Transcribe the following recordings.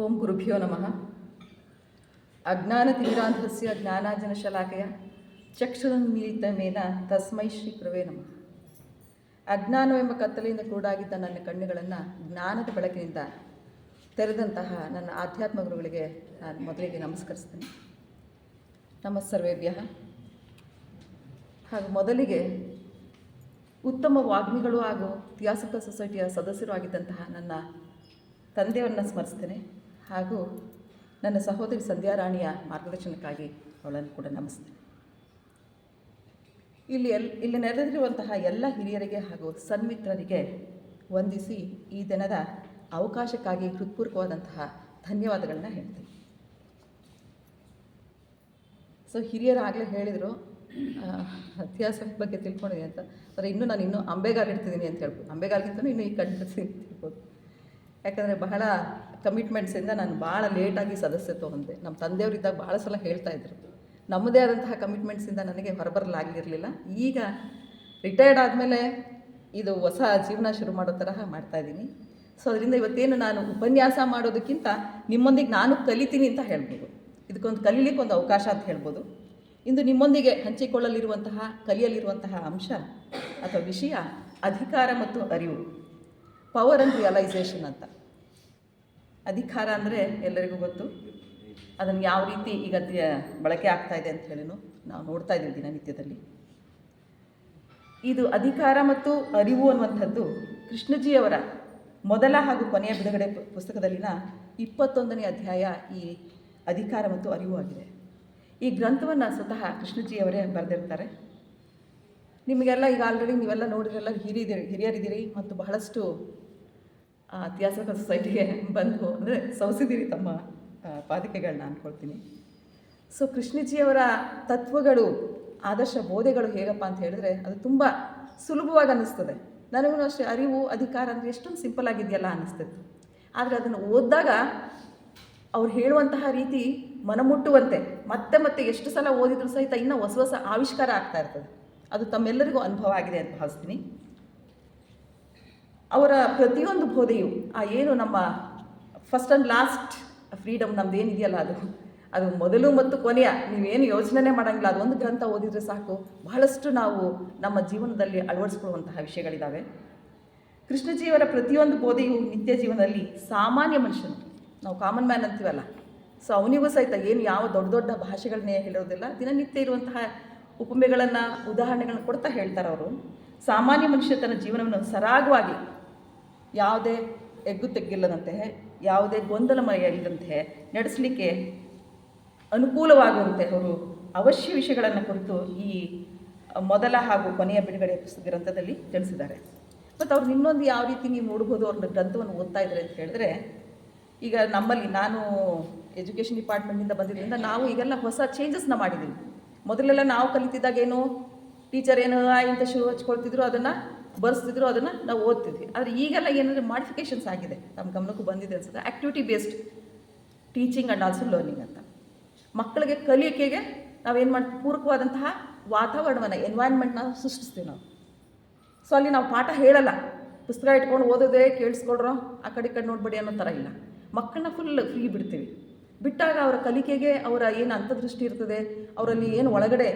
ಓಂ ಗುರುಭ್ಯೋ ನಮಃ. ಅಜ್ಞಾನತಿಮಿರಾಂಧಸ್ಯ ಜ್ಞಾನಾಂಜನಶಲಾಕಯ ಚಕ್ಷುರುನ್ಮೀಲಿತಮೇನ ತಸ್ಮೈ ಶ್ರೀ ಗುರವೇ ನಮಃ. ಅಜ್ಞಾನವೆಂಬ ಕತ್ತಲೆಯಿಂದ ಕೂಡಾಗಿದ್ದ ನನ್ನ ಕಣ್ಣುಗಳನ್ನು ಜ್ಞಾನದ ಬೆಳಕಿನಿಂದ ತೆರೆದಂತಹ ನನ್ನ ಆಧ್ಯಾತ್ಮ ಗುರುಗಳಿಗೆ ನಾನು ಮೊದಲಿಗೆ ನಮಸ್ಕರಿಸ್ತೇನೆ. ನಮಸ್ಸರ್ವೇಭ್ಯ. ಹಾಗೂ ಮೊದಲಿಗೆ ಉತ್ತಮ ವಾಗ್ಮಿಗಳು ಹಾಗೂ ಥಿಯಾಸಫಿಕಲ್ ಸೊಸೈಟಿಯ ಸದಸ್ಯರು ಆಗಿದ್ದಂತಹ ನನ್ನ ತಂದೆಯವರನ್ನು ಸ್ಮರಿಸ್ತೇನೆ. ಹಾಗೂ ನನ್ನ ಸಹೋದರಿ ಸಂಧ್ಯಾರಾಣಿಯ ಮಾರ್ಗದರ್ಶನಕ್ಕಾಗಿ ಅವಳನ್ನು ಕೂಡ ನಮಿಸ್ತೇನೆ. ಇಲ್ಲಿ ನೆರೆದಿರುವಂತಹ ಎಲ್ಲ ಹಿರಿಯರಿಗೆ ಹಾಗೂ ಸನ್ಮಿತ್ರರಿಗೆ ವಂದಿಸಿ ಈ ದಿನದ ಅವಕಾಶಕ್ಕಾಗಿ ಹೃತ್ಪೂರ್ವಕವಾದಂತಹ ಧನ್ಯವಾದಗಳನ್ನ ಹೇಳ್ತೀನಿ. ಹಿರಿಯರಾಗಲೇ ಹೇಳಿದರು ಇತಿಹಾಸದ ಬಗ್ಗೆ ತಿಳ್ಕೊಂಡಿದ್ದೀನಿ ಅಂತ. ಆದರೆ ನಾನು ಅಂಬೆಗಾಲು ಇಡ್ತಿದ್ದೀನಿ ಅಂತ ಹೇಳ್ಬೋದು. ಅಂಬೆಗಾಲಿಗಿಂತಲೂ ಇನ್ನೂ ಈ ಕಣ್ಣಿಡ್ತೀನಿ ಅಂತ ಹೇಳ್ಬೋದು. ಯಾಕಂದರೆ ಬಹಳ ಕಮಿಟ್ಮೆಂಟ್ಸಿಂದ ನಾನು ಭಾಳ ಲೇಟಾಗಿ ಸದಸ್ಯತ್ವ ಹೊಂದೆ. ನಮ್ಮ ತಂದೆಯವರಿದ್ದಾಗ ಭಾಳ ಸಲ ಹೇಳ್ತಾಯಿದ್ರು. ನಮ್ಮದೇ ಆದಂತಹ ಕಮಿಟ್ಮೆಂಟ್ಸಿಂದ ನನಗೆ ಹೊರಬರಲಾಗಿರಲಿಲ್ಲ. ಈಗ ರಿಟೈರ್ಡ್ ಆದಮೇಲೆ ಇದು ಹೊಸ ಜೀವನ ಶುರು ಮಾಡೋ ತರಹ ಮಾಡ್ತಾಯಿದ್ದೀನಿ. ಅದರಿಂದ ಇವತ್ತೇನು ನಾನು ಉಪನ್ಯಾಸ ಮಾಡೋದಕ್ಕಿಂತ ನಿಮ್ಮೊಂದಿಗೆ ನಾನು ಕಲಿತೀನಿ ಅಂತ ಹೇಳ್ಬೋದು. ಇದಕ್ಕೊಂದು ಕಲೀಲಿಕ್ಕೆ ಒಂದು ಅವಕಾಶ ಅಂತ ಹೇಳ್ಬೋದು. ಇಂದು ನಿಮ್ಮೊಂದಿಗೆ ಹಂಚಿಕೊಳ್ಳಲಿರುವಂತಹ ಕಲಿಯಲಿರುವಂತಹ ಅಂಶ ಅಥವಾ ವಿಷಯ ಅಧಿಕಾರ ಮತ್ತು ಅರಿವು, ಪವರ್ ಆ್ಯಂಡ್ ರಿಯಲೈಸೇಷನ್ ಅಂತ. ಅಧಿಕಾರ ಅಂದರೆ ಎಲ್ಲರಿಗೂ ಗೊತ್ತು. ಅದನ್ನು ಯಾವ ರೀತಿ ಈಗ ಬಳಕೆ ಆಗ್ತಾಯಿದೆ ಅಂತ ಹೇಳಿನೂ ನಾವು ನೋಡ್ತಾ ಇದ್ದೀವಿ ದಿನನಿತ್ಯದಲ್ಲಿ. ಇದು ಅಧಿಕಾರ ಮತ್ತು ಅರಿವು ಅನ್ನುವಂಥದ್ದು ಕೃಷ್ಣಜಿಯವರ ಮೊದಲ ಹಾಗೂ ಕೊನೆಯ ಬಿಡುಗಡೆ ಪುಸ್ತಕದಲ್ಲಿನ 21ನೇ ಅಧ್ಯಾಯ ಈ ಅಧಿಕಾರ ಮತ್ತು ಅರಿವು ಆಗಿದೆ. ಈ ಗ್ರಂಥವನ್ನು ಸ್ವತಃ ಕೃಷ್ಣಜಿಯವರೇ ಬರೆದಿರ್ತಾರೆ. ನಿಮಗೆಲ್ಲ ಈಗ ಆಲ್ರೆಡಿ ನೀವೆಲ್ಲ ನೋಡಿದ್ರೆಲ್ಲ ಹಿರಿಯರಿದ್ದೀರಿ ಮತ್ತು ಬಹಳಷ್ಟು ಥಿಯಾಸಫಿಕಲ್ ಸೊಸೈಟಿಗೆ ಬಂದು ಅಂದರೆ ಸವಸಿದ್ದೀರಿ ತಮ್ಮ ಪಾದಕೆಗಳನ್ನ ಅಂದ್ಕೊಳ್ತೀನಿ. ಕೃಷ್ಣಜಿಯವರ ತತ್ವಗಳು, ಆದರ್ಶ ಬೋಧೆಗಳು ಹೇಗಪ್ಪ ಅಂತ ಹೇಳಿದ್ರೆ ಅದು ತುಂಬ ಸುಲಭವಾಗಿ ಅನ್ನಿಸ್ತದೆ. ನನಗೂ ಅಷ್ಟೇ ಅರಿವು ಅಧಿಕಾರ ಅಂದರೆ ಎಷ್ಟೊಂದು ಸಿಂಪಲ್ ಆಗಿದೆಯಲ್ಲ ಅನ್ನಿಸ್ತಿತ್ತು. ಆದರೆ ಅದನ್ನು ಓದಿದಾಗ ಅವ್ರು ಹೇಳುವಂತಹ ರೀತಿ ಮನಮುಟ್ಟುವಂತೆ ಮತ್ತೆ ಮತ್ತೆ ಎಷ್ಟು ಸಲ ಓದಿದ್ರು ಸಹಿತ ಇನ್ನೂ ಹೊಸ ಹೊಸ ಆವಿಷ್ಕಾರ ಆಗ್ತಾ ಇರ್ತದೆ. ಅದು ತಮ್ಮೆಲ್ಲರಿಗೂ ಅನುಭವ ಆಗಿದೆ ಅಂತ ಭಾವಿಸ್ತೀನಿ. ಅವರ ಪ್ರತಿಯೊಂದು ಬೋಧೆಯು ಏನು ನಮ್ಮ ಫಸ್ಟ್ ಆ್ಯಂಡ್ ಲಾಸ್ಟ್ ಫ್ರೀಡಮ್ ನಮ್ದು ಏನಿದೆಯಲ್ಲ ಅದು ಮೊದಲು ಮತ್ತು ಕೊನೆಯ ನೀವೇನು ಯೋಚನೆ ಮಾಡೋಂಗಿಲ್ಲ. ಅದೊಂದು ಗ್ರಂಥ ಓದಿದರೆ ಸಾಕು, ಬಹಳಷ್ಟು ನಾವು ನಮ್ಮ ಜೀವನದಲ್ಲಿ ಅಳವಡಿಸ್ಕೊಳ್ಳುವಂತಹ ವಿಷಯಗಳಿದ್ದಾವೆ. ಕೃಷ್ಣಜಿಯವರ ಪ್ರತಿಯೊಂದು ಬೋಧೆಯು ನಿತ್ಯ ಜೀವನದಲ್ಲಿ ಸಾಮಾನ್ಯ ಮನುಷ್ಯನು, ನಾವು ಕಾಮನ್ ಮ್ಯಾನ್ ಅಂತೀವಲ್ಲ, ಅವನಿಗೂ ಸಹಿತ ಏನು ಯಾವ ದೊಡ್ಡ ದೊಡ್ಡ ಭಾಷೆಗಳನ್ನೇ ಹೇಳೋದಿಲ್ಲ, ದಿನನಿತ್ಯ ಇರುವಂತಹ ಉಪಮೆಗಳನ್ನು ಉದಾಹರಣೆಗಳನ್ನ ಕೊಡ್ತಾ ಹೇಳ್ತಾರೆ ಅವರು. ಸಾಮಾನ್ಯ ಮನುಷ್ಯ ತನ್ನ ಜೀವನವನ್ನು ಸರಾಗವಾಗಿ ಯಾವುದೇ ಎಗ್ಗು ತೆಗ್ಗಿಲ್ಲದಂತೆ, ಯಾವುದೇ ಗೊಂದಲಮಯ ಇಲ್ಲದಂತೆ ನಡೆಸಲಿಕ್ಕೆ ಅನುಕೂಲವಾಗುವಂತೆ ಅವರು ಅವಶ್ಯ ವಿಷಯಗಳನ್ನು ಕುರಿತು ಈ ಮೊದಲ ಹಾಗೂ ಕೊನೆಯ ಬಿಡುಗಡೆ ಗ್ರಂಥದಲ್ಲಿ ತಿಳಿಸಿದ್ದಾರೆ. ಮತ್ತು ಅವ್ರು ಇನ್ನೊಂದು ಯಾವ ರೀತಿ ನೀವು ನೋಡ್ಬೋದು ಅವ್ರನ್ನ ಗ್ರಂಥವನ್ನು ಓದ್ತಾ ಇದ್ದಾರೆ ಅಂತ ಹೇಳಿದ್ರೆ, ಈಗ ನಮ್ಮಲ್ಲಿ ನಾನು ಎಜುಕೇಷನ್ ಡಿಪಾರ್ಟ್ಮೆಂಟಿಂದ ಬಂದಿದ್ದರಿಂದ ನಾವು ಈಗೆಲ್ಲ ಹೊಸ ಚೇಂಜಸ್ನ ಮಾಡಿದ್ದೀವಿ. ಮೊದಲೆಲ್ಲ ನಾವು ಕಲಿತಿದ್ದಾಗ ಏನು ಟೀಚರ್ ಏನು ಇಂಥ ಶುರು ಹಚ್ಕೊಳ್ತಿದ್ರು, ಅದನ್ನು ಬರ್ಸ್ತಿದ್ರು, ಅದನ್ನು ನಾವು ಓದ್ತಿದ್ವಿ. ಆದರೆ ಈಗೆಲ್ಲ ಏನಂದರೆ ಮಾಡಿಫಿಕೇಷನ್ಸ್ ಆಗಿದೆ, ನಮ್ಮ ಗಮನಕ್ಕೂ ಬಂದಿದೆ ಅನ್ಸುತ್ತೆ. Activity based teaching and also learning ಅಂತ. ಮಕ್ಕಳಿಗೆ ಕಲಿಕೆಗೆ ನಾವೇನು ಮಾಡ್ತೀವಿ, ಪೂರಕವಾದಂತಹ ವಾತಾವರಣವನ್ನು ಎನ್ವೈರ್ನ್ಮೆಂಟ್ನ ಸೃಷ್ಟಿಸ್ತೀವಿ ನಾವು. ಅಲ್ಲಿ ನಾವು ಪಾಠ ಹೇಳಲ್ಲ, ಪುಸ್ತಕ ಇಟ್ಕೊಂಡು ಓದೋದೇ ಕೇಳಿಸ್ಕೊಳ್ರೋ ಆ ಕಡೆ ನೋಡ್ಬೇಡಿ ಅನ್ನೋ ಥರ ಇಲ್ಲ. ಮಕ್ಕಳನ್ನ ಫುಲ್ ಫ್ರೀ ಬಿಡ್ತೀವಿ. ಬಿಟ್ಟಾಗ ಅವರ ಕಲಿಕೆಗೆ ಅವರ ಏನು ಅಂತರ್ದೃಷ್ಟಿ ಇರ್ತದೆ, ಅವರಲ್ಲಿ ಏನು ಒಳಗಡೆ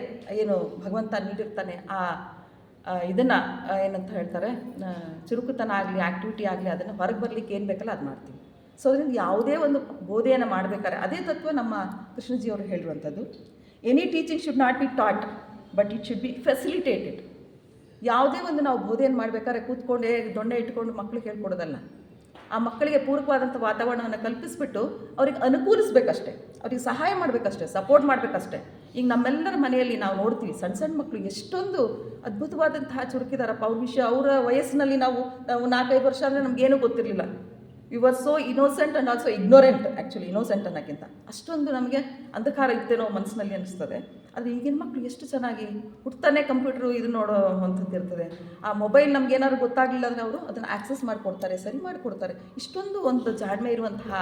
ಏನು ಭಗವಂತ ನೀಡಿರ್ತಾನೆ ಇದನ್ನು ಏನಂತ ಹೇಳ್ತಾರೆ, ಚುರುಕುತನ ಆಗಲಿ ಆ್ಯಕ್ಟಿವಿಟಿ ಆಗಲಿ, ಅದನ್ನು ಹೊರಗೆ ಬರಲಿಕ್ಕೆ ಏನು ಬೇಕಲ್ಲ ಅದು ಮಾಡ್ತೀವಿ. ಅದರಿಂದ ಯಾವುದೇ ಒಂದು ಬೋಧೆಯನ್ನು ಮಾಡಬೇಕಾದ್ರೆ ಅದೇ ತತ್ವ ನಮ್ಮ ಕೃಷ್ಣಜಿಯವರು ಹೇಳಿರುವಂಥದ್ದು. Any teaching should not be taught but it should be facilitated. ಯಾವುದೇ ಒಂದು ನಾವು ಬೋಧೆಯನ್ನು ಮಾಡಬೇಕಾದ್ರೆ ಕೂತ್ಕೊಂಡೇ ದೊಣ್ಣೆ ಇಟ್ಕೊಂಡು ಮಕ್ಕಳಿಗೆ ಹೇಳ್ಕೊಡೋದಲ್ಲ. ಆ ಮಕ್ಕಳಿಗೆ ಪೂರಕವಾದಂಥ ವಾತಾವರಣವನ್ನು ಕಲ್ಪಿಸ್ಬಿಟ್ಟು ಅವ್ರಿಗೆ ಅನುಕೂಲಿಸ್ಬೇಕಷ್ಟೆ, ಅವ್ರಿಗೆ ಸಹಾಯ ಮಾಡಬೇಕಷ್ಟೆ, ಸಪೋರ್ಟ್ ಮಾಡಬೇಕಷ್ಟೆ. ಈಗ ನಮ್ಮೆಲ್ಲರ ಮನೆಯಲ್ಲಿ ನಾವು ನೋಡ್ತೀವಿ ಸಣ್ಣ ಸಣ್ಣ ಮಕ್ಕಳು ಎಷ್ಟೊಂದು ಅದ್ಭುತವಾದಂತಹ ಚುರುಕಿದಾರಪ್ಪ. ಅವ್ರ ವಿಷಯ ಅವರ ವಯಸ್ಸಿನಲ್ಲಿ ನಾವು 4-5 ವರ್ಷ ಅಂದರೆ ನಮಗೇನೂ ಗೊತ್ತಿರಲಿಲ್ಲ. We were so innocent and also ignorant. Actually innocent ಅನ್ನೋಕ್ಕಿಂತ ಅಷ್ಟೊಂದು ನಮಗೆ ಅಂಧಕಾರ ಇತ್ತೇನೋ ಮನಸ್ಸಿನಲ್ಲಿ ಅನ್ನಿಸ್ತದೆ. ಆದರೆ ಈಗಿನ ಮಕ್ಕಳು ಎಷ್ಟು ಚೆನ್ನಾಗಿ ಹುಡ್ತಾನೆ ಕಂಪ್ಯೂಟ್ರು ಇದು ನೋಡೋ ಅಂಥದ್ದು ಇರ್ತದೆ. ಆ ಮೊಬೈಲ್ ನಮಗೇನಾದ್ರು ಗೊತ್ತಾಗಲಿಲ್ಲ ಅಂದರೆ ಅವರು ಅದನ್ನು ಆ್ಯಕ್ಸೆಸ್ ಮಾಡಿಕೊಡ್ತಾರೆ, ಸರಿ ಮಾಡಿಕೊಡ್ತಾರೆ. ಇಷ್ಟೊಂದು ಒಂದು ಜಾಣ್ಮೆ ಇರುವಂತಹ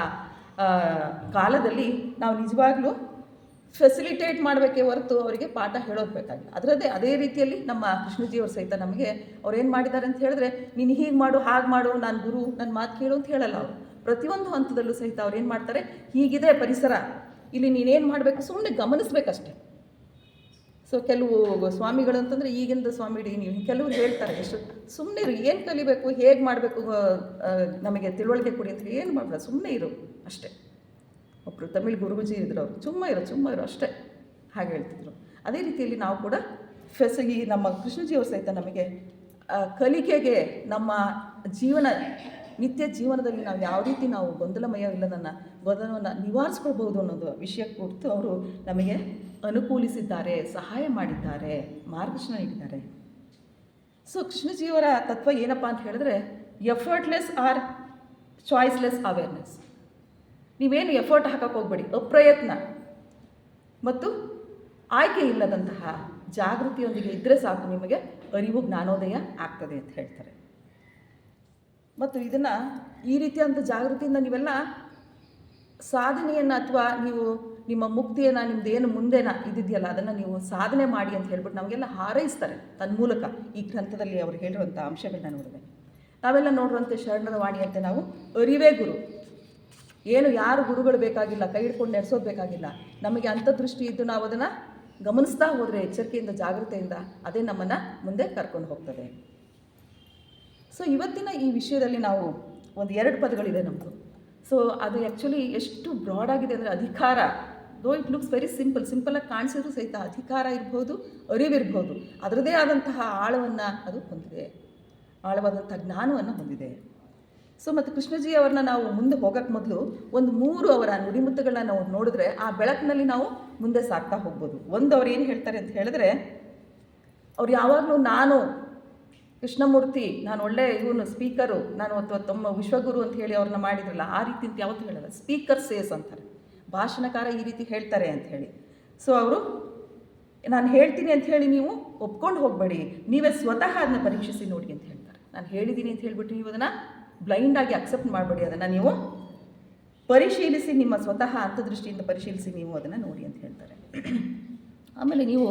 ಕಾಲದಲ್ಲಿ ನಾವು ನಿಜವಾಗ್ಲೂ ಫೆಸಿಲಿಟೇಟ್ ಮಾಡಬೇಕೇ ಹೊರತು ಅವರಿಗೆ ಪಾಠ ಹೇಳೋದು ಬೇಕಾಗಿಲ್ಲ. ಅದರದ್ದೇ ಅದೇ ರೀತಿಯಲ್ಲಿ ನಮ್ಮ ಕೃಷ್ಣಜಿಯವರು ಸಹಿತ ನಮಗೆ ಅವ್ರು ಏನು ಮಾಡಿದ್ದಾರೆ ಅಂತ ಹೇಳಿದ್ರೆ, ನೀನು ಹೀಗೆ ಮಾಡು ಹಾಗೆ ಮಾಡು, ನಾನು ಗುರು, ನನ್ನ ಮಾತು ಕೇಳು ಅಂತ ಹೇಳಲ್ಲ ಅವರು. ಪ್ರತಿಯೊಂದು ಹಂತದಲ್ಲೂ ಸಹಿತ ಅವ್ರು ಏನು ಮಾಡ್ತಾರೆ, ಹೀಗಿದೆ ಪರಿಸರ, ಇಲ್ಲಿ ನೀನೇನು ಮಾಡಬೇಕು ಸುಮ್ಮನೆ ಗಮನಿಸ್ಬೇಕಷ್ಟೆ. ಸೊ ಕೆಲವು ಸ್ವಾಮಿಗಳು ಅಂತಂದರೆ ಈಗಿಂದ ಸ್ವಾಮಿ ನೀವು ಕೆಲವರು ಹೇಳ್ತಾರೆ, ಎಷ್ಟು ಸುಮ್ಮನೆ ಇರು, ಏನು ಕಲಿಬೇಕು, ಹೇಗೆ ಮಾಡಬೇಕು, ನಮಗೆ ತಿಳುವಳಿಕೆ ಕೊಡಿ ಅಂತ ಏನು ಮಾಡಬೇಡ, ಸುಮ್ಮನೆ ಇರು ಅಷ್ಟೇ. ಒಬ್ಬರು ತಮಿಳ್ ಗುರುಜಿ ಇದ್ರು, ಅವರು ಸುಮ್ಮ ಇರು ಅಷ್ಟೇ ಹಾಗೆ ಹೇಳ್ತಿದ್ರು. ಅದೇ ರೀತಿಯಲ್ಲಿ ನಾವು ಕೂಡ ಈ ನಮ್ಮ ಕೃಷ್ಣಜಿಯವರು ಸಹಿತ ನಮಗೆ ಕಲಿಕೆಗೆ, ನಮ್ಮ ಜೀವನ ನಿತ್ಯ ಜೀವನದಲ್ಲಿ ನಾವು ಯಾವ ರೀತಿ ನಾವು ಗೊಂದಲವನ್ನು ನಿವಾರಿಸ್ಕೊಳ್ಬೋದು ಅನ್ನೋದು ವಿಷಯ ಕುರಿತು ಅವರು ನಮಗೆ ಅನುಕೂಲಿಸಿದ್ದಾರೆ, ಸಹಾಯ ಮಾಡಿದ್ದಾರೆ, ಮಾರ್ಗದರ್ಶನ ನೀಡಿದ್ದಾರೆ. ಸೊ ಕೃಷ್ಣಜಿಯವರ ತತ್ವ ಏನಪ್ಪ ಅಂತ ಹೇಳಿದ್ರೆ, ಎಫರ್ಟ್ಲೆಸ್ ಆರ್ ಚಾಯ್ಸ್ಲೆಸ್ ಅವೇರ್ನೆಸ್. ನೀವೇನು ಎಫರ್ಟ್ ಹಾಕಕ್ಕೆ ಹೋಗ್ಬೇಡಿ, ಅಪ್ರಯತ್ನ ಮತ್ತು ಆಯ್ಕೆ ಇಲ್ಲದಂತಹ ಜಾಗೃತಿಯೊಂದಿಗೆ ಇದ್ದರೆ ಸಾಕು, ನಿಮಗೆ ಅರಿವು ಜ್ಞಾನೋದಯ ಆಗ್ತದೆ ಅಂತ ಹೇಳ್ತಾರೆ. ಮತ್ತು ಇದನ್ನು ಈ ರೀತಿಯಾದಂಥ ಜಾಗೃತಿಯಿಂದ ನೀವೆಲ್ಲ ಸಾಧನೆಯನ್ನು ಅಥವಾ ನೀವು ನಿಮ್ಮ ಮುಕ್ತಿಯನ್ನು, ನಿಮ್ಮದೇನು ಮುಂದೆನ ಇದಿದೆಯಲ್ಲ ಅದನ್ನು ನೀವು ಸಾಧನೆ ಮಾಡಿ ಅಂತ ಹೇಳ್ಬಿಟ್ಟು ನಮಗೆಲ್ಲ ಹಾರೈಸ್ತಾರೆ ತನ್ಮೂಲಕ. ಈ ಗ್ರಂಥದಲ್ಲಿ ಅವರು ಹೇಳಿರುವಂಥ ಅಂಶಗಳನ್ನ ನೋಡಿದೆ ನಾವೆಲ್ಲ ನೋಡುವಂತೆ ಶರಣರ ವಾಣಿಯಂತೆ ನಾವು ಅರಿವೇ ಗುರು. ಏನು ಯಾರು ಗುರುಗಳು ಬೇಕಾಗಿಲ್ಲ, ಕೈ ಹಿಡ್ಕೊಂಡು ನಡೆಸೋದು ಬೇಕಾಗಿಲ್ಲ. ನಮಗೆ ಅಂತರ್ದೃಷ್ಟಿ ಇದ್ದು ನಾವು ಅದನ್ನು ಗಮನಿಸ್ತಾ ಹೋದರೆ ಎಚ್ಚರಿಕೆಯಿಂದ, ಜಾಗೃತೆಯಿಂದ, ಅದೇ ನಮ್ಮನ್ನು ಮುಂದೆ ಕರ್ಕೊಂಡು ಹೋಗ್ತದೆ. ಸೊ ಇವತ್ತಿನ ಈ ವಿಷಯದಲ್ಲಿ ನಾವು ಒಂದು 2 ಪದಗಳಿದೆ ನಮ್ಮದು. ಸೊ ಅದು ಆ್ಯಕ್ಚುಲಿ ಎಷ್ಟು ಬ್ರಾಡ್ ಆಗಿದೆ ಅಂದರೆ, ಅಧಿಕಾರ. ದೋ ಇಟ್ ಲುಕ್ಸ್ ವೆರಿ ಸಿಂಪಲಾಗಿ ಕಾಣಿಸಿದ್ರು ಸಹಿತ ಅಧಿಕಾರ ಇರ್ಬೋದು, ಅರಿವಿರ್ಬೋದು, ಅದರದೇ ಆದಂತಹ ಆಳವನ್ನು ಅದು ಹೊಂದಿದೆ, ಆಳವಾದಂಥ ಜ್ಞಾನವನ್ನು ಹೊಂದಿದೆ. ಸೊ ಮತ್ತು ಕೃಷ್ಣಜಿ ಅವ್ರನ್ನ ನಾವು ಮುಂದೆ ಹೋಗೋಕ್ಕೆ ಮೊದಲು ಒಂದು 3 ಅವರ ನುಡಿಮುತ್ತುಗಳನ್ನ ನಾವು ನೋಡಿದ್ರೆ ಆ ಬೆಳಕಿನಲ್ಲಿ ನಾವು ಮುಂದೆ ಸಾಗ್ತಾ ಹೋಗ್ಬೋದು. ಒಂದು ಅವ್ರು ಏನು ಹೇಳ್ತಾರೆ ಅಂತ ಹೇಳಿದ್ರೆ, ಅವ್ರು ಯಾವಾಗಲೂ ನಾನು ಕೃಷ್ಣಮೂರ್ತಿ, ನಾನು ಒಳ್ಳೆ ಇವನು ಸ್ಪೀಕರು, ನಾನು ತಮ್ಮ ವಿಶ್ವಗುರು ಅಂತ ಹೇಳಿ ಅವ್ರನ್ನ ಮಾಡಿದ್ರಲ್ಲ, ಆ ರೀತಿ ಅಂತ ಯಾವತ್ತೂ ಹೇಳಲ್ಲ. ಸ್ಪೀಕರ್ ಸೇಸ್ ಅಂತಾರೆ, ಭಾಷಣಕಾರ ಈ ರೀತಿ ಹೇಳ್ತಾರೆ ಅಂತ ಹೇಳಿ. ಸೊ ಅವರು ನಾನು ಹೇಳ್ತೀನಿ ಅಂತ ಹೇಳಿ ನೀವು ಒಪ್ಕೊಂಡು ಹೋಗಬೇಡಿ, ನೀವೇ ಸ್ವತಃ ಅದನ್ನ ಪರೀಕ್ಷಿಸಿ ನೋಡಿ ಅಂತ ಹೇಳ್ತಾರೆ. ನಾನು ಹೇಳಿದ್ದೀನಿ ಅಂತ ಹೇಳಿಬಿಟ್ಟು ನೀವು ಅದನ್ನು ಬ್ಲೈಂಡಾಗಿ ಅಕ್ಸೆಪ್ಟ್ ಮಾಡಬೇಡಿ, ಅದನ್ನು ನೀವು ಪರಿಶೀಲಿಸಿ, ನಿಮ್ಮ ಸ್ವತಃ ಅಂತರ್ದೃಷ್ಟಿಯಿಂದ ಪರಿಶೀಲಿಸಿ ನೀವು ಅದನ್ನು ನೋಡಿ ಅಂತ ಹೇಳ್ತಾರೆ. ಆಮೇಲೆ ನೀವು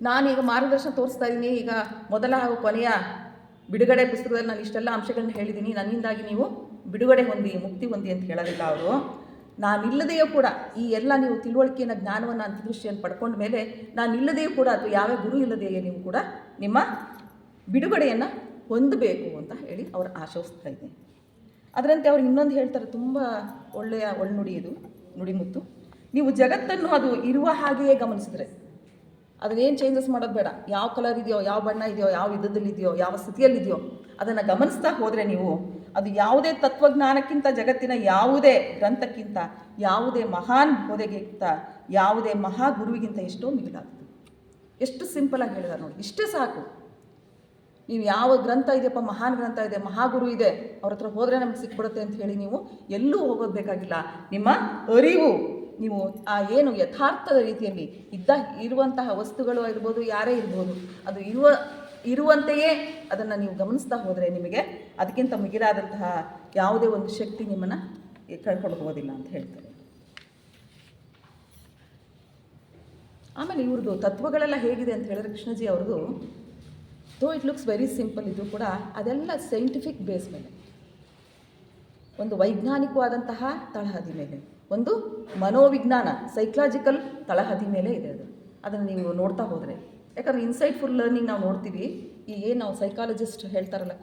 ನಾನೀಗ ಮಾರ್ಗದರ್ಶನ ತೋರಿಸ್ತಾ ಇದ್ದೀನಿ, ಈಗ ಮೊದಲ ಹಾಗೂ ಕೊನೆಯ ಬಿಡುಗಡೆ ಪುಸ್ತಕದಲ್ಲಿ ನಾನು ಇಷ್ಟೆಲ್ಲ ಅಂಶಗಳನ್ನ ಹೇಳಿದ್ದೀನಿ, ನನ್ನಿಂದಾಗಿ ನೀವು ಬಿಡುಗಡೆ ಹೊಂದಿ, ಮುಕ್ತಿ ಹೊಂದಿ ಅಂತ ಹೇಳೋದಿಲ್ಲ ಅವರು. ನಾನಿಲ್ಲದೆಯೂ ಕೂಡ ಈ ಎಲ್ಲ ನೀವು ತಿಳುವಳಿಕೆಯನ್ನು, ಜ್ಞಾನವನ್ನು, ಅಂತರ್ದೃಷ್ಟಿಯನ್ನು ಪಡ್ಕೊಂಡ ಮೇಲೆ ನಾನಿಲ್ಲದೆಯೂ ಕೂಡ, ಅಥವಾ ಯಾವ ಗುರು ಇಲ್ಲದೆಯೇ ನೀವು ಕೂಡ ನಿಮ್ಮ ಬಿಡುಗಡೆಯನ್ನು ಹೊಂದಬೇಕು ಅಂತ ಹೇಳಿ ಅವರು ಆಶಿಸ್ತಾ ಇದ್ದೀನಿ. ಅದರಂತೆ ಅವ್ರು ಇನ್ನೊಂದು ಹೇಳ್ತಾರೆ, ತುಂಬ ಒಳ್ಳೆಯ ಒಳ್ನುಡಿ ಇದು, ನುಡಿಮುತ್ತು. ನೀವು ಜಗತ್ತನ್ನು ಅದು ಇರುವ ಹಾಗೆಯೇ ಗಮನಿಸಿದ್ರೆ, ಅದನ್ನೇನು ಚೇಂಜಸ್ ಮಾಡೋದು ಬೇಡ, ಯಾವ ಕಲರ್ ಇದೆಯೋ, ಯಾವ ಬಣ್ಣ ಇದೆಯೋ, ಯಾವ ವಿಧದಲ್ಲಿದೆಯೋ, ಯಾವ ಸ್ಥಿತಿಯಲ್ಲಿದೆಯೋ ಅದನ್ನು ಗಮನಿಸ್ತಾ ಹೋದರೆ ನೀವು, ಅದು ಯಾವುದೇ ತತ್ವಜ್ಞಾನಕ್ಕಿಂತ, ಜಗತ್ತಿನ ಯಾವುದೇ ಗ್ರಂಥಕ್ಕಿಂತ, ಯಾವುದೇ ಮಹಾನ್ ಬೋಧೆಗಿಂತ, ಯಾವುದೇ ಮಹಾಗುರುವಿಗಿಂತ ಎಷ್ಟೋ ಮಿಗಿಲಾಗ್ತದೆ. ಎಷ್ಟು ಸಿಂಪಲಾಗಿ ಹೇಳಿದ್ದಾರೆ ನೋಡಿ, ಇಷ್ಟೇ ಸಾಕು. ನೀವು ಯಾವ ಗ್ರಂಥ ಇದೆಯಪ್ಪ, ಮಹಾನ್ ಗ್ರಂಥ ಇದೆ, ಮಹಾಗುರು ಇದೆ, ಅವ್ರ ಹತ್ರ ಹೋದರೆ ನಮ್ಗೆ ಸಿಕ್ಬಿಡುತ್ತೆ ಅಂತ ಹೇಳಿ ನೀವು ಎಲ್ಲೂ ಹೋಗೋದು ಬೇಕಾಗಿಲ್ಲ. ನಿಮ್ಮ ಅರಿವು, ನೀವು ಆ ಏನು ಯಥಾರ್ಥದ ರೀತಿಯಲ್ಲಿ ಇರುವಂತಹ ವಸ್ತುಗಳು ಇರ್ಬೋದು, ಯಾರೇ ಇರ್ಬೋದು, ಅದು ಇರುವಂತೆಯೇ ಅದನ್ನು ನೀವು ಗಮನಿಸ್ತಾ ಹೋದರೆ ನಿಮಗೆ ಅದಕ್ಕಿಂತ ಮಿಗಿಲಾದಂತಹ ಯಾವುದೇ ಒಂದು ಶಕ್ತಿ ನಿಮ್ಮನ್ನು ಕಳ್ಕೊಂಡು ಹೋಗೋದಿಲ್ಲ ಅಂತ ಹೇಳ್ತಾರೆ. ಆಮೇಲೆ ಇವ್ರದ್ದು ತತ್ವಗಳೆಲ್ಲ ಹೇಗಿದೆ ಅಂತ ಹೇಳಿದ್ರೆ, ಕೃಷ್ಣಜಿ ಅವ್ರದ್ದು though it looks very simple ಇದ್ದರೂ ಕೂಡ ಅದೆಲ್ಲ ಸೈಂಟಿಫಿಕ್ ಬೇಸ್ ಮೇಲೆ, ಒಂದು ವೈಜ್ಞಾನಿಕವಾದಂತಹ ತಳಹದಿ ಮೇಲೆ, ಒಂದು ಮನೋವಿಜ್ಞಾನ, ಸೈಕಲಾಜಿಕಲ್ ತಳಹದಿ ಮೇಲೆ ಇದೆ ಅದನ್ನು ನೀವು ನೋಡ್ತಾ ಹೋದರೆ. ಯಾಕಂದರೆ ಇನ್ಸೈಟ್ಫುಲ್ ಲರ್ನಿಂಗ್ ನಾವು ನೋಡ್ತೀವಿ. ಈ ಏನು ನಾವು ಸೈಕಾಲಜಿಸ್ಟ್ ಹೇಳ್ತಾರಲ್ಲ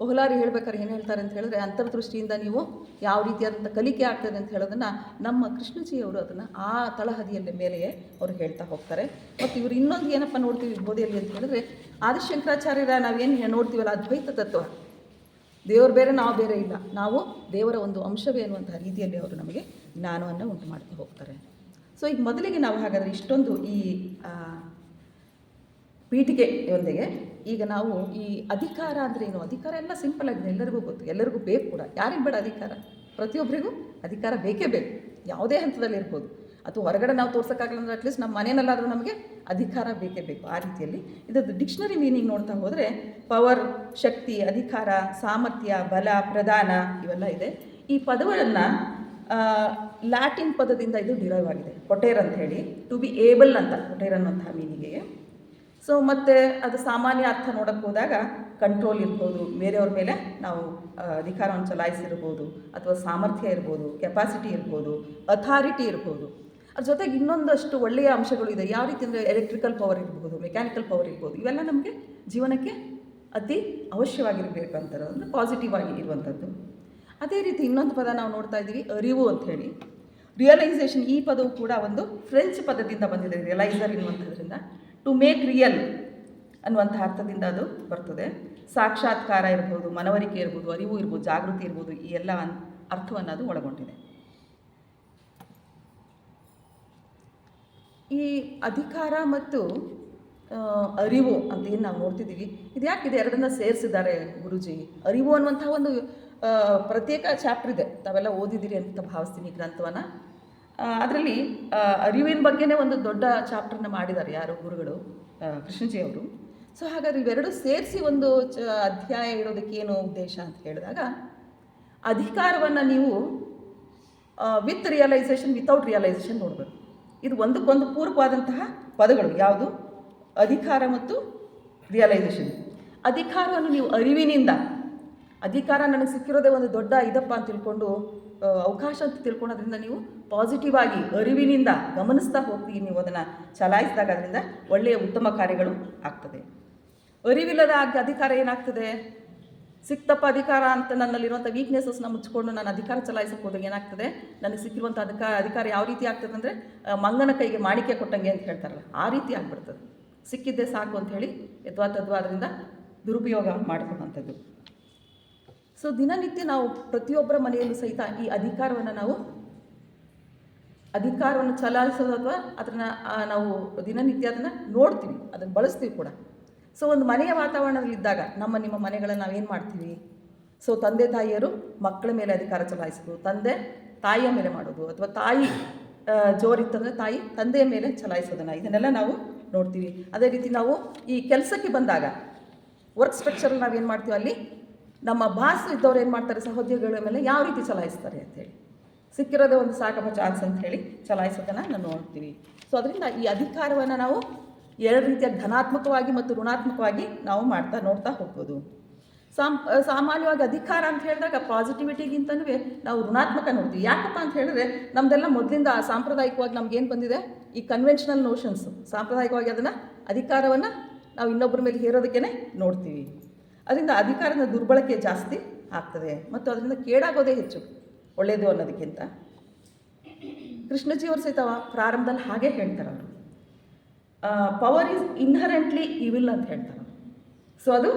ಕೊಹ್ಲಾರಿ ಹೇಳ್ಬೇಕಾದ್ರೆ ಏನು ಹೇಳ್ತಾರೆ ಅಂತ ಹೇಳಿದ್ರೆ, ಅಂತರ್ದೃಷ್ಟಿಯಿಂದ ನೀವು ಯಾವ ರೀತಿಯಾದಂಥ ಕಲಿಕೆ ಆಗ್ತದೆ ಅಂತ ಹೇಳೋದನ್ನು ನಮ್ಮ ಕೃಷ್ಣಜಿಯವರು ಅದನ್ನು ಆ ತಳಹದಿಯಲ್ಲಿ ಮೇಲೆಯೇ ಅವರು ಹೇಳ್ತಾ ಹೋಗ್ತಾರೆ. ಮತ್ತು ಇವರು ಇನ್ನೊಂದು ಏನಪ್ಪ ನೋಡ್ತೀವಿ ಬೋಧೆಯಲ್ಲಿ ಅಂತ ಹೇಳಿದ್ರೆ, ಆದಿಶಂಕರಾಚಾರ್ಯರ ನಾವೇನು ನೋಡ್ತೀವಲ್ಲ ಅದ್ವೈತ ತತ್ವ, ದೇವರು ಬೇರೆ ನಾವು ಬೇರೆ ಇಲ್ಲ, ನಾವು ದೇವರ ಒಂದು ಅಂಶವೇ ಅನ್ನುವಂತಹ ರೀತಿಯಲ್ಲಿ ಅವರು ನಮಗೆ ಜ್ಞಾನವನ್ನು ಉಂಟು ಮಾಡ್ತಾ ಹೋಗ್ತಾರೆ. ಸೊ ಈಗ ಮೊದಲಿಗೆ ನಾವು ಹಾಗಾದರೆ ಇಷ್ಟೊಂದು ಈ ಪೀಠಿಕೆಯೊಂದಿಗೆ ಈಗ ನಾವು ಈ ಅಧಿಕಾರ ಅಂದರೆ ಏನು, ಅಧಿಕಾರ ಎಲ್ಲ ಸಿಂಪಲ್ ಆಗಿದೆ, ಎಲ್ಲರಿಗೂ ಗೊತ್ತು, ಎಲ್ಲರಿಗೂ ಬೇಕು ಕೂಡ. ಯಾರಿಗೆ ಬೇಡ ಅಧಿಕಾರ? ಪ್ರತಿಯೊಬ್ಬರಿಗೂ ಅಧಿಕಾರ ಬೇಕೇ ಬೇಕು, ಯಾವುದೇ ಹಂತದಲ್ಲಿ ಇರ್ಬೋದು. ಅಥವಾ ಹೊರಗಡೆ ನಾವು ತೋರ್ಸೋಕ್ಕಾಗಲ್ಲ ಅಂದರೆ ಅಟ್ಲೀಸ್ಟ್ ನಮ್ಮ ಮನೆಯಲ್ಲಾದರೂ ನಮಗೆ ಅಧಿಕಾರ ಬೇಕೇ ಬೇಕು. ಆ ರೀತಿಯಲ್ಲಿ ಇದರದ್ದು ಡಿಕ್ಷನರಿ ಮೀನಿಂಗ್ ನೋಡ್ತಾ ಹೋದರೆ ಪವರ್, ಶಕ್ತಿ, ಅಧಿಕಾರ, ಸಾಮರ್ಥ್ಯ, ಬಲ, ಪ್ರಧಾನ ಇವೆಲ್ಲ ಇದೆ. ಈ ಪದಗಳನ್ನು ಲ್ಯಾಟಿನ್ ಪದದಿಂದ ಇದು ಡಿರೈವ್ ಆಗಿದೆ, ಕೊಟೇರ್ ಅಂತ ಹೇಳಿ, ಟು ಬಿ ಏಬಲ್ ಅಂತ ಕೊಟೇರ್ ಅನ್ನುವಂತಹ ಮೀನಿಗೆ. ಸೊ ಮತ್ತು ಅದು ಸಾಮಾನ್ಯ ಅರ್ಥ ನೋಡೋಕ್ಕೆ ಹೋದಾಗ ಕಂಟ್ರೋಲ್ ಇರ್ಬೋದು, ಬೇರೆಯವ್ರ ಮೇಲೆ ನಾವು ಅಧಿಕಾರವನ್ನು ಚಲಾಯಿಸಿರ್ಬೋದು, ಅಥವಾ ಸಾಮರ್ಥ್ಯ ಇರ್ಬೋದು, ಕೆಪಾಸಿಟಿ ಇರ್ಬೋದು, ಅಥಾರಿಟಿ ಇರ್ಬೋದು. ಅದ್ರ ಜೊತೆಗೆ ಇನ್ನೊಂದಷ್ಟು ಒಳ್ಳೆಯ ಅಂಶಗಳು ಇದೆ. ಯಾವ ರೀತಿ ಅಂದರೆ ಎಲೆಕ್ಟ್ರಿಕಲ್ ಪವರ್ ಇರ್ಬೋದು, ಮೆಕ್ಯಾನಿಕಲ್ ಪವರ್ ಇರ್ಬೋದು. ಇವೆಲ್ಲ ನಮಗೆ ಜೀವನಕ್ಕೆ ಅತಿ ಅವಶ್ಯವಾಗಿರಬೇಕು ಅಂತಾರೆ, ಅಂದರೆ ಪಾಸಿಟಿವ್ ಆಗಿ ಇರುವಂಥದ್ದು. ಅದೇ ರೀತಿ ಇನ್ನೊಂದು ಪದ ನಾವು ನೋಡ್ತಾ ಇದ್ದೀವಿ, ಅರಿವು ಅಂಥೇಳಿ. ರಿಯಲೈಸೇಷನ್, ಈ ಪದವು ಕೂಡ ಒಂದು ಫ್ರೆಂಚ್ ಪದದಿಂದ ಬಂದಿದೆ, ರಿಯಲೈಸರ್ ಎನ್ನುವಂಥದ್ರಿಂದ. ಟು ಮೇಕ್ ರಿಯಲ್ ಅನ್ನುವಂಥ ಅರ್ಥದಿಂದ ಅದು ಬರ್ತದೆ. ಸಾಕ್ಷಾತ್ಕಾರ ಇರ್ಬೋದು, ಮನವರಿಕೆ ಇರ್ಬೋದು, ಅರಿವು ಇರ್ಬೋದು, ಜಾಗೃತಿ ಇರ್ಬೋದು, ಈ ಎಲ್ಲ ಅರ್ಥವನ್ನು ಅದು ಒಳಗೊಂಡಿದೆ. ಈ ಅಧಿಕಾರ ಮತ್ತು ಅರಿವು ಅಂತ ಏನು ನಾವು ನೋಡ್ತಿದ್ದೀವಿ, ಇದು ಯಾಕಿದೆ ಎರಡನ್ನ ಸೇರಿಸಿದ್ದಾರೆ ಗುರೂಜಿ? ಅರಿವು ಅನ್ನುವಂಥ ಒಂದು ಪ್ರತ್ಯೇಕ ಚಾಪ್ಟರ್ ಇದೆ, ತಾವೆಲ್ಲ ಓದಿದ್ದೀರಿ ಅಂತ ಭಾವಿಸ್ತೀನಿ ಗ್ರಂಥವನ್ನು. ಅದರಲ್ಲಿ ಅರಿವಿನ ಬಗ್ಗೆನೇ ಒಂದು ದೊಡ್ಡ ಚಾಪ್ಟರ್ನ ಮಾಡಿದ್ದಾರೆ ಯಾರು ಗುರುಗಳು, ಕೃಷ್ಣಜಿಯವರು. ಸೊ ಹಾಗಾದರೆ ಇವೆರಡು ಸೇರಿಸಿ ಒಂದು ಅಧ್ಯಾಯ ಇರೋದಕ್ಕೆ ಏನು ಉದ್ದೇಶ ಅಂತ ಹೇಳಿದಾಗ, ಅಧಿಕಾರವನ್ನು ನೀವು ವಿತ್ ರಿಯಲೈಸೇಷನ್, ವಿತೌಟ್ ರಿಯಲೈಸೇಷನ್ ನೋಡಬೇಕು. ಇದು ಒಂದಕ್ಕೊಂದು ಪೂರಕವಾದಂತಹ ಪದಗಳು. ಯಾವುದು? ಅಧಿಕಾರ ಮತ್ತು ರಿಯಲೈಸೇಷನ್. ಅಧಿಕಾರವನ್ನು ನೀವು ಅರಿವಿನಿಂದ, ಅಧಿಕಾರ ನನಗೆ ಸಿಕ್ಕಿರೋದೇ ಒಂದು ದೊಡ್ಡ ಇದಪ್ಪ ಅಂತ ತಿಳ್ಕೊಂಡು, ಅವಕಾಶ ಅಂತ ತಿಳ್ಕೊಳೋದ್ರಿಂದ ನೀವು ಪಾಸಿಟಿವ್ ಆಗಿ ಅರಿವಿನಿಂದ ಗಮನಿಸ್ತಾ ಹೋಗ್ತೀವಿ. ನೀವು ಅದನ್ನು ಚಲಾಯಿಸಿದಾಗ ಅದರಿಂದ ಒಳ್ಳೆಯ ಉತ್ತಮ ಕಾರ್ಯಗಳು ಆಗ್ತದೆ. ಅರಿವಿಲ್ಲದ ಅಧಿಕಾರ ಏನಾಗ್ತದೆ? ಸಿಕ್ತಪ್ಪ ಅಧಿಕಾರ ಅಂತ ನನ್ನಲ್ಲಿರುವಂಥ ವೀಕ್ನೆಸಸ್ನ ಮುಚ್ಚಿಕೊಂಡು ನಾನು ಅಧಿಕಾರ ಚಲಾಯಿಸಕ್ಕೆ ಹೋದಾಗ ಏನಾಗ್ತದೆ? ನನಗೆ ಸಿಕ್ಕಿರುವಂಥ ಅಧಿಕಾರ ಯಾವ ರೀತಿ ಆಗ್ತದೆ ಅಂದರೆ, ಮಂಗನ ಕೈಗೆ ಮಾಣಿಕ್ಯ ಕೊಟ್ಟಂಗೆ ಅಂತ ಹೇಳ್ತಾರಲ್ಲ, ಆ ರೀತಿ ಆಗಿಬಿಡ್ತದೆ. ಸಿಕ್ಕಿದ್ದೇ ಸಾಕು ಅಂಥೇಳಿ ಯದ್ವಾ ತದ್ವಾ ಅದರಿಂದ ದುರುಪಯೋಗ ಮಾಡಿಕೊಳ್ಳುವಂಥದ್ದು. ಸೊ ದಿನನಿತ್ಯ ನಾವು ಪ್ರತಿಯೊಬ್ಬರ ಮನೆಯಲ್ಲೂ ಸಹಿತ ಈ ಅಧಿಕಾರವನ್ನು ಚಲಾಯಿಸೋದು ಅಥವಾ ಅದನ್ನು ನಾವು ದಿನನಿತ್ಯ ಅದನ್ನು ನೋಡ್ತೀವಿ, ಅದನ್ನು ಬಳಸ್ತೀವಿ ಕೂಡ. ಸೊ ಒಂದು ಮನೆಯ ವಾತಾವರಣದಲ್ಲಿದ್ದಾಗ ನಿಮ್ಮ ಮನೆಗಳಲ್ಲಿ ನಾವೇನು ಮಾಡ್ತೀವಿ? ಸೊ ತಂದೆ ತಾಯಿಯರು ಮಕ್ಕಳ ಮೇಲೆ ಅಧಿಕಾರ ಚಲಾಯಿಸೋದು, ತಂದೆ ತಾಯಿಯ ಮೇಲೆ ಮಾಡೋದು, ಅಥವಾ ತಾಯಿ ಜೋರಿತ್ತಂದರೆ ತಾಯಿ ತಂದೆಯ ಮೇಲೆ ಚಲಾಯಿಸೋದನ್ನು, ಇದನ್ನೆಲ್ಲ ನಾವು ನೋಡ್ತೀವಿ. ಅದೇ ರೀತಿ ನಾವು ಈ ಕೆಲಸಕ್ಕೆ ಬಂದಾಗ ವರ್ಕ್ ಸ್ಟ್ರಕ್ಚರಲ್ಲಿ ನಾವೇನು ಮಾಡ್ತೀವಿ, ಅಲ್ಲಿ ನಮ್ಮ ಬಾಸ್ ಇದ್ದವ್ರು ಏನು ಮಾಡ್ತಾರೆ, ಸಹೋದ್ಯೋಗಿಗಳ ಮೇಲೆ ಯಾವ ರೀತಿ ಚಲಾಯಿಸ್ತಾರೆ ಅಂಥೇಳಿ, ಸಿಕ್ಕಿರೋದೇ ಒಂದು ಸಾಕಪ್ಪ ಚಾನ್ಸ್ ಅಂಥೇಳಿ ಚಲಾಯಿಸೋದನ್ನು ನಾವು ನೋಡ್ತೀವಿ. ಸೊ ಅದರಿಂದ ಈ ಅಧಿಕಾರವನ್ನು ನಾವು ಎರಡು ರೀತಿಯ ಧನಾತ್ಮಕವಾಗಿ ಮತ್ತು ಋಣಾತ್ಮಕವಾಗಿ ನಾವು ನೋಡ್ತಾ ಹೋಗ್ಬೋದು. ಸಾಮಾನ್ಯವಾಗಿ ಅಧಿಕಾರ ಅಂತ ಹೇಳಿದಾಗ ಪಾಸಿಟಿವಿಟಿಗಿಂತನೂ ನಾವು ಋಣಾತ್ಮಕ ನೋಡ್ತೀವಿ. ಯಾಕಪ್ಪ ಅಂತ ಹೇಳಿದ್ರೆ, ನಮ್ಮದೆಲ್ಲ ಮೊದಲಿಂದ ಸಾಂಪ್ರದಾಯಿಕವಾಗಿ ನಮಗೇನು ಬಂದಿದೆ, ಈ ಕನ್ವೆನ್ಷನಲ್ ನೋಷನ್ಸು, ಸಾಂಪ್ರದಾಯಿಕವಾಗಿ ಅದನ್ನು ಅಧಿಕಾರವನ್ನು ನಾವು ಇನ್ನೊಬ್ಬರ ಮೇಲೆ ಹೇರೋದಕ್ಕೇ ನೋಡ್ತೀವಿ. ಅದರಿಂದ ಅಧಿಕಾರದ ದುರ್ಬಳಕೆ ಜಾಸ್ತಿ ಆಗ್ತದೆ ಮತ್ತು ಅದರಿಂದ ಕೇಡಾಗೋದೇ ಹೆಚ್ಚು, ಒಳ್ಳೆಯದು ಅನ್ನೋದಕ್ಕಿಂತ. ಕೃಷ್ಣಜಿಯವರು ಸಹಿತ ಪ್ರಾರಂಭದಲ್ಲಿ ಹಾಗೆ ಹೇಳ್ತಾರೆ ಅವರು, ಪವರ್ ಈಸ್ ಇನ್ಹರೆಂಟ್ಲಿ ಇವಿಲ್ ಅಂತ ಹೇಳ್ತಾರೆ. ಸೊ ಅದು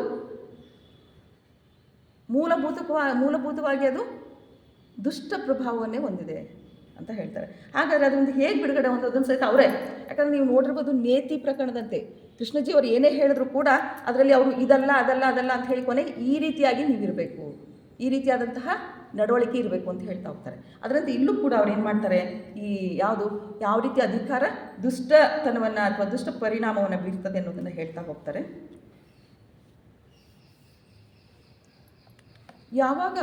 ಮೂಲಭೂತವಾಗಿ ಅದು ದುಷ್ಟ ಪ್ರಭಾವವನ್ನೇ ಹೊಂದಿದೆ ಅಂತ ಹೇಳ್ತಾರೆ. ಹಾಗಾದರೆ ಅದರಿಂದ ಹೇಗೆ ಬಿಡುಗಡೆ ಹೊಂದೋದನ್ನು ಸಹಿತ ಅವರೇ, ಯಾಕಂದರೆ ನೀವು ನೋಡಿರ್ಬೋದು ನೇತಿ ಪ್ರಕರಣದಂತೆ ಕೃಷ್ಣಜಿ ಅವರು ಏನೇ ಹೇಳಿದ್ರು ಕೂಡ ಅದರಲ್ಲಿ ಅವರು ಇದಲ್ಲ ಅದಲ್ಲ ಅಂತ ಹೇಳಿ ಕೊನೆಗೆ ಈ ರೀತಿಯಾಗಿ ನೀವಿರಬೇಕು, ಈ ರೀತಿಯಾದಂತಹ ನಡವಳಿಕೆ ಇರಬೇಕು ಅಂತ ಹೇಳ್ತಾ ಹೋಗ್ತಾರೆ. ಅದರಂತೆ ಇಲ್ಲೂ ಕೂಡ ಅವ್ರು ಏನು ಮಾಡ್ತಾರೆ, ಈ ಯಾವ ರೀತಿ ಅಧಿಕಾರ ದುಷ್ಟತನವನ್ನು ಅಥವಾ ದುಷ್ಟ ಪರಿಣಾಮವನ್ನು ಬೀರ್ತದೆ ಅನ್ನೋದನ್ನು ಹೇಳ್ತಾ ಹೋಗ್ತಾರೆ. ಯಾವಾಗ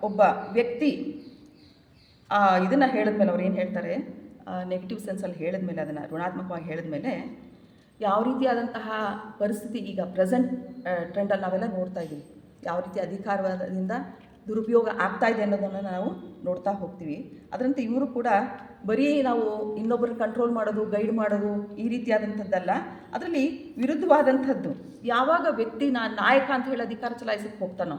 ಒಬ್ಬ ವ್ಯಕ್ತಿ ಇದನ್ನು ಹೇಳಿದ್ಮೇಲೆ ಅವ್ರು ಏನು ಹೇಳ್ತಾರೆ, ನೆಗೆಟಿವ್ ಸೆನ್ಸಲ್ಲಿ ಹೇಳಿದ್ಮೇಲೆ, ಅದನ್ನು ಋಣಾತ್ಮಕವಾಗಿ ಹೇಳಿದ್ಮೇಲೆ ಯಾವ ರೀತಿಯಾದಂತಹ ಪರಿಸ್ಥಿತಿ ಈಗ ಪ್ರೆಸೆಂಟ್ ಟ್ರೆಂಡಲ್ಲಿ ನಾವೆಲ್ಲ ನೋಡ್ತಾ ಇದ್ದೀವಿ, ಯಾವ ರೀತಿ ಅಧಿಕಾರದಿಂದ ದುರುಪಯೋಗ ಆಗ್ತಾ ಇದೆ ಅನ್ನೋದನ್ನು ನಾವು ನೋಡ್ತಾ ಹೋಗ್ತೀವಿ. ಅದರಂತೆ ಇವರು ಕೂಡ ಬರೀ ನಾವು ಇನ್ನೊಬ್ಬರನ್ನ ಕಂಟ್ರೋಲ್ ಮಾಡೋದು, ಗೈಡ್ ಮಾಡೋದು ಈ ರೀತಿಯಾದಂಥದ್ದಲ್ಲ, ಅದರಲ್ಲಿ ವಿರುದ್ಧವಾದಂಥದ್ದು. ಯಾವಾಗ ವ್ಯಕ್ತಿ ನಾಯಕ ಅಂತ ಹೇಳಿ ಅಧಿಕಾರ ಚಲಾಯಿಸಕ್ಕೆ ಹೋಗ್ತಾನೋ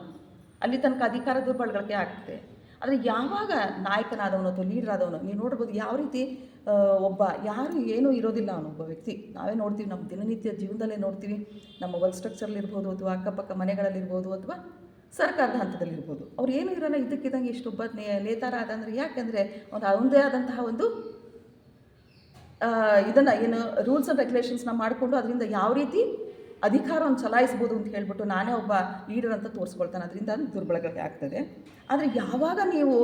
ಅಲ್ಲಿ ತನಕ ಅಧಿಕಾರ ದುರ್ಬಳಕೆ ಆಗ್ತದೆ. ಆದರೆ ಯಾವಾಗ ನಾಯಕನಾದವನು ಅಥವಾ ಲೀಡರ್ ಆದವನು, ನೀವು ನೋಡ್ಬೋದು ಯಾವ ರೀತಿ ಯಾರು ಏನೂ ಇರೋದಿಲ್ಲ ಅವನೊಬ್ಬ ವ್ಯಕ್ತಿ. ನಾವೇ ನೋಡ್ತೀವಿ, ನಮ್ಮ ದಿನನಿತ್ಯ ಜೀವನದಲ್ಲೇ ನೋಡ್ತೀವಿ, ನಮ್ಮ ವರ್ಕ್ ಸ್ಟ್ರಕ್ಚರ್ಲಿರ್ಬೋದು ಅಥವಾ ಅಕ್ಕಪಕ್ಕ ಮನೆಗಳಲ್ಲಿರ್ಬೋದು ಅಥವಾ ಸರ್ಕಾರದ ಹಂತದಲ್ಲಿರ್ಬೋದು, ಅವ್ರು ಏನೂ ಇರೋಲ್ಲ, ಇದ್ದಕ್ಕಿದ್ದಂಗೆ ಇಷ್ಟೊಬ್ಬ ನೇತಾರ ಆದಂದರೆ ಯಾಕೆಂದರೆ ಅವನು ಅವನದೇ ಆದಂತಹ ಒಂದು ಇದನ್ನು ಏನು ರೂಲ್ಸ್ ಆ್ಯಂಡ್ ರೆಗ್ಯುಲೇಷನ್ಸ್ನ ಮಾಡಿಕೊಂಡು ಅದರಿಂದ ಯಾವ ರೀತಿ ಅಧಿಕಾರವನ್ನು ಚಲಾಯಿಸ್ಬೋದು ಅಂತ ಹೇಳ್ಬಿಟ್ಟು ನಾನೇ ಒಬ್ಬ ಲೀಡರ್ ಅಂತ ತೋರಿಸ್ಕೊಳ್ತಾನೆ, ಅದರಿಂದ ದುರ್ಬಳಕೆ ಆಗ್ತದೆ. ಆದರೆ ಯಾವಾಗ ನೀವು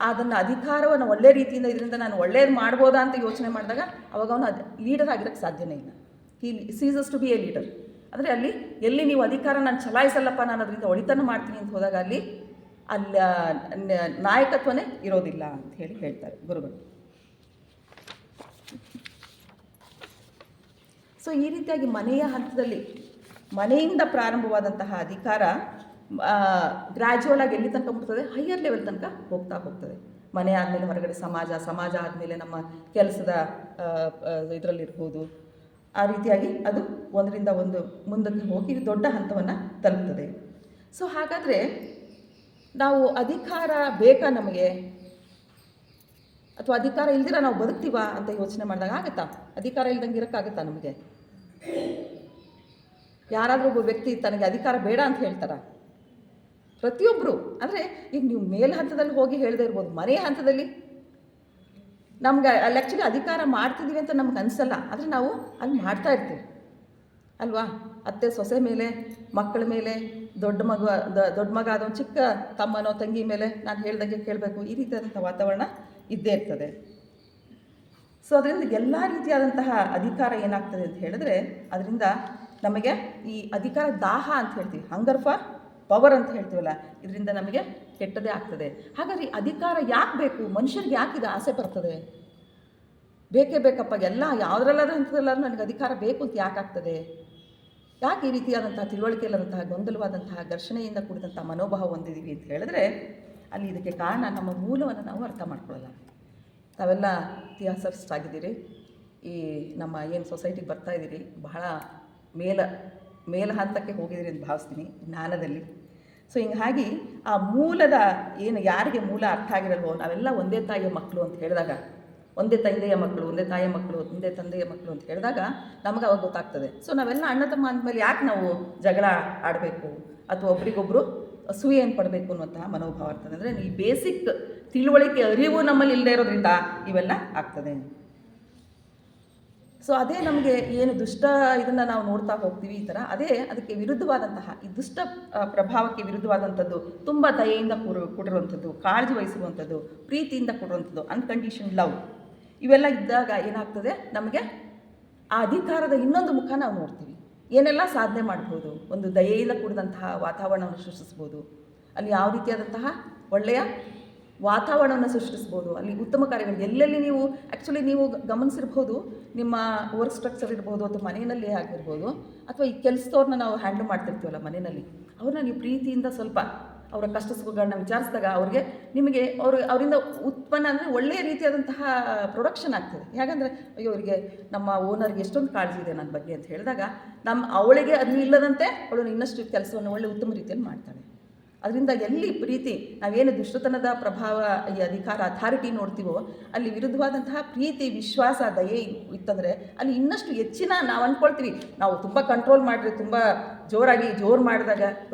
ಅದನ್ನು ಅಧಿಕಾರವನ್ನು ಒಳ್ಳೆ ರೀತಿಯಿಂದ ಇದರಿಂದ ನಾನು ಒಳ್ಳೇದು ಮಾಡ್ಬೋದಾ ಅಂತ ಯೋಚನೆ ಮಾಡಿದಾಗ ಅವಾಗ ಅವನು ಲೀಡರ್ ಆಗಿರೋಕ್ಕೆ ಸಾಧ್ಯನೇ ಇಲ್ಲ. He ceases to be a leader. ಅಂದರೆ ಎಲ್ಲಿ ನೀವು ಅಧಿಕಾರ ನಾನು ಚಲಾಯಿಸಲ್ಲಪ್ಪ, ನಾನು ಅದರಿಂದ ಒಳಿತನ ಮಾಡ್ತೀನಿ ಅಂತ ಹೋದಾಗ ಅಲ್ಲಿ ಅಲ್ಲಿ ನಾಯಕತ್ವನೇ ಇರೋದಿಲ್ಲ ಅಂತ ಹೇಳಿ ಹೇಳ್ತಾರೆ ಗುರುಗಳು. ಸೊ ಈ ರೀತಿಯಾಗಿ ಮನೆಯ ಹಂತದಲ್ಲಿ ಮನೆಯಿಂದ ಪ್ರಾರಂಭವಾದಂತಹ ಅಧಿಕಾರ ಗ್ರ್ಯಾಜುವಲ್ ಆಗಿ ಎಲ್ಲಿ ತನಕ ಮುಟ್ತದೆ, ಹೈಯರ್ ಲೆವೆಲ್ ತನಕ ಹೋಗ್ತದೆ. ಮನೆ ಆದಮೇಲೆ ಹೊರಗಡೆ ಸಮಾಜ ಆದಮೇಲೆ ನಮ್ಮ ಕೆಲಸದ ಇದರಲ್ಲಿರ್ಬೋದು. ಆ ರೀತಿಯಾಗಿ ಅದು ಒಂದರಿಂದ ಒಂದು ಮುಂದಕ್ಕೆ ಹೋಗಿ ದೊಡ್ಡ ಹಂತವನ್ನು ತಲುಪ್ತದೆ. ಸೊ ಹಾಗಾದರೆ ನಾವು ಅಧಿಕಾರ ಬೇಕಾ ನಮಗೆ, ಅಥವಾ ಅಧಿಕಾರ ಇಲ್ದಿರ ನಾವು ಬದುಕ್ತೀವಾ ಅಂತ ಯೋಚನೆ ಮಾಡಿದಾಗ ಆಗುತ್ತಾ? ಅಧಿಕಾರ ಇಲ್ದಂಗೆ ಇರೋಕ್ಕಾಗುತ್ತಾ ನಮಗೆ? ಯಾರಾದರೂ ಒಬ್ಬ ವ್ಯಕ್ತಿ ತನಗೆ ಅಧಿಕಾರ ಬೇಡ ಅಂತ ಹೇಳ್ತಾರ? ಪ್ರತಿಯೊಬ್ಬರು. ಅಂದರೆ ಈಗ ನೀವು ಮೇಲ್ ಹಂತದಲ್ಲಿ ಹೋಗಿ ಹೇಳದೇ ಇರ್ಬೋದು, ಮನೆಯ ಹಂತದಲ್ಲಿ ನಮ್ಗೆ ಅಲ್ಲಿ ಆ್ಯಕ್ಚುಲಿ ಅಧಿಕಾರ ಮಾಡ್ತಿದ್ದೀವಿ ಅಂತ ನಮ್ಗೆ ಅನಿಸಲ್ಲ, ಆದರೆ ನಾವು ಅಲ್ಲಿ ಮಾಡ್ತಾ ಇರ್ತೀವಿ ಅಲ್ವಾ? ಅತ್ತೆ ಸೊಸೆ ಮೇಲೆ, ಮಕ್ಕಳ ಮೇಲೆ, ದೊಡ್ಡ ಮಗ ಆದ ಒಂದು ಚಿಕ್ಕ ತಮ್ಮನೋ ತಂಗಿ ಮೇಲೆ ನಾನು ಹೇಳ್ದಂಗೆ ಕೇಳಬೇಕು, ಈ ರೀತಿಯಾದಂಥ ವಾತಾವರಣ ಇದ್ದೇ ಇರ್ತದೆ. ಸೊ ಅದರಿಂದ ಎಲ್ಲ ರೀತಿಯಾದಂತಹ ಅಧಿಕಾರ ಏನಾಗ್ತದೆ ಅಂತ ಹೇಳಿದ್ರೆ, ಅದರಿಂದ ನಮಗೆ ಈ ಅಧಿಕಾರ ದಾಹ ಅಂತ ಹೇಳ್ತೀವಿ, ಹಂಗರ್ ಫಾರ್ ಪವರ್ ಅಂತ ಹೇಳ್ತೀವಲ್ಲ, ಇದರಿಂದ ನಮಗೆ ಕೆಟ್ಟದೇ ಆಗ್ತದೆ. ಹಾಗಾದರೆ ಈ ಅಧಿಕಾರ ಯಾಕೆ ಬೇಕು? ಮನುಷ್ಯರಿಗೆ ಯಾಕಿದೆ ಆಸೆ ಬರ್ತದೆ? ಬೇಕೇ ಬೇಕಪ್ಪ, ಎಲ್ಲ ಯಾವುದ್ರಲ್ಲಾದ್ರೂ ಇಂಥದ್ದೆಲ್ಲರೂ ನನಗೆ ಅಧಿಕಾರ ಬೇಕು ಅಂತ ಯಾಕಾಗ್ತದೆ? ಯಾಕೆ ಈ ರೀತಿಯಾದಂತಹ ತಿಳುವಳಿಕೆ ಇಲ್ಲದಂತಹ ಗೊಂದಲವಾದಂತಹ ಘರ್ಷಣೆಯಿಂದ ಕೂಡಿದಂಥ ಮನೋಭಾವ ಹೊಂದಿದ್ದೀವಿ ಅಂತ ಹೇಳಿದ್ರೆ, ಅಲ್ಲಿ ಇದಕ್ಕೆ ಕಾರಣ ನಮ್ಮ ಮೂಲವನ್ನು ನಾವು ಅರ್ಥ ಮಾಡ್ಕೊಳ್ಳಲ್ಲ. ತಾವೆಲ್ಲ ಇತಿಹಾಸಸ್ಟ್ ಆಗಿದ್ದೀರಿ, ಈ ನಮ್ಮ ಏನು ಸೊಸೈಟಿಗೆ ಬರ್ತಾಯಿದ್ದೀರಿ, ಬಹಳ ಮೇಲ ಹಂತಕ್ಕೆ ಹೋಗಿದ್ದೀರಿ ಅಂತ ಭಾವಿಸ್ತೀನಿ ಜ್ಞಾನದಲ್ಲಿ. ಸೊ ಹಿಂಗಾಗಿ ಆ ಮೂಲದ ಏನು ಯಾರಿಗೆ ಮೂಲ ಅರ್ಥ ಆಗಿರಲ್ವೋ, ನಾವೆಲ್ಲ ಒಂದೇ ತಾಯಿಯ ಮಕ್ಕಳು ಅಂತ ಹೇಳಿದಾಗ, ಒಂದೇ ತಂದೆಯ ಮಕ್ಕಳು, ಒಂದೇ ತಾಯಿಯ ಮಕ್ಕಳು, ಒಂದೇ ತಂದೆಯ ಮಕ್ಕಳು ಅಂತ ಹೇಳಿದಾಗ ನಮಗೆ ಅವಾಗ ಗೊತ್ತಾಗ್ತದೆ. ಸೊ ನಾವೆಲ್ಲ ಅಣ್ಣ ತಮ್ಮ ಅಂದಮೇಲೆ ಯಾಕೆ ನಾವು ಜಗಳ ಆಡಬೇಕು ಅಥವಾ ಒಬ್ರಿಗೊಬ್ಬರು ಅಸೂಯೆಯನ್ನು ಪಡಬೇಕು ಅನ್ನುವಂತಹ ಮನೋಭಾವ ಇರ್ತದೆ. ಅಂದರೆ ಈ ಬೇಸಿಕ್ ತಿಳುವಳಿಕೆ ಅರಿವು ನಮ್ಮಲ್ಲಿ ಇಲ್ಲದೆ ಇರೋದ್ರಿಂದ ಇವೆಲ್ಲ ಆಗ್ತದೆ. ಸೊ ಅದೇ ನಮಗೆ ಏನು ದುಷ್ಟ ಇದನ್ನು ನಾವು ನೋಡ್ತಾ ಹೋಗ್ತೀವಿ, ಈ ಥರ ಅದೇ ಅದಕ್ಕೆ ವಿರುದ್ಧವಾದಂತಹ ಈ ದುಷ್ಟ ಪ್ರಭಾವಕ್ಕೆ ವಿರುದ್ಧವಾದಂಥದ್ದು, ತುಂಬ ದಯೆಯಿಂದ ಕೊಡಿರುವಂಥದ್ದು, ಕಾಳಜಿ ವಹಿಸುವಂಥದ್ದು, ಪ್ರೀತಿಯಿಂದ ಕೊಡುವಂಥದ್ದು, ಅನ್ಕಂಡೀಷನ್ ಲವ್, ಇವೆಲ್ಲ ಇದ್ದಾಗ ಏನಾಗ್ತದೆ, ನಮಗೆ ಆ ಅಧಿಕಾರದ ಇನ್ನೊಂದು ಮುಖ ನಾವು ನೋಡ್ತೀವಿ. ಏನೆಲ್ಲ ಸಾಧನೆ ಮಾಡ್ಬೋದು, ಒಂದು ದಯೆಯಿಂದ ಕೂಡಿದಂತಹ ವಾತಾವರಣವನ್ನು ಸೃಷ್ಟಿಸ್ಬೋದು, ಅಲ್ಲಿ ಯಾವ ರೀತಿಯಾದಂತಹ ಒಳ್ಳೆಯ ವಾತಾವರಣವನ್ನು ಸೃಷ್ಟಿಸ್ಬೋದು, ಅಲ್ಲಿ ಉತ್ತಮ ಕಾರ್ಯಗಳು ಎಲ್ಲೆಲ್ಲಿ ನೀವು ಆ್ಯಕ್ಚುಲಿ ನೀವು ಗಮನಿಸಿರ್ಬೋದು, ನಿಮ್ಮ ವರ್ಕ್ ಸ್ಟ್ರಕ್ಚರ್ ಇರ್ಬೋದು ಅಥವಾ ಮನೆಯಲ್ಲಿ ಆಗಿರ್ಬೋದು, ಅಥವಾ ಈ ಕೆಲಸದವ್ರನ್ನ ನಾವು ಹ್ಯಾಂಡಲ್ ಮಾಡ್ತಿರ್ತೀವಲ್ಲ ಮನೆಯಲ್ಲಿ, ಅವ್ರನ್ನ ನೀವು ಪ್ರೀತಿಯಿಂದ ಸ್ವಲ್ಪ ಅವರ ಕಷ್ಟ ಸುಖಗಳನ್ನ ವಿಚಾರಿಸಿದಾಗ ನಿಮಗೆ ಅವರಿಂದ ಉತ್ಪನ್ನ ಅಂದರೆ ಒಳ್ಳೆಯ ರೀತಿಯಾದಂತಹ ಪ್ರೊಡಕ್ಷನ್ ಆಗ್ತದೆ. ಹೇಗಂದರೆ ಅಯ್ಯೋ ಅವರಿಗೆ ನಮ್ಮ ಓನರ್ಗೆ ಎಷ್ಟೊಂದು ಕಾಳಜಿ ಇದೆ ನನ್ನ ಬಗ್ಗೆ ಅಂತ ಹೇಳಿದಾಗ ಅವಳಿಗೆ ಅದು ಇಲ್ಲದಂತೆ ಅವಳು ಇನ್ನಷ್ಟು ಕೆಲಸವನ್ನು ಒಳ್ಳೆ ಉತ್ತಮ ರೀತಿಯಲ್ಲಿ ಮಾಡ್ತಾಳೆ. ಅದರಿಂದ ಎಲ್ಲಿ ಪ್ರೀತಿ, ನಾವೇನು ದುಷ್ಟತನದ ಪ್ರಭಾವ, ಈ ಅಧಿಕಾರ ಅಥಾರಿಟಿ ನೋಡ್ತೀವೋ, ಅಲ್ಲಿ ವಿರುದ್ಧವಾದಂತಹ ಪ್ರೀತಿ, ವಿಶ್ವಾಸ, ದಯೆ ಇತ್ತಂದರೆ ಅಲ್ಲಿ ಇನ್ನಷ್ಟು ಹೆಚ್ಚಿನ ನಾವು ಅಂದ್ಕೊಳ್ತೀವಿ, ನಾವು ತುಂಬ ಕಂಟ್ರೋಲ್ ಮಾಡಿದ್ರೆ, ತುಂಬ ಜೋರು ಮಾಡಿದಾಗ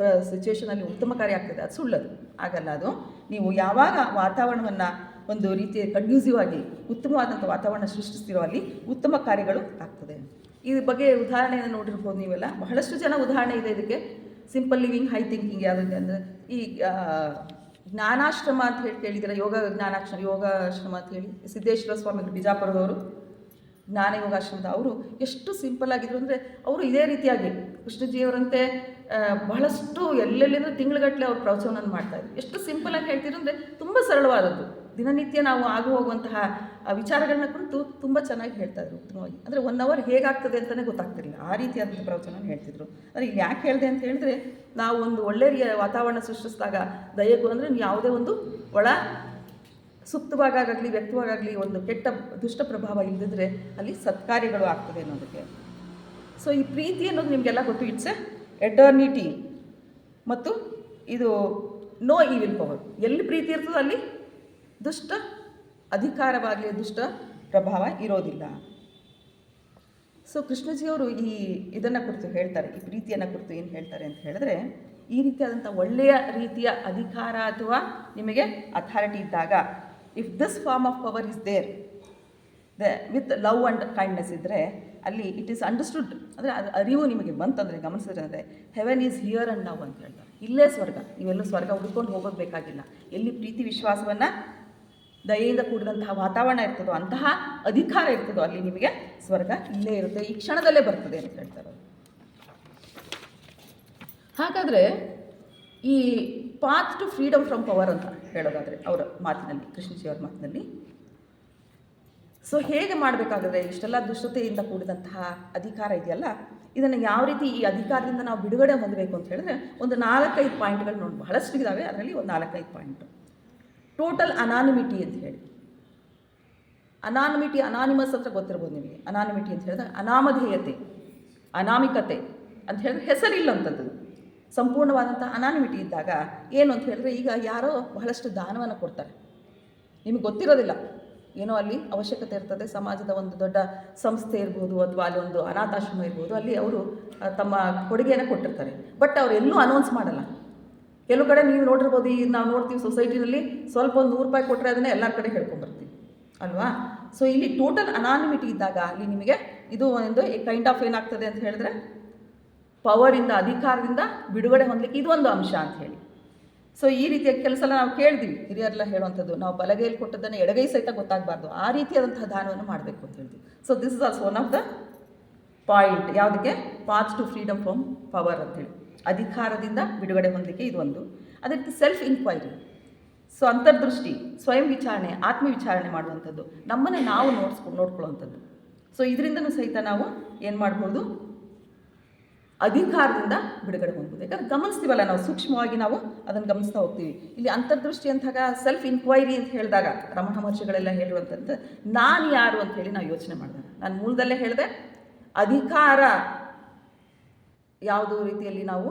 ಸಿಚುವೇಷನಲ್ಲಿ ಉತ್ತಮಕಾರಿ ಆಗ್ತದೆ. ಅದು ಸುಳ್ಳದು, ಆಗಲ್ಲ. ಅದು ನೀವು ಯಾವಾಗ ವಾತಾವರಣವನ್ನು ಒಂದು ರೀತಿಯ ಕಂಡ್ಯೂಸಿವ್ ಆಗಿ ಉತ್ತಮವಾದಂಥ ವಾತಾವರಣ ಸೃಷ್ಟಿಸ್ತಿರೋ ಅಲ್ಲಿ ಉತ್ತಮ ಕಾರ್ಯಗಳು ಆಗ್ತದೆ. ಈ ಬಗ್ಗೆ ಉದಾಹರಣೆಯನ್ನು ನೋಡಿರ್ಬೋದು ನೀವೆಲ್ಲ, ಬಹಳಷ್ಟು ಜನ ಉದಾಹರಣೆ ಇದೆ ಇದಕ್ಕೆ. ಸಿಂಪಲ್ ಲಿವಿಂಗ್, ಹೈ ಥಿಂಕಿಂಗ್ ಯಾವುದಂದ್ರೆ ಅಂದರೆ ಈ ಜ್ಞಾನಾಶ್ರಮ ಅಂತ ಹೇಳಿ ಕೇಳಿದ್ದೀರ, ಯೋಗಾಶ್ರಮ ಅಂತ ಹೇಳಿ ಸಿದ್ದೇಶ್ವರ ಸ್ವಾಮಿಗಳು ಬಿಜಾಪುರದವರು, ಜ್ಞಾನ ಯೋಗಾಶ್ರಮದ ಅವರು ಎಷ್ಟು ಸಿಂಪಲ್ ಆಗಿದ್ರು ಅಂದರೆ, ಅವರು ಇದೇ ರೀತಿಯಾಗಿ ಕೃಷ್ಣಜಿಯವರಂತೆ ಬಹಳಷ್ಟು ಎಲ್ಲೆಲ್ಲಿಂದ ತಿಂಗಳುಗಟ್ಟಲೆ ಅವ್ರು ಪ್ರವಚನವನ್ನು ಮಾಡ್ತಾಯಿದ್ರು. ಎಷ್ಟು ಸಿಂಪಲಾಗಿ ಹೇಳ್ತಿದ್ರು ಅಂದರೆ ತುಂಬ ಸರಳವಾದದ್ದು, ದಿನನಿತ್ಯ ನಾವು ಆಗು ಹೋಗುವಂತಹ ವಿಚಾರಗಳನ್ನ ಕುರಿತು ತುಂಬ ಚೆನ್ನಾಗಿ ಹೇಳ್ತಾಯಿದ್ರು ಉತ್ತಮವಾಗಿ. ಅಂದರೆ 1 ಅವರ್ ಹೇಗಾಗ್ತದೆ ಅಂತಲೇ ಗೊತ್ತಾಗ್ತಿರಲಿಲ್ಲ, ಆ ರೀತಿಯಾದಂಥ ಪ್ರವಚನ ಹೇಳ್ತಿದ್ರು. ಅಂದರೆ ಇಲ್ಲಿ ಯಾಕೆ ಹೇಳಿದೆ ಅಂತ ಹೇಳಿದ್ರೆ, ನಾವು ಒಂದು ಒಳ್ಳೆಯ ವಾತಾವರಣ ಸೃಷ್ಟಿಸಿದಾಗ ದಯೆಗೂ ಅಂದರೆ ಯಾವುದೇ ಒಂದು ಒಳ ಸುಪ್ತವಾಗಲಿ ವ್ಯಕ್ತವಾಗಲಿ ಒಂದು ಕೆಟ್ಟ ದುಷ್ಟ ಪ್ರಭಾವ ಇಲ್ಲದಿದ್ದರೆ ಅಲ್ಲಿ ಸತ್ಕಾರ್ಯಗಳು ಆಗ್ತದೆ ಅನ್ನೋದಕ್ಕೆ. ಸೊ ಈ ಪ್ರೀತಿ ಅನ್ನೋದು ನಿಮಗೆಲ್ಲ ಗೊತ್ತು, ಇಟ್ಸ್ ಎಟರ್ನಿಟಿ, ಮತ್ತು ಇದು ನೋ ಈವಿಲ್ ಪವರ್. ಎಲ್ಲಿ ಪ್ರೀತಿ ಇರ್ತದೋ ಅಲ್ಲಿ ದುಷ್ಟ ಅಧಿಕಾರವಾಗಲಿ ದುಷ್ಟ ಪ್ರಭಾವ ಇರೋದಿಲ್ಲ. ಸೊ ಕೃಷ್ಣಜಿಯವರು ಇದನ್ನು ಕುರಿತು ಹೇಳ್ತಾರೆ, ಈ ಪ್ರೀತಿಯನ್ನು ಕುರಿತು ಏನು ಹೇಳ್ತಾರೆ ಅಂತ ಹೇಳಿದ್ರೆ, ಈ ರೀತಿಯಾದಂಥ ಒಳ್ಳೆಯ ರೀತಿಯ ಅಧಿಕಾರ ಅಥವಾ ನಿಮಗೆ ಅಥಾರಿಟಿ ಇದ್ದಾಗ, if this form of power is there with love and kindness ಇದ್ದರೆ, ಅಲ್ಲಿ ಇಟ್ ಈಸ್ ಅಂಡರ್ಸ್ಟುಡ್, ಅಂದರೆ ಅದು ಅರಿವು ನಿಮಗೆ ಬಂತಂದರೆ, ಗಮನಿಸಿದ್ರೆ ಅಂದರೆ Heaven is here and now ಅಂತ ಹೇಳ್ತಾರೆ. ಇಲ್ಲೇ ಸ್ವರ್ಗ, ನೀವೆಲ್ಲ ಸ್ವರ್ಗ ಹುಡ್ಕೊಂಡು ಹೋಗೋದು ಬೇಕಾಗಿಲ್ಲ. ಎಲ್ಲಿ ಪ್ರೀತಿ ವಿಶ್ವಾಸವನ್ನು ದಯೆಯಿಂದ ಕೂಡಿದಂತಹ ವಾತಾವರಣ ಇರ್ತದೋ, ಅಂತಹ ಅಧಿಕಾರ ಇರ್ತದೋ, ಅಲ್ಲಿ ನಿಮಗೆ ಸ್ವರ್ಗ ಇಲ್ಲೇ ಇರುತ್ತೆ, ಈ ಕ್ಷಣದಲ್ಲೇ ಬರ್ತದೆ ಅಂತ ಹೇಳ್ತಾರೆ. ಹಾಗಾದರೆ ಈ path to freedom from power ಅಂತ ಹೇಳೋದಾದರೆ ಅವರ ಮಾತಿನಲ್ಲಿ, ಕೃಷ್ಣಜಿಯವರ ಮಾತಿನಲ್ಲಿ. ಸೊ ಹೇಗೆ ಮಾಡಬೇಕಾದ್ರೆ ಇಷ್ಟೆಲ್ಲ ದುಷ್ಟತೆಯಿಂದ ಕೂಡಿದಂತಹ ಅಧಿಕಾರ ಇದೆಯಲ್ಲ, ಇದನ್ನು ಯಾವ ರೀತಿ ಈ ಅಧಿಕಾರದಿಂದ ನಾವು ಬಿಡುಗಡೆ ಹೊಂದಬೇಕು ಅಂತ ಹೇಳಿದ್ರೆ ಒಂದು 4-5 ಪಾಯಿಂಟ್ಗಳು ನೋಡಿ, ಬಹಳಷ್ಟು ಇದ್ದಾವೆ, ಅದರಲ್ಲಿ ಒಂದು 4-5 ಪಾಯಿಂಟು. ಟೋಟಲ್ ಅನಾನಿಮಿಟಿ ಅಂತ ಹೇಳಿ, ಅನಾನಿಮಿಟಿ, ಅನಾನಿಮಸ್ ಅಂತ ಗೊತ್ತಿರ್ಬೋದು ನಿಮಗೆ. ಅನಾನಿಮಿಟಿ ಅಂತ ಹೇಳಿದ್ರೆ ಅನಾಮಧೇಯತೆ, ಅನಾಮಿಕತೆ ಅಂತ ಹೇಳಿದ್ರೆ ಹೆಸರಿಲ್ಲಂಥದ್ದು. ಸಂಪೂರ್ಣವಾದಂಥ ಅನಾನಿಮಿಟಿ ಇದ್ದಾಗ ಏನು ಅಂತ ಹೇಳಿದ್ರೆ, ಈಗ ಯಾರೋ ಬಹಳಷ್ಟು ದಾನವನ್ನು ಕೊಡ್ತಾರೆ, ನಿಮಗೆ ಗೊತ್ತಿರೋದಿಲ್ಲ, ಏನೋ ಅಲ್ಲಿ ಅವಶ್ಯಕತೆ ಇರ್ತದೆ, ಸಮಾಜದ ಒಂದು ದೊಡ್ಡ ಸಂಸ್ಥೆ ಇರ್ಬೋದು ಅಥವಾ ಅಲ್ಲಿ ಒಂದು ಅನಾಥಾಶ್ರಮ ಇರ್ಬೋದು, ಅಲ್ಲಿ ಅವರು ತಮ್ಮ ಕೊಡುಗೆಯನ್ನು ಕೊಟ್ಟಿರ್ತಾರೆ. ಬಟ್ ಅವ್ರು ಎಲ್ಲೂ ಅನೌನ್ಸ್ ಮಾಡಲ್ಲ. ಕೆಲವು ಕಡೆ ನೀವು ನೋಡಿರ್ಬೋದು, ಈಗ ನಾವು ನೋಡ್ತೀವಿ ಸೊಸೈಟಿನಲ್ಲಿ ಸ್ವಲ್ಪ ಒಂದು 100 ರೂಪಾಯಿ ಕೊಟ್ಟರೆ ಅದನ್ನೇ ಎಲ್ಲರ ಕಡೆ ಹೇಳ್ಕೊಂಬರ್ತೀವಿ ಅಲ್ವಾ. ಸೊ ಇಲ್ಲಿ ಟೋಟಲ್ ಅನಾನಿಮಿಟಿ ಇದ್ದಾಗ ಅಲ್ಲಿ ನಿಮಗೆ ಇದು ಒಂದು ಕೈಂಡ್ ಆಫ್ ಏನಾಗ್ತದೆ ಅಂತ ಹೇಳಿದ್ರೆ, ಪವರಿಂದ, ಅಧಿಕಾರದಿಂದ ಬಿಡುಗಡೆ ಹೊಂದಲಿಕ್ಕೆ ಇದು ಒಂದು ಅಂಶ ಅಂತ ಹೇಳಿ. ಸೊ ಈ ರೀತಿಯ ಕೆಲಸ ಎಲ್ಲ ನಾವು ಕೇಳಿದ್ವಿ, ಹಿರಿಯರೆಲ್ಲ ಹೇಳುವಂಥದ್ದು, ನಾವು ಬಲಗೈಯಲ್ಲಿ ಕೊಟ್ಟದ್ದನ್ನು ಎಡಗೈ ಸಹಿತ ಗೊತ್ತಾಗಬಾರ್ದು, ಆ ರೀತಿಯಾದಂತಹ ದಾನವನ್ನು ಮಾಡಬೇಕು ಅಂತ ಹೇಳ್ತೀವಿ. So this is also one of the point. ಯಾವುದಕ್ಕೆ? Path to freedom from power ಅಂತೇಳಿ, ಅಧಿಕಾರದಿಂದ ಬಿಡುಗಡೆ ಹೊಂದಲಿಕ್ಕೆ ಇದು ಒಂದು. ಅದೇ ರೀತಿ ಸೆಲ್ಫ್ ಇನ್ಕ್ವೈರಿ, ಸೊ ಅಂತರ್ದೃಷ್ಟಿ, ಸ್ವಯಂ ವಿಚಾರಣೆ, ಆತ್ಮ ವಿಚಾರಣೆ ಮಾಡುವಂಥದ್ದು, ನಮ್ಮನ್ನು ನಾವು ನೋಡ್ಕೊಳ್ಳುವಂಥದ್ದು. ಸೊ ಇದರಿಂದನೂ ಸಹಿತ ನಾವು ಏನು ಮಾಡ್ಬೋದು? ಅಧಿಕಾರದಿಂದ ಬಿಡುಗಡೆ ಹೊಂದಬಹುದು. ಯಾಕಂದರೆ ಗಮನಿಸ್ತೀವಲ್ಲ ನಾವು, ಸೂಕ್ಷ್ಮವಾಗಿ ನಾವು ಅದನ್ನು ಗಮನಿಸ್ತಾ ಹೋಗ್ತೀವಿ. ಇಲ್ಲಿ ಅಂತರ್ದೃಷ್ಟಿ ಅಂತಾಗ ಸೆಲ್ಫ್ ಇನ್ಕ್ವೈರಿ ಅಂತ ಹೇಳಿದಾಗ ರಮಣ ಮಹರ್ಷಿಗಳೆಲ್ಲ ಹೇಳುವಂಥದ್ದು, ನಾನು ಯಾರು ಅಂತ ಹೇಳಿ ನಾವು ಯೋಚನೆ ಮಾಡಿದಾಗ, ನಾನು ಮೂಲದಲ್ಲೇ ಹೇಳಿದೆ, ಅಧಿಕಾರ ಯಾವುದೋ ರೀತಿಯಲ್ಲಿ ನಾವು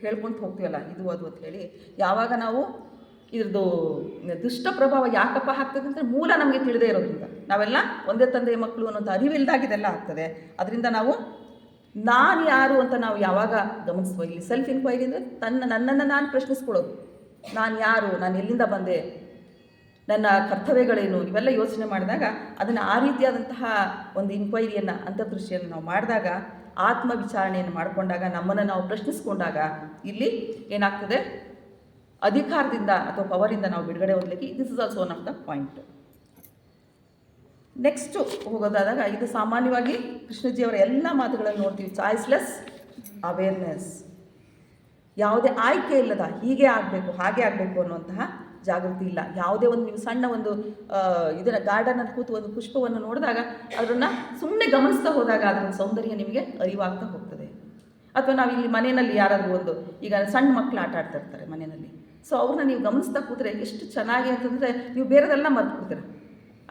ಹೇಳ್ಕೊಂತ ಹೋಗ್ತೀವಲ್ಲ, ಇದು ಅದು ಅಂತ ಹೇಳಿ, ಯಾವಾಗ ನಾವು ಇದ್ರದ್ದು ದುಷ್ಟ ಪ್ರಭಾವ ಯಾಕಪ್ಪ ಆಗ್ತದೆ ಅಂತ ಮೂಲ ನಮಗೆ ತಿಳಿದೇ ಇರೋದ್ರಿಂದ, ನಾವೆಲ್ಲ ಒಂದೇ ತಂದೆಯ ಮಕ್ಕಳು ಅನ್ನೋಂಥ ಅರಿವಿಲ್ದಾಗಿದೆಲ್ಲ ಆಗ್ತದೆ. ಅದರಿಂದ ನಾವು ನಾನು ಯಾರು ಅಂತ ನಾವು ಯಾವಾಗ ಗಮನಿಸ್ತೀವಿ, ಇಲ್ಲಿ ಸೆಲ್ಫ್ ಇನ್ಕ್ವೈರಿ ಅಂದರೆ ನನ್ನನ್ನು ನಾನು ಪ್ರಶ್ನಿಸ್ಕೊಳ್ಳೋದು, ನಾನು ಯಾರು, ನಾನು ಎಲ್ಲಿಂದ ಬಂದೆ, ನನ್ನ ಕರ್ತವ್ಯಗಳೇನು, ಇವೆಲ್ಲ ಯೋಚನೆ ಮಾಡಿದಾಗ ಅದನ್ನು ಆ ರೀತಿಯಾದಂತಹ ಒಂದು ಇನ್ಕ್ವೈರಿಯನ್ನು, ಅಂತರ್ದೃಷ್ಟಿಯನ್ನು ನಾವು ಮಾಡಿದಾಗ, ಆತ್ಮ ವಿಚಾರಣೆಯನ್ನು ಮಾಡಿಕೊಂಡಾಗ, ನಮ್ಮನ್ನು ನಾವು ಪ್ರಶ್ನಿಸ್ಕೊಂಡಾಗ ಇಲ್ಲಿ ಏನಾಗ್ತದೆ? ಅಧಿಕಾರದಿಂದ ಅಥವಾ ಪವರಿಂದ ನಾವು ಬಿಡುಗಡೆ ಹೊಂದಲಿಕ್ಕೆ this is also one of the point. Next ಹೋಗೋದಾದಾಗ, ಇದು ಸಾಮಾನ್ಯವಾಗಿ ಕೃಷ್ಣಜಿಯವರ ಎಲ್ಲ ಮಾತುಗಳಲ್ಲಿ ನೋಡ್ತೀವಿ, ಚಾಯ್ಸ್ಲೆಸ್ ಅವೇರ್ನೆಸ್, ಯಾವುದೇ ಆಯ್ಕೆ ಇಲ್ಲದ ಹೀಗೆ ಆಗಬೇಕು ಹಾಗೆ ಆಗಬೇಕು ಅನ್ನುವಂತಹ ಜಾಗೃತಿ ಇಲ್ಲ. ಯಾವುದೇ ಒಂದು ನೀವು ಸಣ್ಣ ಒಂದು ಇದನ್ನು ಗಾರ್ಡನಲ್ಲಿ ಕೂತು ಒಂದು ಪುಷ್ಪವನ್ನು ನೋಡಿದಾಗ ಅದನ್ನು ಸುಮ್ಮನೆ ಗಮನಿಸ್ತಾ ಹೋದಾಗ ಅದರ ಸೌಂದರ್ಯ ನಿಮಗೆ ಅರಿವಾಗ್ತಾ ಹೋಗ್ತದೆ. ಅಥವಾ ನಾವು ಇಲ್ಲಿ ಮನೆಯಲ್ಲಿ ಯಾರಾದರೂ ಒಂದು, ಈಗ ಸಣ್ಣ ಮಕ್ಕಳು ಆಟ ಆಡ್ತಾ ಇರ್ತಾರೆ ಮನೆಯಲ್ಲಿ, ಸೊ ಅವ್ರನ್ನ ನೀವು ಗಮನಿಸ್ತಾ ಕೂತ್ರೆ ಎಷ್ಟು ಚೆನ್ನಾಗಿ ಅಂತಂದರೆ ನೀವು ಬೇರೆದೆಲ್ಲ ಮರ್ತ್ಬಿಡ್ತೀರ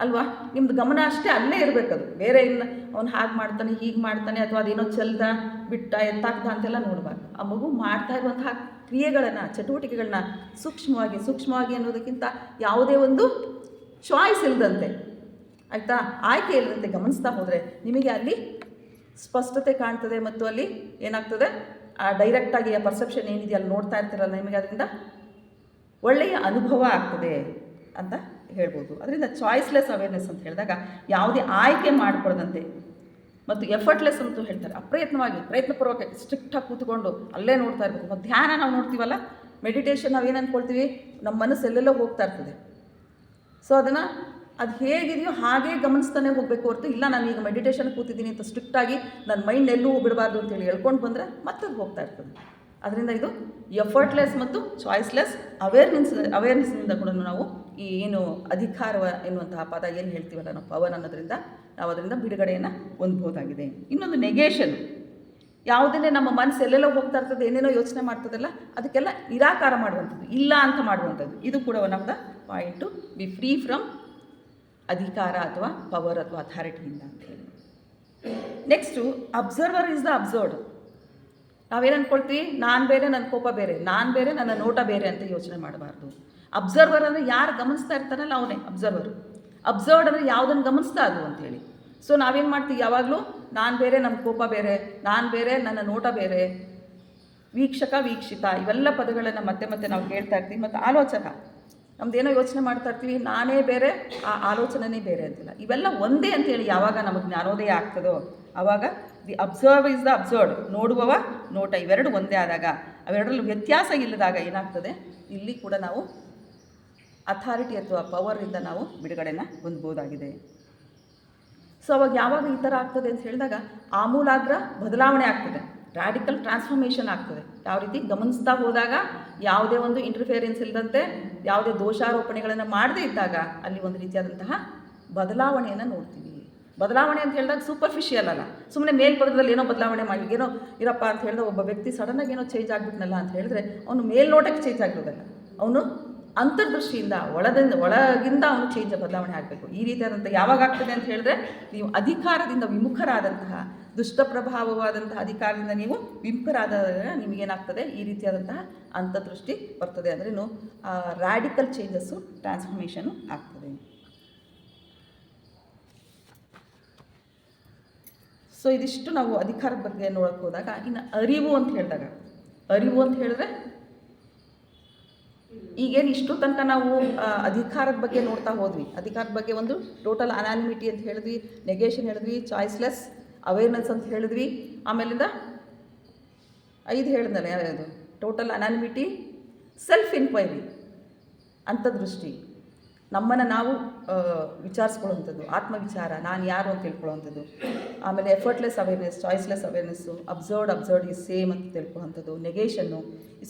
ಅಲ್ವಾ. ನಿಮ್ಮದು ಗಮನ ಅಷ್ಟೇ ಅಲ್ಲೇ ಇರಬೇಕದು, ಬೇರೆ ಇನ್ನು ಅವ್ನು ಹಾಗೆ ಮಾಡ್ತಾನೆ ಹೀಗೆ ಮಾಡ್ತಾನೆ ಅಥವಾ ಅದೇನೋ ಚೆಲ್ದ ಬಿಟ್ಟ ಎತ್ತಾಕ್ದ ಅಂತೆಲ್ಲ ನೋಡಬಾರ್ದು. ಆ ಮಗು ಮಾಡ್ತಾ ಇರುವಂತಹ ಕ್ರಿಯೆಗಳನ್ನು, ಚಟುವಟಿಕೆಗಳನ್ನ ಸೂಕ್ಷ್ಮವಾಗಿ ಅನ್ನೋದಕ್ಕಿಂತ ಯಾವುದೇ ಒಂದು ಚಾಯ್ಸ್ ಇಲ್ಲದಂತೆ, ಆಯಿತಾ, ಆಯ್ಕೆ ಇಲ್ಲದಂತೆ ಗಮನಿಸ್ತಾ ಹೋದರೆ ನಿಮಗೆ ಅಲ್ಲಿ ಸ್ಪಷ್ಟತೆ ಕಾಣ್ತದೆ. ಮತ್ತು ಅಲ್ಲಿ ಏನಾಗ್ತದೆ, ಆ ಡೈರೆಕ್ಟಾಗಿ ಆ ಪರ್ಸೆಪ್ಷನ್ ಏನಿದೆ ಅಲ್ಲಿ ನೋಡ್ತಾ ಇರ್ತೀರಲ್ಲ, ನಿಮಗೆ ಅದರಿಂದ ಒಳ್ಳೆಯ ಅನುಭವ ಆಗ್ತದೆ ಅಂತ ಹೇಳ್ಬೋದು. ಅದರಿಂದ ಚಾಯ್ಸ್ಲೆಸ್ ಅವೇರ್ನೆಸ್ ಅಂತ ಹೇಳಿದಾಗ ಯಾವುದೇ ಆಯ್ಕೆ ಮಾಡಿಕೊಡದಂತೆ ಮತ್ತು ಎಫರ್ಟ್ಲೆಸ್ ಅಂತೂ ಹೇಳ್ತಾರೆ, ಪ್ರಯತ್ನಪೂರ್ವಕ ಸ್ಟ್ರಿಕ್ಟಾಗಿ ಕೂತ್ಕೊಂಡು ಅಲ್ಲೇ ನೋಡ್ತಾ ಇರಬೇಕು. ಮತ್ತು ಧ್ಯಾನ ನಾವು ನೋಡ್ತೀವಲ್ಲ, ಮೆಡಿಟೇಷನ್ ನಾವೇನು ಅಂದ್ಕೊಳ್ತೀವಿ, ನಮ್ಮ ಮನಸ್ಸು ಎಲ್ಲೆಲ್ಲೋ ಹೋಗ್ತಾ ಇರ್ತದೆ. ಸೊ ಅದನ್ನು ಅದು ಹೇಗಿದೆಯೋ ಹಾಗೇ ಗಮನಿಸ್ತಾನೆ ಹೋಗಬೇಕು ಹೊರತು, ಇಲ್ಲ ನಾನು ಈಗ ಮೆಡಿಟೇಷನ್ ಕೂತಿದ್ದೀನಿ ಅಂತ ಸ್ಟ್ರಿಕ್ಟಾಗಿ ನನ್ನ ಮೈಂಡ್ ಎಲ್ಲೂ ಬಿಡಬಾರ್ದು ಅಂತೇಳಿ ಹೇಳ್ಕೊಂಡು ಬಂದರೆ ಮತ್ತೆ ಅದು ಹೋಗ್ತಾ ಇರ್ತದೆ. ಅದರಿಂದ ಇದು ಎಫರ್ಟ್ಲೆಸ್ ಮತ್ತು ಚಾಯ್ಸ್ಲೆಸ್ ಅವೇರ್ನೆಸ್ನಿಂದ ಕೂಡ ನಾವು ಈ ಏನು ಅಧಿಕಾರ ಎನ್ನುವಂತಹ ಪದ ಏನು ಹೇಳ್ತೀವಲ್ಲ ನಾವು, ಪವರ್ ಅನ್ನೋದ್ರಿಂದ ನಾವು ಅದರಿಂದ ಬಿಡುಗಡೆಯನ್ನು ಹೊಂದ್ಬೋದಾಗಿದೆ. ಇನ್ನೊಂದು ನೆಗೇಷನ್, ಯಾವುದನ್ನೇ ನಮ್ಮ ಮನಸ್ಸು ಎಲ್ಲೆಲ್ಲೋ ಹೋಗ್ತಾ ಇರ್ತದೆ, ಏನೇನೋ ಯೋಚನೆ ಮಾಡ್ತದಲ್ಲ, ಅದಕ್ಕೆಲ್ಲ ನಿರಾಕಾರ ಮಾಡುವಂಥದ್ದು, ಇಲ್ಲ ಅಂತ ಮಾಡುವಂಥದ್ದು, ಇದು ಕೂಡ one of the point to B free from ಅಧಿಕಾರ ಅಥವಾ ಪವರ್ ಅಥವಾ ಅಥಾರಿಟಿಯಿಂದ ಅಂತ ಹೇಳಿ. Next observer is the observed. ನಾವೇನು ಅಂದ್ಕೊಳ್ತೀವಿ, ನಾನು ಬೇರೆ ನನ್ನ ಕೋಪ ಬೇರೆ, ನಾನು ಬೇರೆ ನನ್ನ ನೋಟ ಬೇರೆ ಅಂತ ಯೋಚನೆ ಮಾಡಬಾರ್ದು. ಅಬ್ಸರ್ವರ್ ಅಂದರೆ ಯಾರು ಗಮನಿಸ್ತಾ ಇರ್ತಾನಲ್ಲ ಅವನೇ ಅಬ್ಸರ್ವರ್. ಅಬ್ಸರ್ವ್ಡ್ ಅಂದರೆ ಯಾವುದನ್ನು ಗಮನಿಸ್ತಾ ಅದು ಅಂತೇಳಿ. ಸೊ ನಾವೇನು ಮಾಡ್ತೀವಿ, ಯಾವಾಗಲೂ ನಾನು ಬೇರೆ ನಮ್ಮ ಕೋಪ ಬೇರೆ, ನಾನು ಬೇರೆ ನನ್ನ ನೋಟ ಬೇರೆ, ವೀಕ್ಷಕ ವೀಕ್ಷಿತ ಇವೆಲ್ಲ ಪದಗಳನ್ನು ಮತ್ತೆ ನಾವು ಹೇಳ್ತಾ ಇರ್ತೀವಿ. ಮತ್ತು ಆಲೋಚಕ, ನಮ್ದೇನೋ ಯೋಚನೆ ಮಾಡ್ತಾ ಇರ್ತೀವಿ, ನಾನೇ ಬೇರೆ ಆ ಆಲೋಚನೆನೇ ಬೇರೆ ಅಂತಿಲ್ಲ, ಇವೆಲ್ಲ ಒಂದೇ ಅಂತೇಳಿ ಯಾವಾಗ ನಮಗೆ ಜ್ಞಾನೋದಯ ಆಗ್ತದೋ ಆವಾಗ the observer is the observed, ನೋಡುವವ ನೋಟ ಇವೆರಡು ಒಂದೇ ಆದಾಗ, ಅವೆರಡರಲ್ಲಿ ವ್ಯತ್ಯಾಸ ಇಲ್ಲದಾಗ ಏನಾಗ್ತದೆ, ಇಲ್ಲಿ ಕೂಡ ನಾವು ಅಥಾರಿಟಿ ಅಥವಾ ಪವರಿಂದ ನಾವು ಬಿಡುಗಡೆನ ಹೊಂದ್ಬೋದಾಗಿದೆ. ಸೊ ಅವಾಗ ಯಾವಾಗ ಈ ಥರ ಆಗ್ತದೆ ಅಂತ ಹೇಳಿದಾಗ ಆಮೂಲಾಗ್ರ ಬದಲಾವಣೆ ಆಗ್ತದೆ. ರ್ಯಾಡಿಕಲ್ ಟ್ರಾನ್ಸ್ಫಾರ್ಮೇಷನ್ ಆಗ್ತದೆ. ಯಾವ ರೀತಿ ಗಮನಿಸ್ತಾ ಹೋದಾಗ ಯಾವುದೇ ಒಂದು ಇಂಟರ್ಫಿಯರೆನ್ಸ್ ಇಲ್ಲದಂತೆ ಯಾವುದೇ ದೋಷಾರೋಪಣೆಗಳನ್ನು ಮಾಡದೇ ಇದ್ದಾಗ ಅಲ್ಲಿ ಒಂದು ರೀತಿಯಾದಂತಹ ಬದಲಾವಣೆಯನ್ನು ನೋಡ್ತೀವಿ. ಬದಲಾವಣೆ ಅಂತ ಹೇಳಿದಾಗ ಸೂಪರ್ಫಿಷಿಯಲ್ ಅಲ್ಲ, ಸುಮ್ಮನೆ ಮೇಲ್ಪದರದಲ್ಲಿ ಏನೋ ಬದಲಾವಣೆ ಮಾಡಿ ಏನೋ ಇರಪ್ಪ ಅಂತ ಹೇಳಿದ್ರೆ ಒಬ್ಬ ವ್ಯಕ್ತಿ ಸಡನ್ನಾಗಿ ಏನೋ ಚೇಂಜ್ ಆಗಿಬಿಟ್ನಲ್ಲ ಅಂತ ಹೇಳಿದ್ರೆ ಅವನು ಮೇಲ್ನೋಟಕ್ಕೆ ಚೇಂಜ್ ಆಗಿರೋದಲ್ಲ, ಅವನು ಅಂತರ್ದೃಷ್ಟಿಯಿಂದ ಒಳಗಿಂದ ಅವನು ಬದಲಾವಣೆ ಆಗಬೇಕು. ಈ ರೀತಿಯಾದಂಥ ಯಾವಾಗ ಆಗ್ತದೆ ಅಂತ ಹೇಳಿದ್ರೆ ನೀವು ಅಧಿಕಾರದಿಂದ ವಿಮುಖರಾದಂತಹ ದುಷ್ಟ ಪ್ರಭಾವವಾದಂತಹ ಅಧಿಕಾರದಿಂದ ನೀವು ವಿಮುಖರಾದಾಗ ನಿಮಗೇನಾಗ್ತದೆ, ಈ ರೀತಿಯಾದಂತಹ ಅಂತರ್ದೃಷ್ಟಿ ಬರ್ತದೆ. ಅಂದ್ರೇನು ರ್ಯಾಡಿಕಲ್ ಚೇಂಜಸ್ಸು ಟ್ರಾನ್ಸ್ಫಾರ್ಮೇಷನು ಆಗ್ತದೆ. ಸೊ ಇದಿಷ್ಟು ನಾವು ಅಧಿಕಾರದ ಬಗ್ಗೆ ನೋಡೋಕ್ಕೆ ಹೋದಾಗ, ಇನ್ನು ಅರಿವು ಅಂತ ಹೇಳಿದ್ರೆ ಈಗೇನು ಇಷ್ಟು ತನಕ ನಾವು ಅಧಿಕಾರದ ಬಗ್ಗೆ ನೋಡ್ತಾ ಹೋದ್ವಿ. ಅಧಿಕಾರದ ಬಗ್ಗೆ ಒಂದು ಟೋಟಲ್ ಅನಾನಿಮಿಟಿ ಅಂತ ಹೇಳಿದ್ವಿ, ನೆಗೇಷನ್ ಹೇಳಿದ್ವಿ, ಚಾಯ್ಸ್ಲೆಸ್ ಅವೇರ್ನೆಸ್ ಅಂತ ಹೇಳಿದ್ವಿ, ಆಮೇಲಿಂದ 5 ಹೇಳಿದ್ನಲ್ಲ ಯಾವ್ಯಾವುದು, ಟೋಟಲ್ ಅನಾನಿಮಿಟಿ, ಸೆಲ್ಫ್ ಇನ್ಕ್ವೈರಿ ಅಂತರ್ದೃಷ್ಟಿ, ನಮ್ಮನ್ನು ನಾವು ವಿಚಾರಿಸ್ಕೊಳ್ಳುವಂಥದ್ದು, ಆತ್ಮವಿಚಾರ, ನಾನು ಯಾರು ಅಂತ ತಿಳ್ಕೊಳ್ಳುವಂಥದ್ದು, ಆಮೇಲೆ effortless awareness, choiceless awareness, absurd is same ಅಂತ ತಿಳ್ಕೊಳ್ಳುವಂಥದ್ದು, ನೆಗೇಷನ್ನು.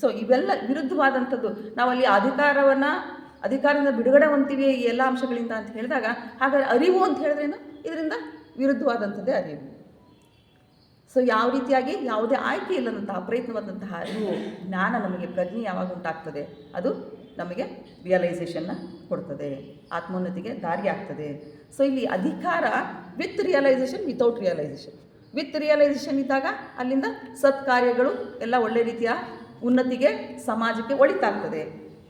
ಸೊ ಇವೆಲ್ಲ ವಿರುದ್ಧವಾದಂಥದ್ದು. ನಾವಲ್ಲಿ ಅಧಿಕಾರದಿಂದ ಬಿಡುಗಡೆ ಹೊಂದ್ತೀವಿ ಈ ಎಲ್ಲ ಅಂಶಗಳಿಂದ ಅಂತ ಹೇಳಿದಾಗ, ಹಾಗಾದರೆ ಅರಿವು ಅಂತ ಹೇಳಿದ್ರೇನು, ಇದರಿಂದ ವಿರುದ್ಧವಾದಂಥದ್ದೇ ಅರಿವು. ಸೊ ಯಾವ ರೀತಿಯಾಗಿ ಯಾವುದೇ ಆಯ್ಕೆ ಇಲ್ಲದಂತಹ ಅಪ್ರಯತ್ನವಾದಂತಹ ಅರಿವು, ಜ್ಞಾನ, ನಮಗೆ ಪ್ರಜ್ಞೆ ಯಾವಾಗ ಉಂಟಾಗ್ತದೆ ಅದು ನಮಗೆ ರಿಯಲೈಸೇಷನ್ನ ಕೊಡ್ತದೆ, ಆತ್ಮೋನ್ನತಿಗೆ ದಾರಿ ಆಗ್ತದೆ. ಸೊ ಇಲ್ಲಿ ಅಧಿಕಾರ with realization, without realization. With realization ಇದ್ದಾಗ ಅಲ್ಲಿಂದ ಸತ್ಕಾರ್ಯಗಳು ಎಲ್ಲ ಒಳ್ಳೆ ರೀತಿಯ ಉನ್ನತಿಗೆ, ಸಮಾಜಕ್ಕೆ ಒಳಿತಾಗ್ತದೆ.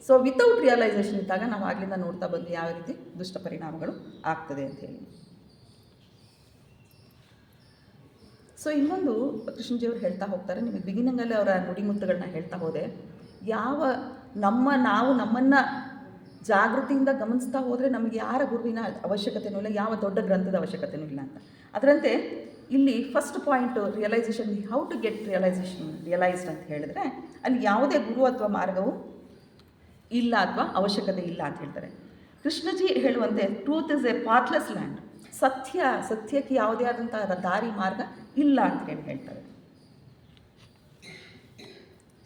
ಸೊ ವಿತೌಟ್ ರಿಯಲೈಸೇಷನ್ ಇದ್ದಾಗ ನಾವು ಆಗ್ಲಿಂದ ನೋಡ್ತಾ ಬಂದು ಯಾವ ರೀತಿ ದುಷ್ಟ ಪರಿಣಾಮಗಳು ಆಗ್ತದೆ ಅಂಥೇಳಿ. ಸೊ ಇನ್ನೊಂದು ಕೃಷ್ಣಜಿಯವರು ಹೇಳ್ತಾ ಹೋಗ್ತಾರೆ, ನಿಮಗೆ ಬಿಗಿನಿಂಗಲ್ಲೇ ಅವರ ನುಡಿಮುತ್ತುಗಳನ್ನ ಹೇಳ್ತಾ ಹೋದೆ, ನಮ್ಮನ್ನು ಜಾಗೃತಿಯಿಂದ ಗಮನಿಸ್ತಾ ಹೋದರೆ ನಮಗೆ ಯಾರ ಗುರುವಿನ ಅವಶ್ಯಕತೆಯೂ ಇಲ್ಲ, ಯಾವ ದೊಡ್ಡ ಗ್ರಂಥದ ಅವಶ್ಯಕತೆಯೂ ಇಲ್ಲ ಅಂತ. ಅದರಂತೆ ಇಲ್ಲಿ first point realization, how to get realized ಅಂತ ಹೇಳಿದ್ರೆ ಅಲ್ಲಿ ಯಾವುದೇ ಗುರು ಅಥವಾ ಮಾರ್ಗವು ಇಲ್ಲ ಅಥವಾ ಅವಶ್ಯಕತೆ ಇಲ್ಲ ಅಂತ ಹೇಳ್ತಾರೆ. ಕೃಷ್ಣಜಿ ಹೇಳುವಂತೆ truth is a pathless land, ಸತ್ಯಕ್ಕೆ ಯಾವುದೇ ಆದಂಥ ದಾರಿ ಮಾರ್ಗ ಇಲ್ಲ ಅಂತ ಹೇಳ್ತಾರೆ.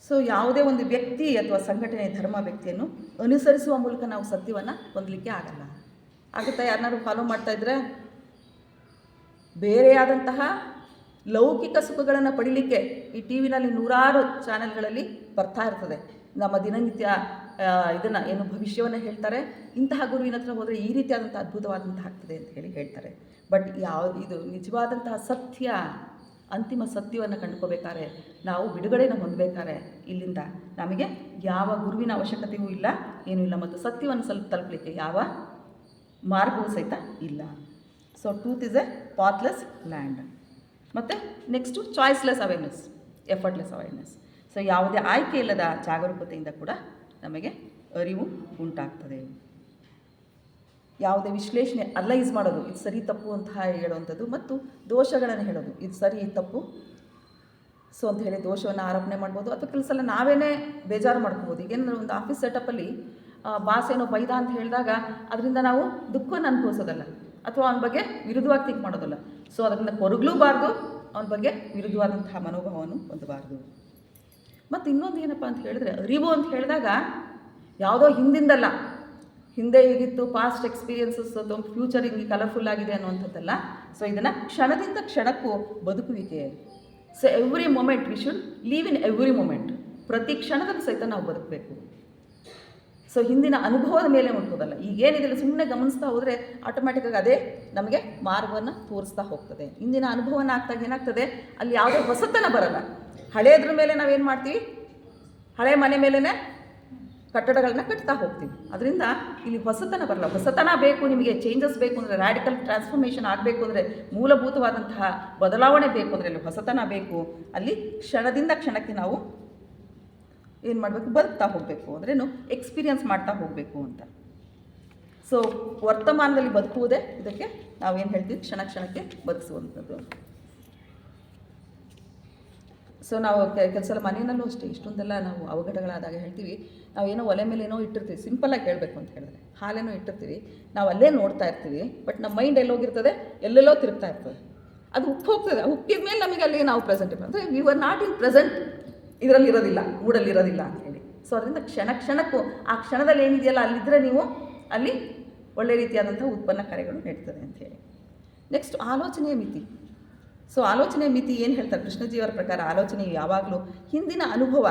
ಸೊ ಯಾವುದೇ ಒಂದು ವ್ಯಕ್ತಿ ಅಥವಾ ಸಂಘಟನೆ, ಧರ್ಮ, ವ್ಯಕ್ತಿಯನ್ನು ಅನುಸರಿಸುವ ಮೂಲಕ ನಾವು ಸತ್ಯವನ್ನು ಹೊಂದಲಿಕ್ಕೆ ಆಗಲ್ಲ. ಆಗುತ್ತಾ? ಯಾರನ್ನಾರು ಫಾಲೋ ಮಾಡ್ತಾಯಿದ್ರೆ ಬೇರೆಯಾದಂತಹ ಲೌಕಿಕ ಸುಖಗಳನ್ನು ಪಡೀಲಿಕ್ಕೆ ಈ ಟಿ ವಿನಲ್ಲಿ ನೂರಾರು ಚಾನೆಲ್ಗಳಲ್ಲಿ ಬರ್ತಾ ಇರ್ತದೆ. ನಮ್ಮ ದಿನನಿತ್ಯ ಇದನ್ನು ಏನು ಭವಿಷ್ಯವನ್ನು ಹೇಳ್ತಾರೆ, ಇಂತಹ ಗುರುವಿನ ಹತ್ರ ಹೋದರೆ ಈ ರೀತಿಯಾದಂಥ ಅದ್ಭುತವಾದಂತಹ ಆಗ್ತದೆ ಅಂತ ಹೇಳ್ತಾರೆ. ಬಟ್ ಇದು ನಿಜವಾದಂತಹ ಸತ್ಯ, ಅಂತಿಮ ಸತ್ಯವನ್ನು ಕಂಡುಕೋಬೇಕಾದ್ರೆ, ನಾವು ಬಿಡುಗಡೆಯನ್ನು ಹೊಂದಬೇಕಾದ್ರೆ ಇಲ್ಲಿಂದ ನಮಗೆ ಯಾವ ಗುರುವಿನ ಅವಶ್ಯಕತೆಯೂ ಇಲ್ಲ, ಏನೂ ಇಲ್ಲ, ಮತ್ತು ಸತ್ಯವನ್ನು ಸ್ವಲ್ಪ ತಲುಪಲಿಕ್ಕೆ ಯಾವ ಮಾರ್ಗವೂ ಸಹಿತ ಇಲ್ಲ. So truth is a pathless land. ಮತ್ತು next choiceless awareness, effortless awareness. So ಯಾವುದೇ ಆಯ್ಕೆ ಇಲ್ಲದ ಜಾಗರೂಕತೆಯಿಂದ ಕೂಡ ನಮಗೆ ಅರಿವು ಉಂಟಾಗ್ತದೆ. ಯಾವುದೇ ವಿಶ್ಲೇಷಣೆ, ಅನಲೈಸ್ ಮಾಡೋದು, ಇದು ಸರಿ ತಪ್ಪು ಅಂತ ಹೇಳುವಂಥದ್ದು, ಮತ್ತು ದೋಷಗಳನ್ನು ಹೇಳೋದು, ಇದು ಸರಿ ಇದು ತಪ್ಪು ಸೊ ಅಂತ ಹೇಳಿ ದೋಷವನ್ನು ಆರೋಪಣೆ ಮಾಡ್ಬೋದು, ಅಥವಾ ಕೆಲವು ಸಲ ನಾವೇನೇ ಬೇಜಾರು ಮಾಡ್ಕೋಬೋದು. ಈಗೇನಾದರೂ ಒಂದು ಆಫೀಸ್ ಸೆಟಪ್ಪಲ್ಲಿ ಬಾಸ್ ಏನೋ ಬೈದ ಅಂತ ಹೇಳಿದಾಗ ಅದರಿಂದ ನಾವು ದುಃಖವನ್ನು ಅನುಭವಿಸೋದಲ್ಲ, ಅಥವಾ ಅವನ ಬಗ್ಗೆ ವಿರುದ್ಧವಾಗಿ ಥಿಂಕ್ ಮಾಡೋದಲ್ಲ. ಸೊ ಅದರಿಂದ ಕೊರಗಲೂಬಾರ್ದು, ಅವನ ಬಗ್ಗೆ ವಿರುದ್ಧವಾದಂತಹ ಮನೋಭಾವವನ್ನು ಹೊಂದಬಾರ್ದು. ಮತ್ತು ಇನ್ನೊಂದು ಏನಪ್ಪ ಅಂತ ಹೇಳಿದ್ರೆ, ಅರಿವು ಅಂತ ಹೇಳಿದಾಗ ಯಾವುದೋ ಹಿಂದಿಂದಲ್ಲ, ಹಿಂದೆ ಹೇಗಿತ್ತು, ಪಾಸ್ಟ್ ಎಕ್ಸ್ಪೀರಿಯನ್ಸಸ್ ಅಥವಾ ಫ್ಯೂಚರ್ ಹಿಂಗೆ ಕಲರ್ಫುಲ್ ಆಗಿದೆ ಅನ್ನುವಂಥದ್ದಲ್ಲ. ಸೊ ಇದನ್ನು ಕ್ಷಣದಿಂದ ಕ್ಷಣಕ್ಕೂ ಬದುಕುವಿಕೆ. So every moment we should live in every moment. ಪ್ರತಿ ಕ್ಷಣದಲ್ಲೂ ಸಹಿತ ನಾವು ಬದುಕಬೇಕು. ಸೊ ಹಿಂದಿನ ಅನುಭವದ ಮೇಲೆ ಮುಟ್ಕೋದಲ್ಲ. ಈಗೇನಿದೆ ಸುಮ್ಮನೆ ಗಮನಿಸ್ತಾ ಹೋದರೆ ಆಟೋಮ್ಯಾಟಿಕ್ಕಾಗಿ ಅದೇ ನಮಗೆ ಮಾರ್ಗವನ್ನು ತೋರಿಸ್ತಾ ಹೋಗ್ತದೆ. ಹಿಂದಿನ ಅನುಭವನ ಆಗ್ತಾಗ ಏನಾಗ್ತದೆ, ಅಲ್ಲಿ ಯಾವುದೇ ಹೊಸತನ ಬರಲ್ಲ. ಹಳೆಯದ್ರ ಮೇಲೆ ನಾವೇನು ಮಾಡ್ತೀವಿ, ಹಳೆ ಮನೆ ಮೇಲೇ ಕಟ್ಟಡಗಳನ್ನ ಕಟ್ತಾ ಹೋಗ್ತೀವಿ. ಅದರಿಂದ ಇಲ್ಲಿ ಹೊಸತನ ಬರಲ್ಲ. ಹೊಸತನ ಬೇಕು ನಿಮಗೆ, ಚೇಂಜಸ್ ಬೇಕು ಅಂದರೆ, ರ್ಯಾಡಿಕಲ್ ಟ್ರಾನ್ಸ್ಫಾರ್ಮೇಷನ್ ಆಗಬೇಕು ಅಂದರೆ, ಮೂಲಭೂತವಾದಂತಹ ಬದಲಾವಣೆ ಬೇಕು ಅಂದರೆ ಅಲ್ಲಿ ಹೊಸತನ ಬೇಕು. ಅಲ್ಲಿ ಕ್ಷಣದಿಂದ ಕ್ಷಣಕ್ಕೆ ನಾವು ಏನು ಮಾಡಬೇಕು, ಬದುಕ್ತಾ ಹೋಗಬೇಕು. ಅಂದ್ರೇನು, ಎಕ್ಸ್ಪೀರಿಯನ್ಸ್ ಮಾಡ್ತಾ ಹೋಗಬೇಕು ಅಂತ. ಸೊ ವರ್ತಮಾನದಲ್ಲಿ ಬದುಕುವುದೇ ಇದಕ್ಕೆ ನಾವೇನು ಹೇಳ್ತೀವಿ, ಕ್ಷಣ ಕ್ಷಣಕ್ಕೆ ಬದುಕಿಸುವಂಥದ್ದು. ಸೊ ನಾವು ಕೆಲವು ಸಲ ಮನೆಯಲ್ಲೂ ಅಷ್ಟೇ ಇಷ್ಟೊಂದೆಲ್ಲ ನಾವು ಅವಘಡಗಳಾದಾಗ ಹೇಳ್ತೀವಿ, ನಾವೇನೋ ಒಲೆ ಮೇಲೆ ಏನೋ ಇಟ್ಟಿರ್ತೀವಿ, ಸಿಂಪಲ್ಲಾಗಿ ಹೇಳಬೇಕು ಅಂತ ಹೇಳಿದ್ರೆ ಹಾಲೇನೋ ಇಟ್ಟಿರ್ತೀವಿ, ನಾವು ಅಲ್ಲೇ ನೋಡ್ತಾ ಇರ್ತೀವಿ, ಬಟ್ ನಮ್ಮ ಮೈಂಡ್ ಎಲ್ಲೋಗಿರ್ತದೆ, ಎಲ್ಲೆಲ್ಲೋ ತಿರುಗ್ತಾ ಇರ್ತದೆ. ಅದು ಉಪ್ಪು ಹೋಗ್ತದೆ, ಉಪ್ಪಿದ ಮೇಲೆ ನಮಗೆ ಅಲ್ಲಿ ನಾವು ಪ್ರೆಸೆಂಟ್ ಅಂದರೆ we are not in present, ಇದರಲ್ಲಿ ಇರೋದಿಲ್ಲ, ಮೂಡಲ್ಲಿ ಇರೋದಿಲ್ಲ ಅಂಥೇಳಿ. ಸೊ ಅದರಿಂದ ಕ್ಷಣಕ್ಕೂ ಆ ಕ್ಷಣದಲ್ಲಿ ಏನಿದೆಯಲ್ಲ ಅಲ್ಲಿದ್ದರೆ ನೀವು ಅಲ್ಲಿ ಒಳ್ಳೆ ರೀತಿಯಾದಂಥ ಉತ್ಪನ್ನ ಕಾರ್ಯಗಳು ನಡೀತದೆ ಅಂಥೇಳಿ. ನೆಕ್ಸ್ಟ್ ಆಲೋಚನೆಯ ಮಿತಿ. ಸೊ ಆಲೋಚನೆಯ ಮಿತಿ ಏನು ಹೇಳ್ತಾರೆ ಕೃಷ್ಣಜಿಯವರ ಪ್ರಕಾರ, ಆಲೋಚನೆ ಯಾವಾಗಲೂ ಹಿಂದಿನ ಅನುಭವ.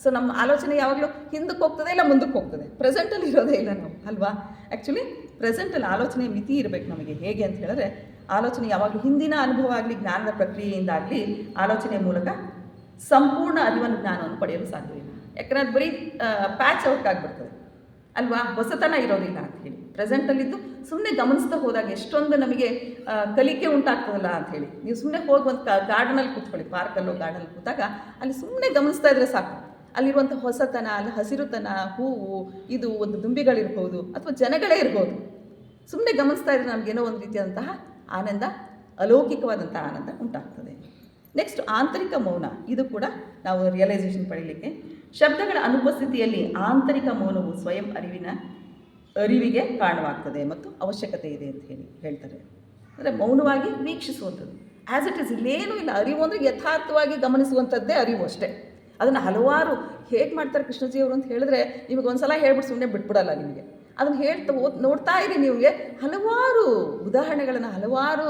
ಸೊ ನಮ್ಮ ಆಲೋಚನೆ ಯಾವಾಗಲೂ ಹಿಂದಕ್ಕೆ ಹೋಗ್ತದೆ ಇಲ್ಲ ಮುಂದಕ್ಕೆ ಹೋಗ್ತದೆ, ಪ್ರೆಸೆಂಟಲ್ಲಿ ಇರೋದೇ ಇಲ್ಲ ನಾವು ಅಲ್ವಾ. ಆ್ಯಕ್ಚುಲಿ ಪ್ರೆಸೆಂಟಲ್ಲಿ ಆಲೋಚನೆಯ ಮಿತಿ ಇರಬೇಕು ನಮಗೆ. ಹೇಗೆ ಅಂತ ಹೇಳಿದ್ರೆ ಆಲೋಚನೆ ಯಾವಾಗಲೂ ಹಿಂದಿನ ಅನುಭವ ಆಗಲಿ ಜ್ಞಾನದ ಪ್ರಕ್ರಿಯೆಯಿಂದಾಗಲಿ ಆಲೋಚನೆಯ ಮೂಲಕ ಸಂಪೂರ್ಣ ಅರಿವನ್ನು ಜ್ಞಾನವನ್ನು ಪಡೆಯಲು ಸಾಧ್ಯವಿಲ್ಲ. ಯಾಕಂದರೆ ಅದು ಬರೀ ಪ್ಯಾಚ್ ಔಟ್ ಆಗಿಬಿಡ್ತದೆ ಅಲ್ವಾ, ಹೊಸತನ ಇರೋದಿಲ್ಲ ಅಂಥೇಳಿ. ಪ್ರೆಸೆಂಟಲ್ಲಿದ್ದು ಸುಮ್ಮನೆ ಗಮನಿಸ್ತಾ ಹೋದಾಗ ಎಷ್ಟೊಂದು ನಮಗೆ ಕಲಿಕೆ ಉಂಟಾಗ್ತದಲ್ಲ ಅಂಥೇಳಿ. ನೀವು ಸುಮ್ಮನೆ ಹೋಗಿ ಒಂದು ಗಾರ್ಡನಲ್ಲಿ ಕೂತ್ಕೊಳ್ಳಿ, ಪಾರ್ಕಲ್ಲೋ ಗಾರ್ಡನಲ್ಲಿ ಕೂತಾಗ ಅಲ್ಲಿ ಸುಮ್ಮನೆ ಗಮನಿಸ್ತಾ ಇದ್ರೆ ಸಾಕು. ಅಲ್ಲಿರುವಂಥ ಹೊಸತನ, ಅಲ್ಲಿ ಹಸಿರುತನ, ಹೂವು, ಇದು ಒಂದು ದುಂಬಿಗಳಿರ್ಬೋದು ಅಥವಾ ಜನಗಳೇ ಇರ್ಬೋದು. ಸುಮ್ಮನೆ ಗಮನಿಸ್ತಾ ಇದ್ರೆ ನಮಗೇನೋ ಒಂದು ರೀತಿಯಾದಂತಹ ಆನಂದ, ಅಲೌಕಿಕವಾದಂಥ ಆನಂದ ಉಂಟಾಗ್ತದೆ. ನೆಕ್ಸ್ಟ್ ಆಂತರಿಕ ಮೌನ. ಇದು ಕೂಡ ನಾವು ರಿಯಲೈಸೇಷನ್ ಪಡೀಲಿಕ್ಕೆ ಶಬ್ದಗಳ ಅನುಪಸ್ಥಿತಿಯಲ್ಲಿ ಆಂತರಿಕ ಮೌನವು ಸ್ವಯಂ ಅರಿವಿಗೆ ಕಾರಣವಾಗ್ತದೆ ಮತ್ತು ಅವಶ್ಯಕತೆ ಇದೆ ಅಂತ ಹೇಳ್ತಾರೆ. ಅಂದರೆ ಮೌನವಾಗಿ ವೀಕ್ಷಿಸುವಂಥದ್ದು, ಆ್ಯಸ್ ಇಟ್ ಈಸ್, ಇಲ್ಲೇನೂ ಇಲ್ಲ. ಅರಿವು ಅಂದರೆ ಯಥಾರ್ಥವಾಗಿ ಗಮನಿಸುವಂಥದ್ದೇ ಅರಿವು ಅಷ್ಟೇ. ಅದನ್ನು ಹಲವಾರು ಹೇಗೆ ಮಾಡ್ತಾರೆ ಕೃಷ್ಣಜಿಯವರು ಅಂತ ಹೇಳಿದ್ರೆ ನಿಮಗೆ ಒಂದು ಸಲ ಹೇಳ್ಬಿಟ್ಟು ಸುಮ್ಮನೆ ಬಿಟ್ಬಿಡಲ್ಲ ನಿಮಗೆ. ಅದನ್ನು ನೋಡ್ತಾ ಇರಿ, ನಿಮಗೆ ಹಲವಾರು ಉದಾಹರಣೆಗಳನ್ನು, ಹಲವಾರು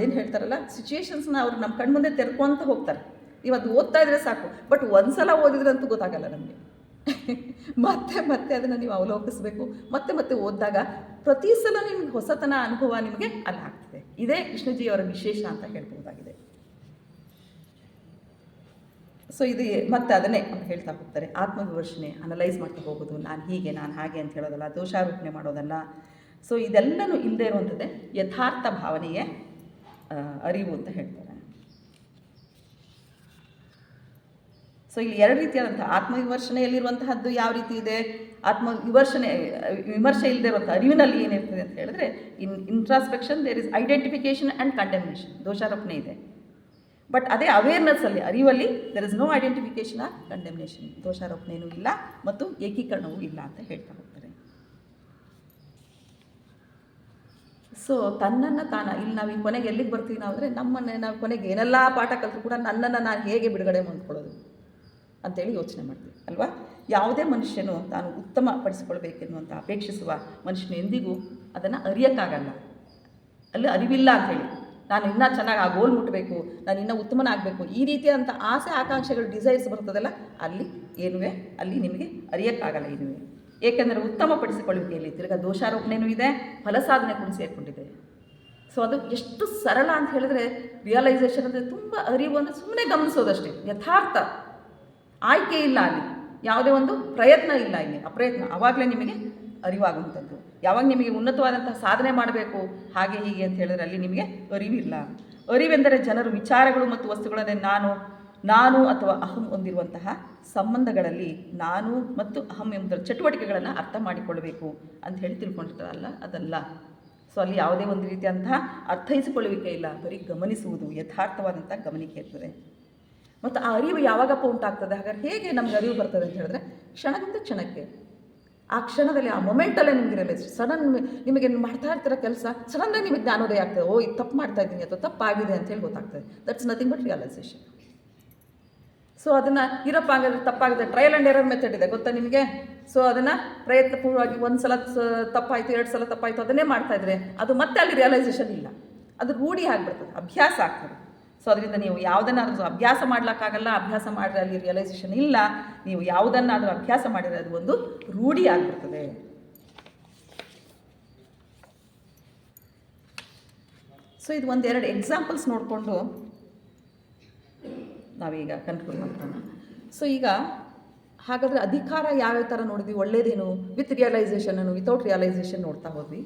ಏನು ಹೇಳ್ತಾರಲ್ಲ ಸಿಚುವೇಶನ್ಸ್ನ ಅವರು ನಮ್ಮ ಕಣ್ಮುಂದೆ ತೆರ್ಕೊಂತ ಹೋಗ್ತಾರೆ. ನೀವು ಅದು ಓದ್ತಾ ಇದ್ರೆ ಸಾಕು. ಬಟ್ ಒಂದು ಸಲ ಓದಿದ್ರಂತೂ ಗೊತ್ತಾಗಲ್ಲ ನಮಗೆ. ಮತ್ತೆ ಅದನ್ನು ನೀವು ಅವಲೋಕಿಸಬೇಕು. ಮತ್ತೆ ಓದಿದಾಗ ಪ್ರತಿ ಸಲ ನಿಮಗೆ ಹೊಸತನ ಅನುಭವ ನಿಮಗೆ ಅಲ್ಲಿ ಆಗ್ತದೆ. ಇದೇ ಕೃಷ್ಣಜಿಯವರ ವಿಶೇಷ ಅಂತ ಹೇಳ್ಬೋದಾಗಿದೆ. ಸೊ ಇದು ಮತ್ತೆ ಅದನ್ನೇ ಹೇಳ್ತಾ ಹೋಗ್ತಾರೆ. ಆತ್ಮವಿಮರ್ಶನೆ, ಅನಲೈಸ್ ಮಾಡ್ತಾ ಹೋಗೋದು, ನಾನು ಹೀಗೆ ನಾನು ಹಾಗೆ ಅಂತ ಹೇಳೋದಲ್ಲ, ದೋಷಾರೋಪಣೆ ಮಾಡೋದಲ್ಲ. ಸೊ ಇದೆಲ್ಲನೂ ಇಲ್ಲದೆ ಇರುವಂಥದ್ದೇ ಯಥಾರ್ಥ ಭಾವನೆಯೇ ಅರಿವು ಅಂತ ಹೇಳ್ತಾರೆ. ಸೊ ಇಲ್ಲಿ ಎರಡು ರೀತಿಯಾದಂಥ ಆತ್ಮವಿಮರ್ಶನೆಯಲ್ಲಿರುವಂತಹದ್ದು ಯಾವ ರೀತಿ ಇದೆ, ವಿಮರ್ಶೆ ಇಲ್ಲದೆ ಇರುವಂಥ ಅರಿವಿನಲ್ಲಿ ಏನಿರ್ತದೆ ಅಂತ ಹೇಳಿದ್ರೆ introspection, there is identification and condemnation, ದೋಷಾರೋಪಣೆ ಇದೆ. ಬಟ್ ಅದೇ ಅವೇರ್ನೆಸ್ಸಲ್ಲಿ, ಅರಿವಲ್ಲಿ there is no identification or condemnation, ದೋಷಾರೋಪಣೆಯೂ ಇಲ್ಲ ಮತ್ತು ಏಕೀಕರಣವೂ ಇಲ್ಲ ಅಂತ ಹೇಳ್ತಾ ಹೋಗ್ತಾರೆ. ಸೊ ತನ್ನನ್ನು ಇಲ್ಲಿ ನಾವು ಈ ಕೊನೆಗೆ ಎಲ್ಲಿಗೆ ಬರ್ತೀವಿ ನಾವು ಅಂದರೆ ನಾವು ಕೊನೆಗೆ ಏನೆಲ್ಲ ಪಾಠ ಕಲಿತು ಕೂಡ ನನ್ನನ್ನು ನಾನು ಹೇಗೆ ಬಿಡುಗಡೆ ಮಾಡ್ಕೊಳ್ಳೋದು ಅಂತೇಳಿ ಯೋಚನೆ ಮಾಡ್ತೀವಿ ಅಲ್ವಾ. ಯಾವುದೇ ಮನುಷ್ಯನು ತಾನು ಉತ್ತಮ ಪಡಿಸಿಕೊಳ್ಬೇಕೆನ್ನುವಂಥ ಅಪೇಕ್ಷಿಸುವ ಮನುಷ್ಯನು ಎಂದಿಗೂ ಅದನ್ನು ಅರಿಯೋಕ್ಕಾಗಲ್ಲ. ಅಲ್ಲಿ ಅರಿವಿಲ್ಲ ಅಂಥೇಳಿ, ನಾನು ಇನ್ನೂ ಚೆನ್ನಾಗಿ ಆ ಗೋಲ್ ಮುಟ್ಟಬೇಕು, ನಾನು ಇನ್ನೂ ಉತ್ತಮನಾಗಬೇಕು, ಈ ರೀತಿಯಾದಂಥ ಆಸೆ ಆಕಾಂಕ್ಷೆಗಳು, ಡಿಸೈರ್ಸ್ ಬರ್ತದಲ್ಲ, ಅಲ್ಲಿ ನಿಮಗೆ ಅರಿಯೋಕ್ಕಾಗಲ್ಲ ಏನುವೆ. ಏಕೆಂದರೆ ಉತ್ತಮ ಪಡಿಸಿಕೊಳ್ಳುವಿಕೆಯಲ್ಲಿ ತಿರ್ಗಾ ದೋಷಾರೋಪಣೆಯೂ ಇದೆ, ಫಲಸಾಧನೆ ಕೂಡ ಸೇರಿಕೊಂಡಿದೆ. ಸೊ ಅದು ಎಷ್ಟು ಸರಳ ಅಂತ ಹೇಳಿದ್ರೆ ರಿಯಲೈಸೇಷನ್ ಅಂದರೆ ತುಂಬ ಅರಿವು ಅಂದರೆ ಸುಮ್ಮನೆ ಗಮನಿಸೋದಷ್ಟೇ, ಯಥಾರ್ಥ ಆಯ್ಕೆ ಇಲ್ಲ, ಅಲ್ಲಿ ಯಾವುದೇ ಒಂದು ಪ್ರಯತ್ನ ಇಲ್ಲ, ಇಲ್ಲಿ ಅಪ್ರಯತ್ನ. ಆವಾಗಲೇ ನಿಮಗೆ ಅರಿವಾಗುವಂಥದ್ದು. ಯಾವಾಗ ನಿಮಗೆ ಉನ್ನತವಾದಂತಹ ಸಾಧನೆ ಮಾಡಬೇಕು ಹಾಗೆ ಹೀಗೆ ಅಂತ ಹೇಳಿದ್ರೆ ಅಲ್ಲಿ ನಿಮಗೆ ಅರಿವಿಲ್ಲ. ಅರಿವೆಂದರೆ ಜನರು ವಿಚಾರಗಳು ಮತ್ತು ವಸ್ತುಗಳನ್ನೇ ನಾನು ಅಥವಾ ಅಹಂ ಹೊಂದಿರುವಂತಹ ಸಂಬಂಧಗಳಲ್ಲಿ ನಾನು ಮತ್ತು ಅಹಂ ಎಂಬುದರ ಚಟುವಟಿಕೆಗಳನ್ನು ಅರ್ಥ ಮಾಡಿಕೊಳ್ಳಬೇಕು ಅಂತ ಹೇಳಿ ತಿಳ್ಕೊಂಡಿರ್ತಾರಲ್ಲ, ಅದಲ್ಲ. ಸೊ ಅಲ್ಲಿ ಯಾವುದೇ ಒಂದು ರೀತಿಯಂತಹ ಅರ್ಥೈಸಿಕೊಳ್ಳುವಿಕೆ ಇಲ್ಲ, ಬರೀ ಗಮನಿಸುವುದು, ಯಥಾರ್ಥವಾದಂಥ ಗಮನಿಕೆ ಇರ್ತದೆ. ಮತ್ತು ಆ ಅರಿವು ಯಾವಾಗಪ್ಪ ಉಂಟಾಗ್ತದೆ, ಹಾಗಾದ್ರೆ ಹೇಗೆ ನಮ್ಗೆ ಅರಿವು ಬರ್ತದೆ ಅಂತ ಹೇಳಿದ್ರೆ ಕ್ಷಣದಿಂದ ಕ್ಷಣಕ್ಕೆ, ಆ ಕ್ಷಣದಲ್ಲಿ, ಆ ಮೊಮೆಂಟಲ್ಲೇ ನಿಮಗೆ ರಿಯಲೈಸ್. ಸಡನ್ ನಿಮಗೆ ಮಾಡ್ತಾ ಇರ್ತಿರೋ ಕೆಲಸ ಸಡನ್ನಾಗಿ ನಿಮಗೆ ಜ್ಞಾನೋದಯ ಆಗ್ತದೆ. ಓ, ಇದು ತಪ್ಪು ಮಾಡ್ತಾ ಇದ್ದೀನಿ ಅಥವಾ ತಪ್ಪಾಗಿದೆ ಅಂತೇಳಿ ಗೊತ್ತಾಗ್ತದೆ. That's nothing but realization. So ಅದನ್ನು ಇರಪ್ಪ ಹಾಗಾದ್ರೆ ತಪ್ಪಾಗಿದೆ, ಟ್ರಯಲ್ ಆ್ಯಂಡ್ ಎರರ್ ಮೆಥಡ್ ಇದೆ ಗೊತ್ತಾ ನಿಮಗೆ. ಸೊ ಅದನ್ನು ಪ್ರಯತ್ನಪೂರ್ವವಾಗಿ ಒಂದು ಸಲ ತಪ್ಪಾಯಿತು, 2 ಸಲ ತಪ್ಪಾಯಿತು, ಅದನ್ನೇ ಮಾಡ್ತಾಯಿದ್ರೆ ಅದು ಮತ್ತೆ ಅಲ್ಲಿ ರಿಯಲೈಸೇಷನ್ ಇಲ್ಲ, ಅದು ರೂಢಿ ಆಗಿಬಿಡ್ತದೆ, ಅಭ್ಯಾಸ ಆಗ್ತದೆ. ಸೊ ಅದರಿಂದ ನೀವು ಯಾವುದನ್ನಾದರೂ ಅಭ್ಯಾಸ ಮಾಡ್ಲಿಕ್ಕಾಗಲ್ಲ, ಅಭ್ಯಾಸ ಮಾಡಿದ್ರೆ ಅಲ್ಲಿ ರಿಯಲೈಸೇಷನ್ ಇಲ್ಲ. ನೀವು ಯಾವುದನ್ನಾದರೂ ಅಭ್ಯಾಸ ಮಾಡಿದರೆ ಅದು ಒಂದು ರೂಢಿ ಆಗಿಬಿಡ್ತದೆ. ಸೊ ಇದು ಒಂದೆರಡು ಎಕ್ಸಾಂಪಲ್ಸ್ ನೋಡಿಕೊಂಡು ನಾವೀಗ ಕನ್ಕ್ಲೂಡ್ ಮಾಡ್ತಾನೆ. ಸೊ ಈಗ ಹಾಗಾದರೆ ಅಧಿಕಾರ ಯಾವ್ಯಾವ ಥರ ನೋಡಿದ್ವಿ, ಒಳ್ಳೇದೇನು, ವಿತ್ ರಿಯಲೈಸೇಷನ್, ವಿತೌಟ್ ರಿಯಲೈಸೇಷನ್ ನೋಡ್ತಾ ಹೋದ್ವಿ.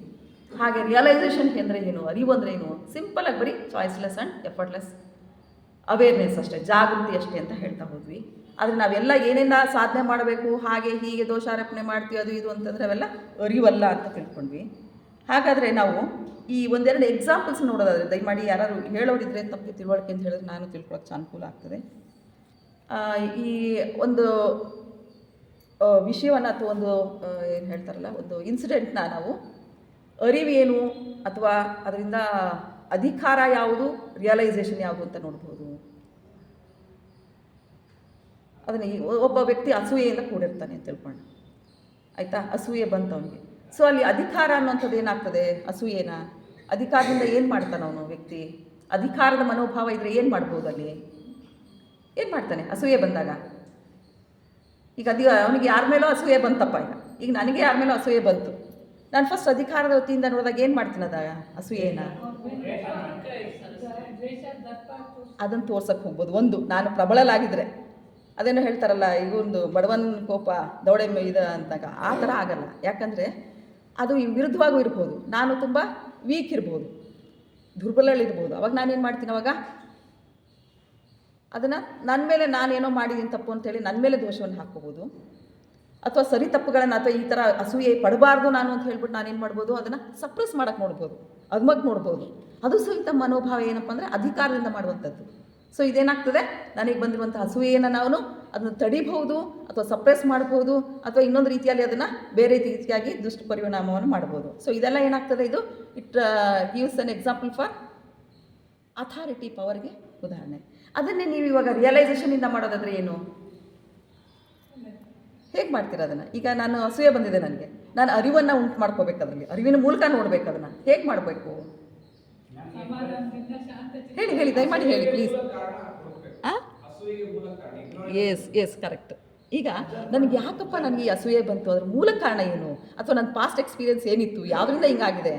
ಹಾಗೆ ರಿಯಲೈಸೇಷನ್ ಅಂದರೆ ಏನು, ಅರಿವು ಅಂದರೆ ಏನು, ಸಿಂಪಲಾಗಿ ಬರೀ ಚಾಯ್ಸ್ಲೆಸ್ ಆ್ಯಂಡ್ ಎಫರ್ಟ್ಲೆಸ್ ಅವೇರ್ನೆಸ್ ಅಷ್ಟೇ, ಜಾಗೃತಿ ಅಷ್ಟೇ ಅಂತ ಹೇಳ್ತಾ ಹೋದ್ವಿ. ಆದರೆ ನಾವೆಲ್ಲ ಏನೇನ ಸಾಧನೆ ಮಾಡಬೇಕು, ಹಾಗೆ ಹೀಗೆ ದೋಷಾರೋಪಣೆ ಮಾಡ್ತೀವಿ, ಅದು ಇದು ಅಂತಂದರೆ ಅವೆಲ್ಲ ಅರಿವಲ್ಲ ಅಂತ ತಿಳ್ಕೊಂಡ್ವಿ. ಹಾಗಾದರೆ ನಾವು ಈ ಒಂದೆರಡು ಎಕ್ಸಾಂಪಲ್ಸ್ ನೋಡೋದಾದರೆ ದಯಮಾಡಿ ಯಾರು ಹೇಳೋರಿದ್ರೆ ತಮಗೆ ತಿಳುವಳಿಕೆ ಅಂತ ಹೇಳಿದ್ರೆ ನಾನು ತಿಳ್ಕೊಳ್ಳೋಕ್ಕೆ ಅನುಕೂಲ ಆಗ್ತದೆ. ಈ ಒಂದು ವಿಷಯವನ್ನು ಅಥವಾ ಒಂದು ಏನು ಹೇಳ್ತಾರಲ್ಲ, ಒಂದು ಇನ್ಸಿಡೆಂಟ್ನ ನಾವು ಅರಿವೇನು ಅಥವಾ ಅದರಿಂದ ಅಧಿಕಾರ ಯಾವುದು, ರಿಯಲೈಸೇಷನ್ ಯಾವುದು ಅಂತ ನೋಡ್ಬೋದು. ಅದನ್ನು ಒಬ್ಬ ವ್ಯಕ್ತಿ ಅಸೂಯೆಯಿಂದ ಕೂಡಿರ್ತಾನೆ ಅಂತ ತಿಳ್ಕೊಂಡು, ಆಯಿತಾ, ಅಸೂಯೆ ಬಂತು ಅವನಿಗೆ. ಸೊ ಅಲ್ಲಿ ಅಧಿಕಾರ ಅನ್ನೋಂಥದ್ದು ಏನಾಗ್ತದೆ, ಅಸೂಯೆನ ಅಧಿಕಾರದಿಂದ ಏನು ಮಾಡ್ತಾನೆ ಅವನು ವ್ಯಕ್ತಿ, ಅಧಿಕಾರದ ಮನೋಭಾವ ಇದ್ದರೆ ಏನು ಮಾಡ್ಬೋದು, ಅಲ್ಲಿ ಏನು ಮಾಡ್ತಾನೆ ಅಸೂಯೆ ಬಂದಾಗ. ಈಗ ಅವನಿಗೆ ಯಾರ ಮೇಲೋ ಅಸೂಯೆ ಬಂತಪ್ಪ, ಈಗ ನನಗೆ ಯಾರ ಮೇಲೋ ಅಸೂಯೆ ಬಂತು, ನಾನು ಫಸ್ಟ್ ಅಧಿಕಾರದ ವತಿಯಿಂದ ನೋಡಿದಾಗ ಏನು ಮಾಡ್ತೀನಿ ಅದಾಗ ಅಸೂಯೆನ, ಅದನ್ನು ತೋರ್ಸಕ್ಕೆ ಹೋಗ್ಬೋದು. ಒಂದು ನಾನು ಪ್ರಬಲಲಾಗಿದ್ದರೆ, ಅದೇನೋ ಹೇಳ್ತಾರಲ್ಲ ಈಗ ಒಂದು ಬಡವನ ಕೋಪ ದೌಡೆ ಇದು ಅಂತಾಗ ಆ ಥರ ಆಗಲ್ಲ. ಯಾಕಂದರೆ ಅದು ವಿರುದ್ಧವಾಗೂ ಇರ್ಬೋದು, ನಾನು ತುಂಬ ವೀಕ್ ಇರ್ಬೋದು, ದುರ್ಬಲಳಿರ್ಬೋದು. ಅವಾಗ ನಾನೇನು ಮಾಡ್ತೀನಿ, ಅವಾಗ ಅದನ್ನು ನನ್ನ ಮೇಲೆ ನಾನೇನೋ ಮಾಡಿದ್ದೀನಿ ತಪ್ಪು ಅಂತೇಳಿ ನನ್ನ ಮೇಲೆ ದೋಷವನ್ನು ಹಾಕ್ಕೋಬೋದು. ಅಥವಾ ಸರಿ ತಪ್ಪುಗಳನ್ನು ಅಥವಾ ಈ ಥರ ಅಸೂಯೆ ಪಡಬಾರ್ದು ನಾನು ಅಂತ ಹೇಳ್ಬಿಟ್ಟು ನಾನೇನು ಮಾಡ್ಬೋದು, ಅದನ್ನು ಸಪ್ರೆಸ್ ಮಾಡೋಕ್ಕೆ ನೋಡ್ಬೋದು, ಅದ್ಮಗ್ ನೋಡ್ಬೋದು. ಅದು ಸಹಿತ ಮನೋಭಾವ ಏನಪ್ಪ ಅಂದರೆ ಅಧಿಕಾರದಿಂದ ಮಾಡುವಂಥದ್ದು. ಸೊ ಇದೇನಾಗ್ತದೆ, ನನಗೆ ಬಂದಿರುವಂಥ ಅಸೂಯೆಯನ್ನು ನಾವು ಅದನ್ನು ತಡಿಬಹುದು, ಅಥವಾ ಸಪ್ರೆಸ್ ಮಾಡ್ಬೋದು, ಅಥವಾ ಇನ್ನೊಂದು ರೀತಿಯಲ್ಲಿ ಅದನ್ನು ಬೇರೆ ರೀತಿಯಾಗಿ ದುಷ್ಪರಿಣಾಮವನ್ನು ಮಾಡ್ಬೋದು. ಸೊ ಇದೆಲ್ಲ ಏನಾಗ್ತದೆ, ಇದು it gives an example for authority, ಪವರ್ಗೆ ಉದಾಹರಣೆ. ಅದನ್ನೇ ನೀವು ಇವಾಗ ರಿಯಲೈಸೇಷನಿಂದ ಮಾಡೋದಾದರೆ ಏನು, ಹೇಗೆ ಮಾಡ್ತೀರ ಅದನ್ನು? ಈಗ ನಾನು ಅಸೂಯೆ ಬಂದಿದೆ ನನಗೆ, ನಾನು ಅರಿವನ್ನು ಉಂಟು ಮಾಡ್ಕೋಬೇಕು, ಅದರಲ್ಲಿ ಅರಿವಿನ ಮೂಲಕ ನೋಡಬೇಕು, ಅದನ್ನು ಹೇಗೆ ಮಾಡಬೇಕು ಹೇಳಿ ಹೇಳಿ ದಯಮಾಡಿ ಹೇಳಿ ಪ್ಲೀಸ್. Yes correct. ಈಗ ನನಗೆ ಯಾಕಪ್ಪ ನನಗೆ ಈ ಅಸೂಯೆ ಬಂತು, ಅದ್ರ ಮೂಲ ಕಾರಣ ಏನು, ಅಥವಾ ನನ್ನ ಪಾಸ್ಟ್ ಎಕ್ಸ್ಪೀರಿಯೆನ್ಸ್ ಏನಿತ್ತು, ಯಾವುದರಿಂದ ಹಿಂಗಾಗಿದೆ,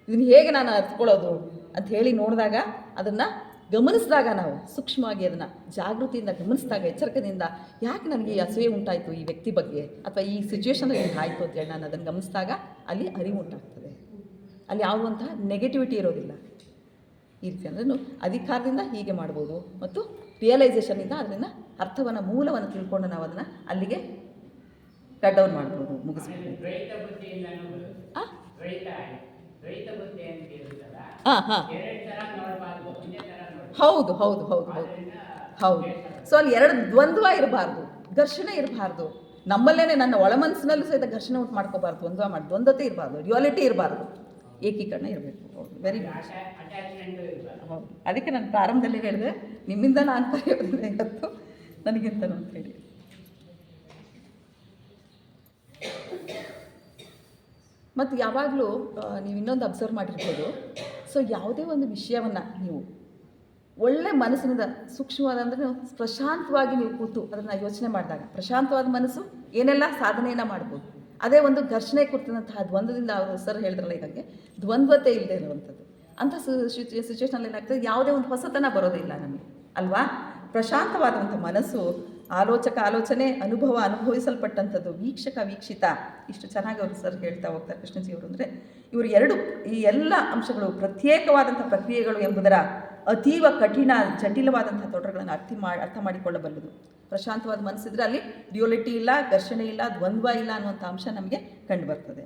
ಇದನ್ನು ಹೇಗೆ ನಾನು ಅರ್ಥಕೊಳ್ಳೋದು ಅಂತ ಹೇಳಿ ನೋಡಿದಾಗ, ಅದನ್ನು ಗಮನಿಸಿದಾಗ, ನಾವು ಸೂಕ್ಷ್ಮವಾಗಿ ಅದನ್ನು ಜಾಗೃತಿಯಿಂದ ಗಮನಿಸಿದಾಗ, ಎಚ್ಚರಿಕೆಯಿಂದ ಯಾಕೆ ನನಗೆ ಈ ಅಸೂಯೆ ಉಂಟಾಯಿತು ಈ ವ್ಯಕ್ತಿ ಬಗ್ಗೆ, ಅಥವಾ ಈ ಸಿಚುವೇಶನಲ್ಲಿ ಹಿಂಗೆ ಆಯಿತು ಅಂತೇಳಿ ನಾನು ಅದನ್ನು ಗಮನಿಸಿದಾಗ ಅಲ್ಲಿ ಅರಿವು ಉಂಟಾಗ್ತದೆ. ಅಲ್ಲಿ ಯಾವುದಂತಹ ನೆಗೆಟಿವಿಟಿ ಇರೋದಿಲ್ಲ. ಈ ರೀತಿ ಅಂದರೆ ಅಧಿಕಾರದಿಂದ ಹೀಗೆ ಮಾಡ್ಬೋದು, ಮತ್ತು ರಿಯಲೈಸೇಷನಿಂದ ಅದನ್ನು ಅರ್ಥವನ್ನು ಮೂಲವನ್ನು ತಿಳ್ಕೊಂಡು ನಾವು ಅದನ್ನು ಅಲ್ಲಿಗೆ ಕಟ್ ಡೌನ್ ಮಾಡ್ಬೋದು, ಮುಗಿಸ್ಬೋದು. ಹಾಂ ಹಾಂ ಹೌದು ಹೌದು ಹೌದು ಹೌದು ಹೌದು. ಸೊ ಅಲ್ಲಿ ಎರಡು ದ್ವಂದ್ವ ಇರಬಾರ್ದು, ಘರ್ಷಣೆ ಇರಬಾರ್ದು. ನಮ್ಮಲ್ಲೇ ನನ್ನ ಒಳ ಮನಸ್ಸಿನಲ್ಲೂ ಸಹಿತ ಘರ್ಷಣೆ ಉಂಟು ಮಾಡ್ಕೋಬಾರ್ದು, ದ್ವಂದ್ವತೆ ಇರಬಾರ್ದು, ಡ್ಯುಯಾಲಿಟಿ ಇರಬಾರ್ದು, ಏಕೀಕರಣ ಇರಬೇಕು. ಹೌದು, ವೆರಿ ಗುಡ್. ಹೌದು, ಅದಕ್ಕೆ ನಾನು ಪ್ರಾರಂಭದಲ್ಲಿ ಹೇಳಿದೆ, ನಿಮ್ಮಿಂದ ನಾನು ಕರೆಯೋದಿಲ್ಲ ಇವತ್ತು ನನಗಿಂತನೂ ಅಂತ ಹೇಳಿ. ಮತ್ತು ಯಾವಾಗಲೂ ನೀವು ಇನ್ನೊಂದು ಅಬ್ಸರ್ವ್ ಮಾಡಿರ್ಬೋದು. ಸೊ ಯಾವುದೇ ಒಂದು ವಿಷಯವನ್ನು ನೀವು ಒಳ್ಳೆ ಮನಸ್ಸಿನಿಂದ ಸೂಕ್ಷ್ಮವಾದ ಅಂದರೆ ನೀವು ಪ್ರಶಾಂತವಾಗಿ ನೀವು ಕೂತು ಅದನ್ನು ಯೋಚನೆ ಮಾಡಿದಾಗ, ಪ್ರಶಾಂತವಾದ ಮನಸ್ಸು ಏನೆಲ್ಲ ಸಾಧನೆಯನ್ನು ಮಾಡ್ಬೋದು. ಅದೇ ಒಂದು ಘರ್ಷಣೆ ಕುರಿತಂತಹ ದ್ವಂದ್ವದಿಂದ ಅವರು ಸರ್ ಹೇಳಿದ್ರಲ್ಲ, ಈಗಾಗೆ ದ್ವಂದ್ವತೆ ಇಲ್ಲದೆ ಇರುವಂಥದ್ದು. ಅಂಥ ಸಿಚುವೇಷನಲ್ಲಿ ಏನಾಗ್ತದೆ, ಯಾವುದೇ ಒಂದು ಹೊಸತನ ಬರೋದಿಲ್ಲ ನಮಗೆ ಅಲ್ವಾ. ಪ್ರಶಾಂತವಾದಂಥ ಮನಸ್ಸು, ಆಲೋಚನೆ, ಅನುಭವಿಸಲ್ಪಟ್ಟಂಥದ್ದು, ವೀಕ್ಷಿತ, ಇಷ್ಟು ಚೆನ್ನಾಗಿ ಅವರು ಸರ್ ಹೇಳ್ತಾ ಹೋಗ್ತಾರೆ ಕೃಷ್ಣಜಿಯವರು. ಅಂದರೆ ಇವರು ಈ ಎಲ್ಲ ಅಂಶಗಳು ಪ್ರತ್ಯೇಕವಾದಂಥ ಪ್ರಕ್ರಿಯೆಗಳು ಎಂಬುದರ ಅತೀವ ಕಠಿಣ ಜಟಿಲವಾದಂಥ ತೊಡರುಗಳನ್ನು ಅರ್ಥ ಮಾಡಿಕೊಳ್ಳಬಲ್ಲದು. ಪ್ರಶಾಂತವಾದ ಮನಸ್ಸಿದ್ರೆ ಅಲ್ಲಿ ಡ್ಯುಯಾಲಿಟಿ ಇಲ್ಲ, ಘರ್ಷಣೆ ಇಲ್ಲ, ದ್ವಂದ್ವ ಇಲ್ಲ ಅನ್ನುವಂಥ ಅಂಶ ನಮಗೆ ಕಂಡು ಬರ್ತದೆ.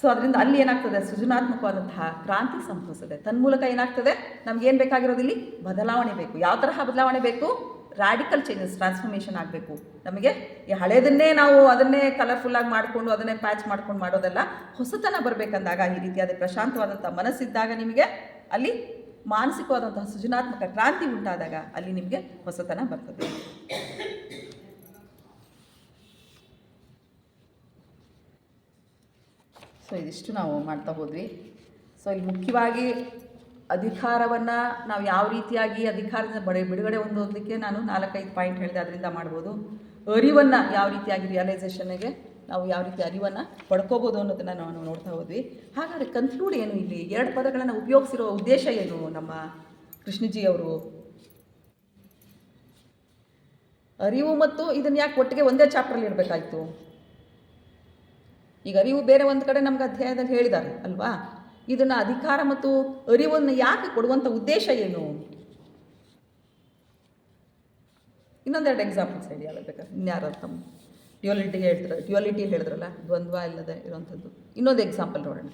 ಸೊ ಅದರಿಂದ ಅಲ್ಲಿ ಏನಾಗ್ತದೆ, ಸೃಜನಾತ್ಮಕವಾದಂತಹ ಕ್ರಾಂತಿ ಸಂಭವಿಸ್ತದೆ. ತನ್ಮೂಲಕ ಏನಾಗ್ತದೆ, ನಮಗೇನು ಬೇಕಾಗಿರೋದಿಲ್ಲಿ ಬದಲಾವಣೆ ಬೇಕು. ಯಾವ ತರಹ ಬದಲಾವಣೆ ಬೇಕು, ರ್ಯಾಡಿಕಲ್ ಚೇಂಜಸ್, ಟ್ರಾನ್ಸ್ಫಾರ್ಮೇಷನ್ ಆಗಬೇಕು. ನಮಗೆ ಈ ಹಳೇದನ್ನೇ ನಾವು ಅದನ್ನೇ ಕಲರ್ಫುಲ್ಲಾಗಿ ಮಾಡಿಕೊಂಡು ಅದನ್ನೇ ಪ್ಯಾಚ್ ಮಾಡ್ಕೊಂಡು ಮಾಡೋದಲ್ಲ, ಹೊಸತನ ಬರಬೇಕಂದಾಗ ಈ ರೀತಿಯಾದ ಪ್ರಶಾಂತವಾದಂಥ ಮನಸ್ಸಿದ್ದಾಗ ನಿಮಗೆ ಅಲ್ಲಿ ಮಾನಸಿಕವಾದಂತಹ ಸೃಜನಾತ್ಮಕ ಕ್ರಾಂತಿ ಉಂಟಾದಾಗ ಅಲ್ಲಿ ನಿಮಗೆ ಹೊಸತನ ಬರ್ತದೆ. ಸೊ ಇದಿಷ್ಟು ನಾವು ಮಾಡ್ತಾ ಹೋದ್ವಿ. ಸೊ ಇಲ್ಲಿ ಮುಖ್ಯವಾಗಿ ಅಧಿಕಾರವನ್ನು ನಾವು ಯಾವ ರೀತಿಯಾಗಿ ಅಧಿಕಾರದಿಂದ ಬಿಡುಗಡೆ ಹೊಂದೋದಕ್ಕೆ ನಾನು 4-5 ಪಾಯಿಂಟ್ ಹೇಳಿದೆ, ಅದರಿಂದ ಮಾಡ್ಬೋದು. ಅರಿವನ್ನು ಯಾವ ರೀತಿಯಾಗಿ ರಿಯಲೈಸೇಷನ್ಗೆ ನಾವು ಯಾವ ರೀತಿ ಅರಿವನ್ನು ಪಡ್ಕೋಬೋದು ಅನ್ನೋದನ್ನು ನಾವು ನೋಡ್ತಾ ಹೋದ್ವಿ. ಹಾಗಾದರೆ ಕನ್ಕ್ಲೂಡ್ ಏನು, ಇಲ್ಲಿ 2 ಪದಗಳನ್ನು ಉಪಯೋಗಿಸಿರೋ ಉದ್ದೇಶ ಏನು ನಮ್ಮ ಕೃಷ್ಣಜಿಯವರು? ಅರಿವು ಮತ್ತು ಇದನ್ನು ಯಾಕೆ ಒಟ್ಟಿಗೆ ಒಂದೇ ಚಾಪ್ಟ್ರಲ್ಲಿ ಇರಬೇಕಾಯ್ತು? ಈಗ ಅರಿವು ಬೇರೆ ಒಂದು ಕಡೆ ನಮ್ಗೆ ಅಧ್ಯಾಯದಲ್ಲಿ ಹೇಳಿದ್ದಾರೆ ಅಲ್ವಾ. ಇದನ್ನು ಅಧಿಕಾರ ಮತ್ತು ಅರಿವನ್ನು ಯಾಕೆ ಕೊಡುವಂಥ ಉದ್ದೇಶ ಏನು? ಇನ್ನೊಂದೆರಡು ಎಕ್ಸಾಂಪಲ್ಸ್ ಹೇಳಿ, ಯಾರು ಬೇಕಾದ್ರೆ ಇನ್ಯಾರು ತಮ್ಮ ಡ್ಯುಯಾಲಿಟಿ ಹೇಳಿದ್ರಲ್ಲ, ದ್ವಂದ್ವ ಇಲ್ಲದೆ ಇರುವಂಥದ್ದು. ಇನ್ನೊಂದು ಎಕ್ಸಾಂಪಲ್ ನೋಡೋಣ.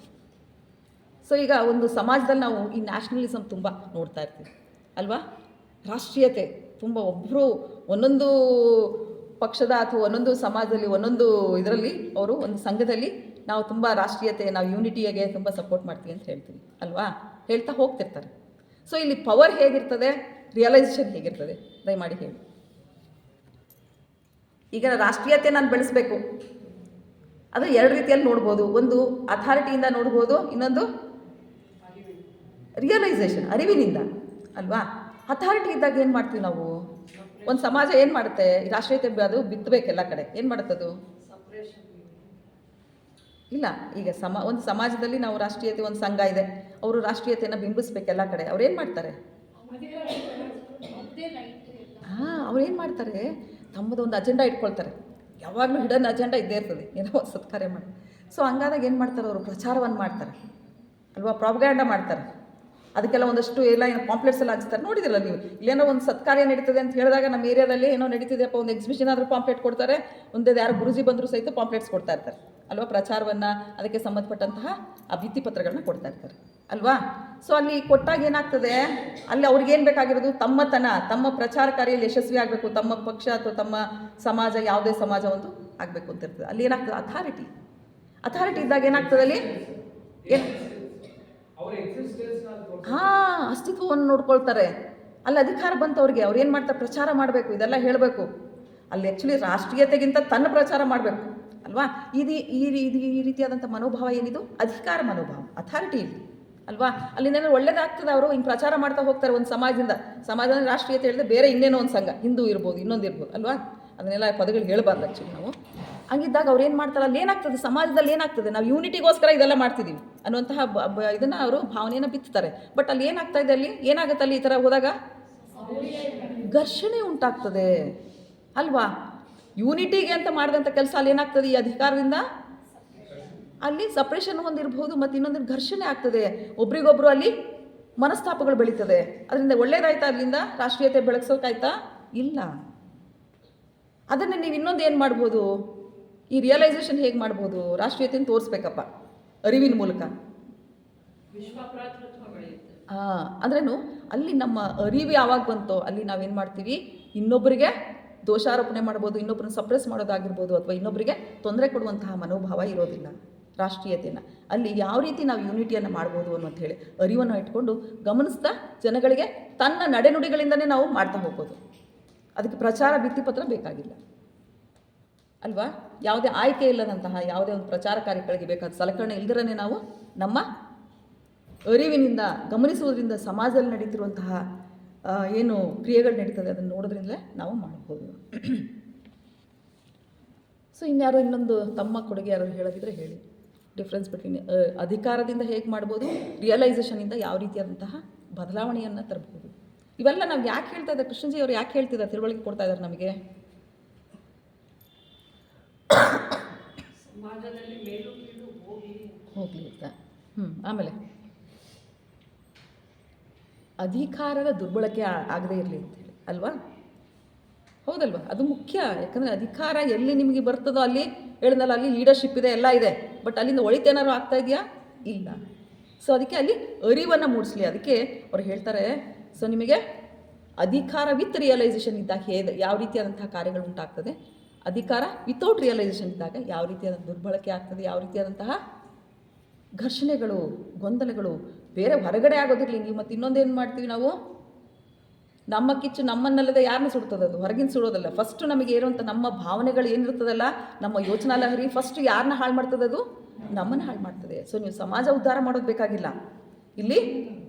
ಸೊ ಈಗ ಒಂದು ಸಮಾಜದಲ್ಲಿ ನಾವು ಈ ನ್ಯಾಷನಲಿಸಮ್ ತುಂಬ ನೋಡ್ತಾ ಇರ್ತೀವಿ ಅಲ್ವಾ. ರಾಷ್ಟ್ರೀಯತೆ ತುಂಬ, ಒಬ್ಬರು ಒಂದೊಂದು ಪಕ್ಷದ ಅಥವಾ ಒಂದೊಂದು ಸಮಾಜದಲ್ಲಿ ಒಂದೊಂದು ಇದರಲ್ಲಿ ಅವರು ಒಂದು ಸಂಘದಲ್ಲಿ ನಾವು ತುಂಬ ರಾಷ್ಟ್ರೀಯತೆ, ನಾವು ಯೂನಿಟಿಗೆ ತುಂಬ ಸಪೋರ್ಟ್ ಮಾಡ್ತೀವಿ ಅಂತ ಹೇಳ್ತೀವಿ ಅಲ್ವಾ, ಹೇಳ್ತಾ ಹೋಗ್ತಿರ್ತಾರೆ. ಸೊ ಇಲ್ಲಿ ಪವರ್ ಹೇಗಿರ್ತದೆ, ರಿಯಲೈಸೇಷನ್ ಹೇಗಿರ್ತದೆ, ದಯಮಾಡಿ ಹೇಳಿ. ಈಗ ರಾಷ್ಟ್ರೀಯತೆ ನಾನು ಬೆಳೆಸಬೇಕು, ಅದು ಎರಡು ರೀತಿಯಲ್ಲಿ ನೋಡ್ಬೋದು. ಒಂದು ಅಥಾರಿಟಿಯಿಂದ ನೋಡ್ಬೋದು, ಇನ್ನೊಂದು ರಿಯಲೈಸೇಷನ್, ಅರಿವಿನಿಂದ ಅಲ್ವಾ. ಅಥಾರಿಟಿ ಇದ್ದಾಗ ಏನು ಮಾಡ್ತೀವಿ ನಾವು, ಒಂದು ಸಮಾಜ ಏನು ಮಾಡುತ್ತೆ, ರಾಷ್ಟ್ರೀಯತೆ ಅದು ಬಿತ್ತಬೇಕೆಲ್ಲ ಕಡೆ, ಏನು ಮಾಡುತ್ತದು ಇಲ್ಲ. ಈಗ ಒಂದು ಸಮಾಜದಲ್ಲಿ ನಾವು ರಾಷ್ಟ್ರೀಯತೆ, ಒಂದು ಸಂಘ ಇದೆ, ಅವರು ರಾಷ್ಟ್ರೀಯತೆಯನ್ನು ಬಿಂಬಿಸ್ಬೇಕೆಲ್ಲ ಕಡೆ, ಅವ್ರು ಏನು ಮಾಡ್ತಾರೆ, ಅವ್ರೇನು ಮಾಡ್ತಾರೆ, ತಮ್ಮದೊಂದು ಅಜೆಂಡಾ ಇಟ್ಕೊಳ್ತಾರೆ. ಯಾವಾಗಲೂ ಹಿಡನ್ ಅಜೆಂಡಾ ಇದ್ದೇ ಇರ್ತದೆ, ಏನೋ ಒಂದು ಸತ್ಕಾರ್ಯ ಮಾಡಿ. ಸೊ ಹಂಗಾದಾಗ ಏನು ಮಾಡ್ತಾರೆ, ಅವರು ಪ್ರಚಾರವನ್ನು ಮಾಡ್ತಾರೆ ಅಲ್ವಾ, ಪ್ರಾಪಗಾಂಡ ಮಾಡ್ತಾರೆ. ಅದಕ್ಕೆಲ್ಲ ಒಂದಷ್ಟು ಎಲ್ಲ ಏನೋ ಪಾಂಪ್ಲೆಟ್ಸ್ ಎಲ್ಲ ಹಂಚ್ತಾರೆ. ನೋಡಿದಿಲ್ಲ ನೀವು, ಇಲ್ಲೇನೋ ಒಂದು ಸತ್ಕಾರ್ಯ ನಡೀತದೆ ಅಂತ ಹೇಳಿದಾಗ ನಮ್ಮ ಏರಿಯಾದಲ್ಲಿ ಏನೋ ನಡೀತಿದೆಯಪ್ಪ, ಒಂದು ಎಕ್ಸಿಬಿಷನ್ ಆದರೂ ಪಾಂಪ್ಲೆಟ್ ಕೊಡ್ತಾರೆ, ಒಂದೇ ಯಾರು ಗುರುಜಿ ಬಂದರೂ ಸಹಿತ ಪಾಂಪ್ಲೆಟ್ಸ್ ಕೊಡ್ತಾ ಇರ್ತಾರೆ ಅಲ್ವಾ, ಪ್ರಚಾರವನ್ನು, ಅದಕ್ಕೆ ಸಂಬಂಧಪಟ್ಟಂತಹ ಆ ಭಿತ್ತಿಪತ್ರಗಳನ್ನ ಕೊಡ್ತಾ ಇರ್ತಾರೆ ಅಲ್ವಾ. ಸೊ ಅಲ್ಲಿ ಕೊಟ್ಟಾಗ ಏನಾಗ್ತದೆ, ಅಲ್ಲಿ ಅವ್ರಿಗೇನು ಬೇಕಾಗಿರೋದು, ತಮ್ಮ ಪ್ರಚಾರ ಕಾರ್ಯದಲ್ಲಿ ಯಶಸ್ವಿ ಆಗಬೇಕು, ತಮ್ಮ ಪಕ್ಷ ಅಥವಾ ತಮ್ಮ ಸಮಾಜ, ಯಾವುದೇ ಸಮಾಜ ಒಂದು ಆಗಬೇಕು ಅಂತ ಇರ್ತದೆ. ಅಲ್ಲಿ ಏನಾಗ್ತದೆ, ಅಥಾರಿಟಿ ಇದ್ದಾಗ ಏನಾಗ್ತದೆ, ಅಲ್ಲಿ ಏನು ಅಸ್ತಿತ್ವವನ್ನು ನೋಡ್ಕೊಳ್ತಾರೆ. ಅಲ್ಲಿ ಅಧಿಕಾರ ಬಂತವ್ರಿಗೆ, ಅವ್ರು ಏನು ಮಾಡ್ತಾರೆ, ಪ್ರಚಾರ ಮಾಡಬೇಕು, ಇದೆಲ್ಲ ಹೇಳಬೇಕು. ಅಲ್ಲಿ ಆ್ಯಕ್ಚುಲಿ ರಾಷ್ಟ್ರೀಯತೆಗಿಂತ ತನ್ನ ಪ್ರಚಾರ ಮಾಡಬೇಕು ಅಲ್ವಾ. ಈ ರೀತಿಯಾದಂಥ ಮನೋಭಾವ ಏನಿದು, ಅಧಿಕಾರ ಮನೋಭಾವ, ಅಥಾರಿಟಿ ಇಲ್ಲಿ ಅಲ್ವಾ. ಅಲ್ಲಿಂದ ಒಳ್ಳೇದಾಗ್ತದೆ, ಅವರು ಹಿಂಗೆ ಪ್ರಚಾರ ಮಾಡ್ತಾ ಹೋಗ್ತಾರೆ. ಒಂದು ಸಮಾಜದ ರಾಷ್ಟ್ರೀಯತೆ ಹೇಳಿದ್ರೆ ಬೇರೆ ಇನ್ನೇನೋ ಒಂದು ಸಂಘ, ಹಿಂದೂ ಇರ್ಬೋದು, ಇನ್ನೊಂದು ಇರ್ಬೋದು ಅಲ್ವಾ. ಅದನ್ನೆಲ್ಲ ಪದಗಳು ಹೇಳಬಾರ್ದು ಆ್ಯಕ್ಚುಲಿ ನಾವು. ಹಂಗಿದ್ದಾಗ ಅವ್ರು ಏನು ಮಾಡ್ತಾರೆ, ಅಲ್ಲಿ ಏನಾಗ್ತದೆ, ಸಮಾಜದಲ್ಲಿ ಏನಾಗ್ತದೆ, ನಾವು ಯೂನಿಟಿಗೋಸ್ಕರ ಇದೆಲ್ಲ ಮಾಡ್ತಿದ್ದೀವಿ ಅನ್ನುವಂತಹ ಇದನ್ನು ಅವರು ಭಾವನೆಯನ್ನು ಬಿತ್ತುತ್ತಾರೆ. ಬಟ್ ಅಲ್ಲಿ ಏನಾಗ್ತಾ ಇದೆ, ಅಲ್ಲಿ ಏನಾಗುತ್ತೆ, ಅಲ್ಲಿ ಈ ಥರ ಹೋದಾಗ ಘರ್ಷಣೆ ಉಂಟಾಗ್ತದೆ ಅಲ್ವಾ. ಯೂನಿಟಿಗೆ ಅಂತ ಮಾಡಿದಂಥ ಕೆಲಸ ಅಲ್ಲಿ ಏನಾಗ್ತದೆ, ಈ ಅಧಿಕಾರದಿಂದ ಅಲ್ಲಿ ಸಪ್ರೇಷನ್ ಒಂದಿರ್ಬೋದು, ಮತ್ತು ಇನ್ನೊಂದು ಘರ್ಷಣೆ ಆಗ್ತದೆ, ಒಬ್ರಿಗೊಬ್ರು ಅಲ್ಲಿ ಮನಸ್ತಾಪಗಳು ಬೆಳೀತದೆ. ಅದರಿಂದ ಒಳ್ಳೇದಾಯ್ತಾ, ಅಲ್ಲಿಂದ ರಾಷ್ಟ್ರೀಯತೆ ಬೆಳೆಸೋಕಾಯ್ತಾ, ಇಲ್ಲ. ಅದನ್ನು ನೀವು ಇನ್ನೊಂದು ಏನು ಮಾಡ್ಬೋದು, ಈ ರಿಯಲೈಸೇಷನ್ ಹೇಗೆ ಮಾಡ್ಬೋದು, ರಾಷ್ಟ್ರೀಯತೆಯನ್ನು ತೋರಿಸ್ಬೇಕಪ್ಪ ಅರಿವಿನ ಮೂಲಕ. ಅಂದ್ರೇನು, ಅಲ್ಲಿ ನಮ್ಮ ಅರಿವು ಯಾವಾಗ ಬಂತೋ ಅಲ್ಲಿ ನಾವೇನು ಮಾಡ್ತೀವಿ, ಇನ್ನೊಬ್ಬರಿಗೆ ದೋಷಾರೋಪಣೆ ಮಾಡ್ಬೋದು, ಇನ್ನೊಬ್ಬರನ್ನ ಸಪ್ರೆಸ್ ಮಾಡೋದಾಗಿರ್ಬೋದು, ಅಥವಾ ಇನ್ನೊಬ್ಬರಿಗೆ ತೊಂದರೆ ಕೊಡುವಂತಹ ಮನೋಭಾವ ಇರೋದಿಲ್ಲ ರಾಷ್ಟ್ರೀಯತೆಯನ್ನು. ಅಲ್ಲಿ ಯಾವ ರೀತಿ ನಾವು ಯೂನಿಟಿಯನ್ನು ಮಾಡ್ಬೋದು ಅನ್ನೋಂತ ಹೇಳಿ ಅರಿವನ್ನು ಇಟ್ಕೊಂಡು ಗಮನಿಸ್ತಾ ಜನಗಳಿಗೆ ತನ್ನ ನಡೆನುಡಿಗಳಿಂದನೇ ನಾವು ಮಾಡ್ತಾ ಹೋಗ್ಬೋದು. ಅದಕ್ಕೆ ಪ್ರಚಾರ ಭಿತ್ತಿಪತ್ರ ಬೇಕಾಗಿಲ್ಲ ಅಲ್ವಾ. ಯಾವುದೇ ಆಯ್ಕೆ ಇಲ್ಲದಂತಹ ಯಾವುದೇ ಒಂದು ಪ್ರಚಾರ ಕಾರ್ಯಗಳಿಗೆ ಬೇಕಾದ ಸಲಕರಣೆ ಇಲ್ದಿರೇ ನಾವು ನಮ್ಮ ಅರಿವಿನಿಂದ ಗಮನಿಸುವುದರಿಂದ ಸಮಾಜದಲ್ಲಿ ನಡೀತಿರುವಂತಹ ಏನು ಕ್ರಿಯೆಗಳು ನಡೀತದೆ ಅದನ್ನು ನೋಡೋದ್ರಿಂದಲೇ ನಾವು ಮಾಡ್ಬೋದು. ಸೊ ಇನ್ಯಾರೋ ಇನ್ನೊಂದು ತಮ್ಮ ಕೊಡುಗೆ ಯಾರು ಹೇಳೋದಿದ್ರೆ ಹೇಳಿ, ಡಿಫ್ರೆನ್ಸ್ ಬಿಟ್ವೀನ್ ಅಧಿಕಾರದಿಂದ ಹೇಗೆ ಮಾಡ್ಬೋದು, ರಿಯಲೈಸೇಷನಿಂದ ಯಾವ ರೀತಿಯಾದಂತಹ ಬದಲಾವಣೆಯನ್ನು ತರಬಹುದು. ಇವೆಲ್ಲ ನಾವು ಯಾಕೆ ಹೇಳ್ತಾ ಇದ್ದಾರೆ, ಕೃಷ್ಣಜಿ ಅವರು ಯಾಕೆ ಹೇಳ್ತಿದ್ದಾರೆ, ತಿಳುವಳಿಕೆ ಕೊಡ್ತಾ ಇದ್ದಾರೆ ನಮಗೆ. ಸಮಾಜದಲ್ಲಿ ಮೇಲು ಕೀಳು ಹೋಗಲಿ ಅಂತ. ಆಮೇಲೆ ಅಧಿಕಾರದ ದುರ್ಬಳಕೆ ಆಗದೇ ಇರಲಿ ಅಂತೇಳಿ ಅಲ್ವಾ, ಹೌದಲ್ವಾ. ಅದು ಮುಖ್ಯ. ಯಾಕಂದರೆ ಅಧಿಕಾರ ಎಲ್ಲಿ ನಿಮಗೆ ಬರ್ತದೋ ಅಲ್ಲಿ ಹೇಳಿದ್ನಲ್ಲ, ಅಲ್ಲಿ ಲೀಡರ್ಶಿಪ್ ಇದೆ, ಎಲ್ಲ ಇದೆ. ಬಟ್ ಅಲ್ಲಿಂದ ಒಳಿತೇನಾದ್ರು ಆಗ್ತಾ ಇದೆಯಾ, ಇಲ್ಲ. ಸೊ ಅದಕ್ಕೆ ಅಲ್ಲಿ ಅರಿವನ್ನು ಮೂಡಿಸ್ಲಿ. ಅದಕ್ಕೆ ಅವ್ರು ಹೇಳ್ತಾರೆ, ಸೊ ನಿಮಗೆ ಅಧಿಕಾರ ವಿತ್ ರಿಯಲೈಸೇಷನ್ ಇದ್ದಾಗ ಯಾವ ರೀತಿಯಾದಂತಹ ಕಾರ್ಯಗಳು ಉಂಟಾಗ್ತದೆ, ಅಧಿಕಾರ ವಿತೌಟ್ ರಿಯಲೈಸೇಷನ್ ಇದ್ದಾಗ ಯಾವ ರೀತಿಯಾದ ದುರ್ಬಳಕೆ ಆಗ್ತದೆ, ಯಾವ ರೀತಿಯಾದಂತಹ ಘರ್ಷಣೆಗಳು, ಗೊಂದಲಗಳು ಬೇರೆ ಹೊರಗಡೆ ಆಗೋದಿರಲಿ. ನೀವು ಮತ್ತು ಇನ್ನೊಂದೇನು ಮಾಡ್ತೀವಿ ನಾವು, ನಮ್ಮ ಕಿಚ್ಚು ನಮ್ಮನ್ನಲ್ಲದೆ ಯಾರನ್ನ ಸುಡ್ತದದು, ಹೊರಗಿನ ಸುಡೋದಲ್ಲ. ಫಸ್ಟು ನಮಗೆ ಇರುವಂಥ ನಮ್ಮ ಭಾವನೆಗಳು ಏನಿರ್ತದಲ್ಲ, ನಮ್ಮ ಯೋಚನಾ ಲಹರಿ ಫಸ್ಟ್ ಯಾರನ್ನ ಹಾಳು ಮಾಡ್ತದದು, ನಮ್ಮನ್ನು ಹಾಳು ಮಾಡ್ತದೆ. ಸೊ ನೀವು ಸಮಾಜ ಉದ್ಧಾರ ಮಾಡೋದು ಬೇಕಾಗಿಲ್ಲ. ಇಲ್ಲಿ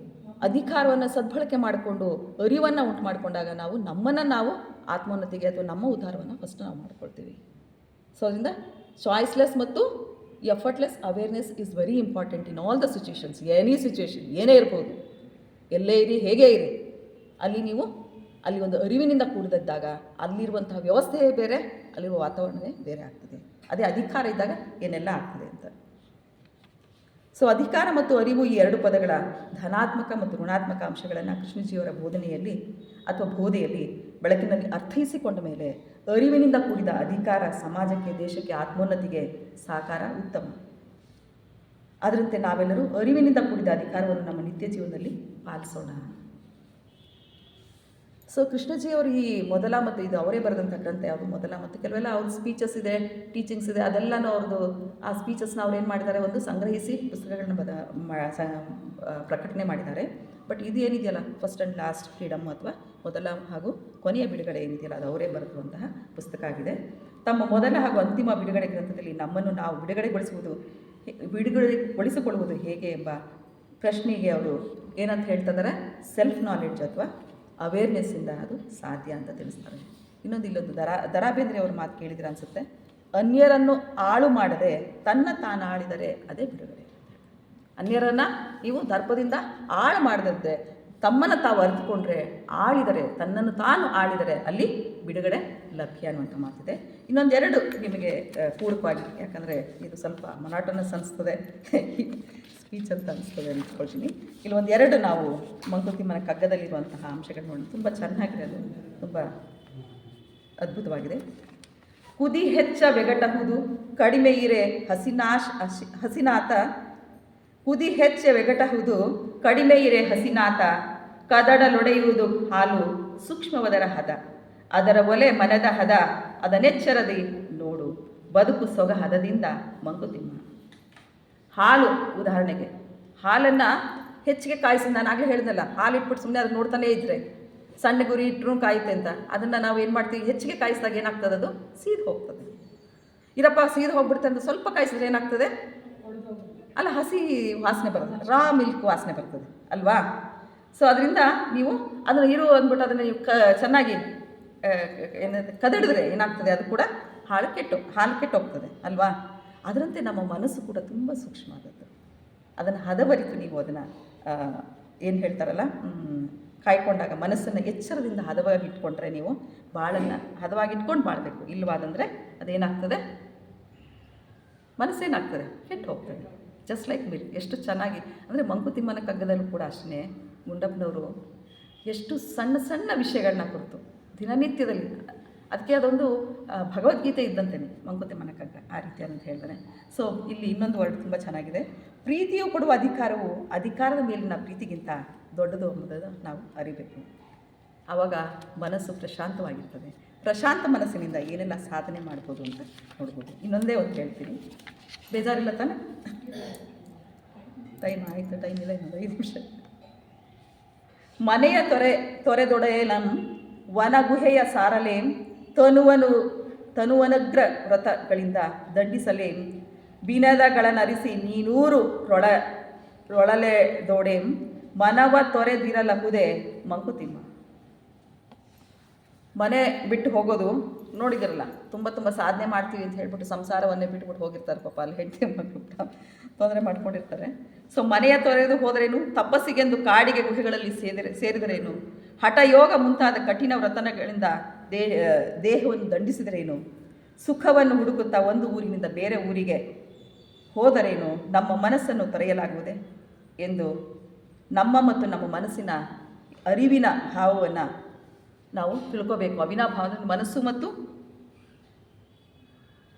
ಅಧಿಕಾರವನ್ನು ಸದ್ಬಳಕೆ ಮಾಡಿಕೊಂಡು ಅರಿವನ್ನು ಉಂಟು ಮಾಡಿಕೊಂಡಾಗ ನಮ್ಮನ್ನು ನಾವು ಆತ್ಮೋನ್ನತಿಗೆ ಅಥವಾ ನಮ್ಮ ಉದ್ಧಾರವನ್ನು ಫಸ್ಟ್ ನಾವು ಮಾಡ್ಕೊಳ್ತೀವಿ. ಸೊ ಅದರಿಂದ ಚಾಯ್ಸ್ಲೆಸ್ ಮತ್ತು effortless awareness is very important in all the situations. Any situation ಏನೇ ಇರ್ಬೋದು, ಎಲ್ಲೇ ಇರಿ, ಹೇಗೆ ಇರಿ, ಅಲ್ಲಿ ಒಂದು ಅರಿವಿನಿಂದ ಕೂಡಿದಾಗ ಅಲ್ಲಿರುವಂತಹ ವ್ಯವಸ್ಥೆಯೇ ಬೇರೆ, ಅಲ್ಲಿರುವ ವಾತಾವರಣವೇ ಬೇರೆ ಆಗ್ತದೆ. ಅದೇ ಅಧಿಕಾರ ಇದ್ದಾಗ ಏನೆಲ್ಲ ಆಗ್ತದೆ ಅಂತ. ಸೊ ಅಧಿಕಾರ ಮತ್ತು ಅರಿವು ಈ ಎರಡು ಪದಗಳ ಧನಾತ್ಮಕ ಮತ್ತು ಋಣಾತ್ಮಕ ಅಂಶಗಳನ್ನು ಕೃಷ್ಣಜಿಯವರ ಬೋಧನೆಯಲ್ಲಿ ಅಥವಾ ಬೋಧೆಯಲ್ಲಿ ಬೆಳಕಿನಲ್ಲಿ ಅರ್ಥೈಸಿಕೊಂಡ ಮೇಲೆ ಅರಿವಿನಿಂದ ಕೂಡಿದ ಅಧಿಕಾರ ಸಮಾಜಕ್ಕೆ, ದೇಶಕ್ಕೆ, ಆತ್ಮೋನ್ನತಿಗೆ ಸಹಕಾರ ಉತ್ತಮ. ಅದರಂತೆ ನಾವೆಲ್ಲರೂ ಅರಿವಿನಿಂದ ಕೂಡಿದ ಅಧಿಕಾರವನ್ನು ನಮ್ಮ ನಿತ್ಯ ಜೀವನದಲ್ಲಿ ಪಾಲಿಸೋಣ. ಸೊ ಕೃಷ್ಣಜಿಯವರು ಈ ಮೊದಲ ಮತ್ತು ಇದು ಅವರೇ ಬರೆದಂಥ ಗ್ರಂಥ ಯಾವುದು ಮೊದಲ ಮತ್ತು ಕೆಲವೆಲ್ಲ ಅವ್ರ ಸ್ಪೀಚಸ್ ಇದೆ, ಟೀಚಿಂಗ್ಸ್ ಇದೆ, ಅದೆಲ್ಲನೂ ಅವ್ರದ್ದು ಆ ಸ್ಪೀಚಸ್ನ ಅವ್ರು ಏನು ಮಾಡಿದ್ದಾರೆ, ಒಂದು ಸಂಗ್ರಹಿಸಿ ಪುಸ್ತಕಗಳನ್ನ ಪ್ರಕಟಣೆ ಮಾಡಿದ್ದಾರೆ. ಬಟ್ ಇದು ಏನಿದೆಯಲ್ಲ ಫಸ್ಟ್ ಆ್ಯಂಡ್ ಲಾಸ್ಟ್ ಫ್ರೀಡಮ್ ಅಥವಾ ಮೊದಲ ಹಾಗೂ ಕೊನೆಯ ಬಿಡುಗಡೆ ಏನಿದೆಯಲ್ಲ ಅದು ಅವರೇ ಬರೆದುವಂತಹ ಪುಸ್ತಕ ಆಗಿದೆ. ತಮ್ಮ ಮೊದಲ ಹಾಗೂ ಅಂತಿಮ ಬಿಡುಗಡೆ ಗ್ರಂಥದಲ್ಲಿ ನಮ್ಮನ್ನು ನಾವು ಬಿಡುಗಡೆಗೊಳಿಸಿಕೊಳ್ಳುವುದು ಹೇಗೆ ಎಂಬ ಪ್ರಶ್ನೆಗೆ ಅವರು ಏನಂತ ಹೇಳ್ತಿದ್ದಾರೆ, ಸೆಲ್ಫ್ ನಾಲೆಡ್ಜ್ ಅಥವಾ ಅವೇರ್ನೆಸ್ಸಿಂದ ಅದು ಸಾಧ್ಯ ಅಂತ ತಿಳಿಸ್ತಾರೆ. ಇಲ್ಲೊಂದು ದ.ರಾ ಬೇಂದ್ರೆ ಅವ್ರ ಮಾತು ಕೇಳಿದ್ರೆ ಅನಿಸುತ್ತೆ, ಅನ್ಯರನ್ನು ಆಳು ಮಾಡದೆ ತನ್ನ ತಾನು ಆಳಿದರೆ ಅದೇ ಬಿಡುಗಡೆ. ಅನ್ಯರನ್ನು ನೀವು ದರ್ಪದಿಂದ ಆಳು ಮಾಡದಂತೆ ತಮ್ಮನ್ನು ತಾವು ಅರಿತುಕೊಂಡ್ರೆ, ಆಳಿದರೆ, ತನ್ನನ್ನು ತಾನು ಆಳಿದರೆ ಅಲ್ಲಿ ಬಿಡುಗಡೆ ಲಭ್ಯ ಅನ್ನುವಂಥ ಮಾತಿದೆ. ಇನ್ನೊಂದೆರಡು ನಿಮಗೆ ಪೂರಕವಾಗಿ, ಯಾಕಂದರೆ ಇದು ಸ್ವಲ್ಪ ಮೊನಾಟನಸ್ ಅನಿಸ್ತದೆ ಸ್ಪೀಚ್ ಅಂತ ಅನಿಸ್ತದೆ ಅನ್ಸ್ಕೊಳ್ತೀನಿ. ಇಲ್ಲಿ ಒಂದೆರಡು ನಾವು ಮಂಕುತಿಮ್ಮನ ಕಗ್ಗದಲ್ಲಿರುವಂತಹ ಅಂಶಗಳು ನೋಡಿ, ತುಂಬ ಚೆನ್ನಾಗಿದೆ, ಅದು ತುಂಬ ಅದ್ಭುತವಾಗಿದೆ. ಕುದಿ ಹೆಚ್ಚ ವೆಗಟಹುದು ಕಡಿಮೆ ಇರೆ ಹಸಿನಾಥ, ಕುದಿ ಹೆಚ್ಚ ವೆಗಟಹುದು ಕಡಿಮೆ ಇರೆ ಹಸಿನಾಥ, ಕದಡಲೊಡೆಯುವುದು ಹಾಲು ಸೂಕ್ಷ್ಮವದರ ಹದ, ಅದರ ಒಲೆ ಮನದ ಹದ ಅದನೆಚ್ಚರದಿ ನೋಡು, ಬದುಕು ಸೊಗ ಹದದಿಂದ ಮಂಕುತಿಮ್ಮ. ಹಾಲು ಉದಾಹರಣೆಗೆ, ಹಾಲನ್ನು ಹೆಚ್ಚಿಗೆ ಕಾಯಿಸಿ, ನಾನು ಆಗಲೇ ಹೇಳಿದ್ನಲ್ಲ, ಹಾಲು ಇಟ್ಬಿಟ್ಟು ಸುಮ್ಮನೆ ಅದು ನೋಡ್ತಾನೇ ಇದ್ದರೆ ಸಣ್ಣ ಗುರಿ ಇಟ್ಟರು ಕಾಯುತ್ತೆ ಅಂತ, ಅದನ್ನು ನಾವು ಏನು ಮಾಡ್ತೀವಿ, ಹೆಚ್ಚಿಗೆ ಕಾಯಿಸಿದಾಗ ಏನಾಗ್ತದೆ, ಅದು ಸೀದು ಹೋಗ್ತದೆ. ಇರಪ್ಪ ಸೀದು ಹೋಗ್ಬಿಡುತ್ತೆ ಅಂತ ಸ್ವಲ್ಪ ಕಾಯಿಸಿದ್ರೆ ಏನಾಗ್ತದೆ, ಅಲ್ಲ ಹಸಿ ವಾಸನೆ ಬರ್ತದೆ, ರಾ ಮಿಲ್ಕ್ ವಾಸನೆ ಬರ್ತದೆ ಅಲ್ವಾ. ಸೊ ಅದರಿಂದ ನೀವು ಅದನ್ನು ಅಂದ್ಬಿಟ್ಟು ಅದನ್ನು ನೀವು ಚೆನ್ನಾಗಿ ಕದಡಿದ್ರೆ ಏನಾಗ್ತದೆ, ಅದು ಕೂಡ ಹಾಲು ಕೆಟ್ಟೋಗ್ತದೆ ಅಲ್ವಾ. ಅದರಂತೆ ನಮ್ಮ ಮನಸ್ಸು ಕೂಡ ತುಂಬ ಸೂಕ್ಷ್ಮ ಆದದ್ದು. ಅದನ್ನು ಹದವರಿತು ನೀವು ಅದನ್ನು ಏನು ಹೇಳ್ತಾರಲ್ಲ, ಕಾಯ್ಕೊಂಡಾಗ ಮನಸ್ಸನ್ನು ಎಚ್ಚರದಿಂದ ಹದವಾಗಿ ಇಟ್ಕೊಂಡ್ರೆ, ನೀವು ಬಾಳನ್ನು ಹದವಾಗಿ ಇಟ್ಕೊಂಡು ಬಾಳಬೇಕು. ಇಲ್ಲವಾದಂದರೆ ಅದೇನಾಗ್ತದೆ, ಮನಸ್ಸೇನಾಗ್ತದೆ, ಕೆಟ್ಟು ಹೋಗ್ತದೆ. Just like milk. ಎಷ್ಟು ಚೆನ್ನಾಗಿ ಅಂದರೆ ಮಂಕುತಿಮ್ಮನ ಕಗ್ಗದಲ್ಲೂ ಕೂಡ ಅಷ್ಟೇ ಗುಂಡಪ್ಪನವರು ಎಷ್ಟು ಸಣ್ಣ ಸಣ್ಣ ವಿಷಯಗಳನ್ನ ಕುರಿತು ದಿನನಿತ್ಯದಲ್ಲಿ, ಅದಕ್ಕೆ ಅದೊಂದು ಭಗವದ್ಗೀತೆ ಇದ್ದಂತೇನೆ ಮಂಕುತಿಮ್ಮನ ಕಗ್ಗ, ಆ ರೀತಿ ಅಂತ ಹೇಳ್ತಾರೆ. ಸೊ ಇಲ್ಲಿ ಇನ್ನೊಂದು ವರ್ಡ್ ತುಂಬ ಚೆನ್ನಾಗಿದೆ, ಪ್ರೀತಿಯು ಕೊಡುವ ಅಧಿಕಾರವು ಅಧಿಕಾರದ ಮೇಲಿನ ಪ್ರೀತಿಗಿಂತ ದೊಡ್ಡದು ಎಂಬುದನ್ನು ನಾವು ಅರಿಬೇಕು. ಆವಾಗ ಮನಸ್ಸು ಪ್ರಶಾಂತವಾಗಿರ್ತದೆ. ಪ್ರಶಾಂತ ಮನಸ್ಸಿನಿಂದ ಏನೆಲ್ಲ ಸಾಧನೆ ಮಾಡ್ಬೋದು ಅಂತ ನೋಡ್ಬೋದು. ಇನ್ನೊಂದೇ ಒಂದು ಹೇಳ್ತೀನಿ, ಬೇಜಾರಿಲ್ಲ ತಾನೆ? ಟೈಮ್ ಆಯಿತು, ಟೈಮ್ ಇಲ್ಲ, ಇನ್ನೊಂದು 5 ನಿಮಿಷ. ಮನೆಯ ತೊರೆದೊಡೆಯಲಂ ವನಗುಹೆಯ ಸಾರಲೇಂ ತನುವನಗ್ರ ವ್ರತಗಳಿಂದ ದಂಡಿಸಲೇಂ ಬಿನದಗಳನ್ನರಿಸಿ ನೀನೂರು ರೊಳಲೆದೋಡೆಂ ಮನವ ತೊರೆದಿರಲಹುದೇ ಮಂಕುತಿಮ್ಮ. ಮನೆ ಬಿಟ್ಟು ಹೋಗೋದು ನೋಡಿದಿರಲ್ಲ, ತುಂಬ ಸಾಧನೆ ಮಾಡ್ತೀವಿ ಅಂತ ಹೇಳ್ಬಿಟ್ಟು ಸಂಸಾರವನ್ನೇ ಬಿಟ್ಬಿಟ್ಟು ಹೋಗಿರ್ತಾರೆ ಪಾಪ, ಅಲ್ಲಿ ಹೆಂಡತಿ ಮಕ್ಕಳು ತೊಂದರೆ ಮಾಡ್ಕೊಂಡಿರ್ತಾರೆ. ಸೊ ಮನೆಯ ತೊರೆದು ಹೋದರೇನು, ತಪಸ್ಸಿಗೆಂದು ಕಾಡಿಗೆ ಗುಹೆಗಳಲ್ಲಿ ಸೇರಿದರೇನು, ಹಠಯೋಗ ಮುಂತಾದ ಕಠಿಣ ವ್ರತನಗಳಿಂದ ದೇಹವನ್ನು ದಂಡಿಸಿದರೇನು, ಸುಖವನ್ನು ಹುಡುಕುತ್ತಾ ಒಂದು ಊರಿನಿಂದ ಬೇರೆ ಊರಿಗೆ ಹೋದರೇನು, ನಮ್ಮ ಮನಸ್ಸನ್ನು ತೊರೆಯಲಾಗುವುದೇ ಎಂದು ನಮ್ಮ ಮತ್ತು ನಮ್ಮ ಮನಸ್ಸಿನ ಅರಿವಿನ ಭಾವವನ್ನು ನಾವು ತಿಳ್ಕೋಬೇಕು. ಅವಿನಾಭಾವ ಮನಸ್ಸು ಮತ್ತು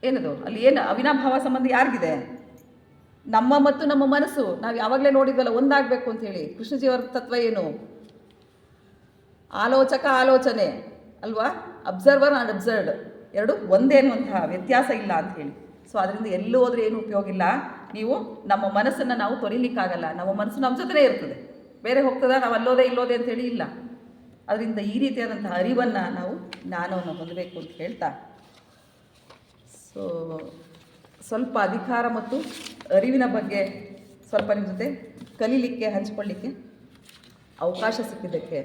ಏನದು, ಅಲ್ಲಿ ಏನು ಅವಿನಾಭಾವ ಸಂಬಂಧ ಯಾರಿಗಿದೆ, ನಮ್ಮ ಮತ್ತು ನಮ್ಮ ಮನಸ್ಸು. ನಾವು ಯಾವಾಗಲೇ ನೋಡಿದ್ವಲ್ಲ, ಒಂದಾಗಬೇಕು ಅಂಥೇಳಿ. ಕೃಷ್ಣಜಿಯವರ ತತ್ವ ಏನು, ಆಲೋಚಕ ಆಲೋಚನೆ ಅಲ್ವಾ, ಅಬ್ಸರ್ವರ್ ಆ್ಯಂಡ್ ಅಬ್ಸರ್ವ್ಡ್ ಎರಡು ಒಂದೇ ಅನ್ನುವಂತಹ ವ್ಯತ್ಯಾಸ ಇಲ್ಲ ಅಂಥೇಳಿ. ಸೊ ಅದರಿಂದ ಎಲ್ಲೂ ಹೋದ್ರೆ ಏನು ಉಪಯೋಗ ಇಲ್ಲ. ನೀವು ನಮ್ಮ ಮನಸ್ಸನ್ನು ನಾವು ತೊರಿಲಿಕ್ಕಾಗಲ್ಲ, ನಮ್ಮ ಮನಸ್ಸು ನಮ್ಮ ಜೊತೆನೇ ಇರ್ತದೆ, ಬೇರೆ ಹೋಗ್ತದ, ನಾವು ಅಲ್ಲೋದೆ ಇಲ್ಲೋದೆ ಅಂಥೇಳಿ ಇಲ್ಲ. ಅದರಿಂದ ಈ ರೀತಿಯಾದಂತಹ ಅರಿವನ್ನು ನಾವು ಜ್ಞಾನವನ್ನು ಹೊಂದಬೇಕು ಅಂತ ಹೇಳ್ತಾ, ಸೊ ಸ್ವಲ್ಪ ಅಧಿಕಾರ ಮತ್ತು ಅರಿವಿನ ಬಗ್ಗೆ ಸ್ವಲ್ಪ ನಿಮ್ಮ ಜೊತೆ ಕಲೀಲಿಕ್ಕೆ, ಹಂಚಿಕೊಳ್ಳಿಕ್ಕೆ ಅವಕಾಶ ಸಿಕ್ಕಿದ್ದಕ್ಕೆ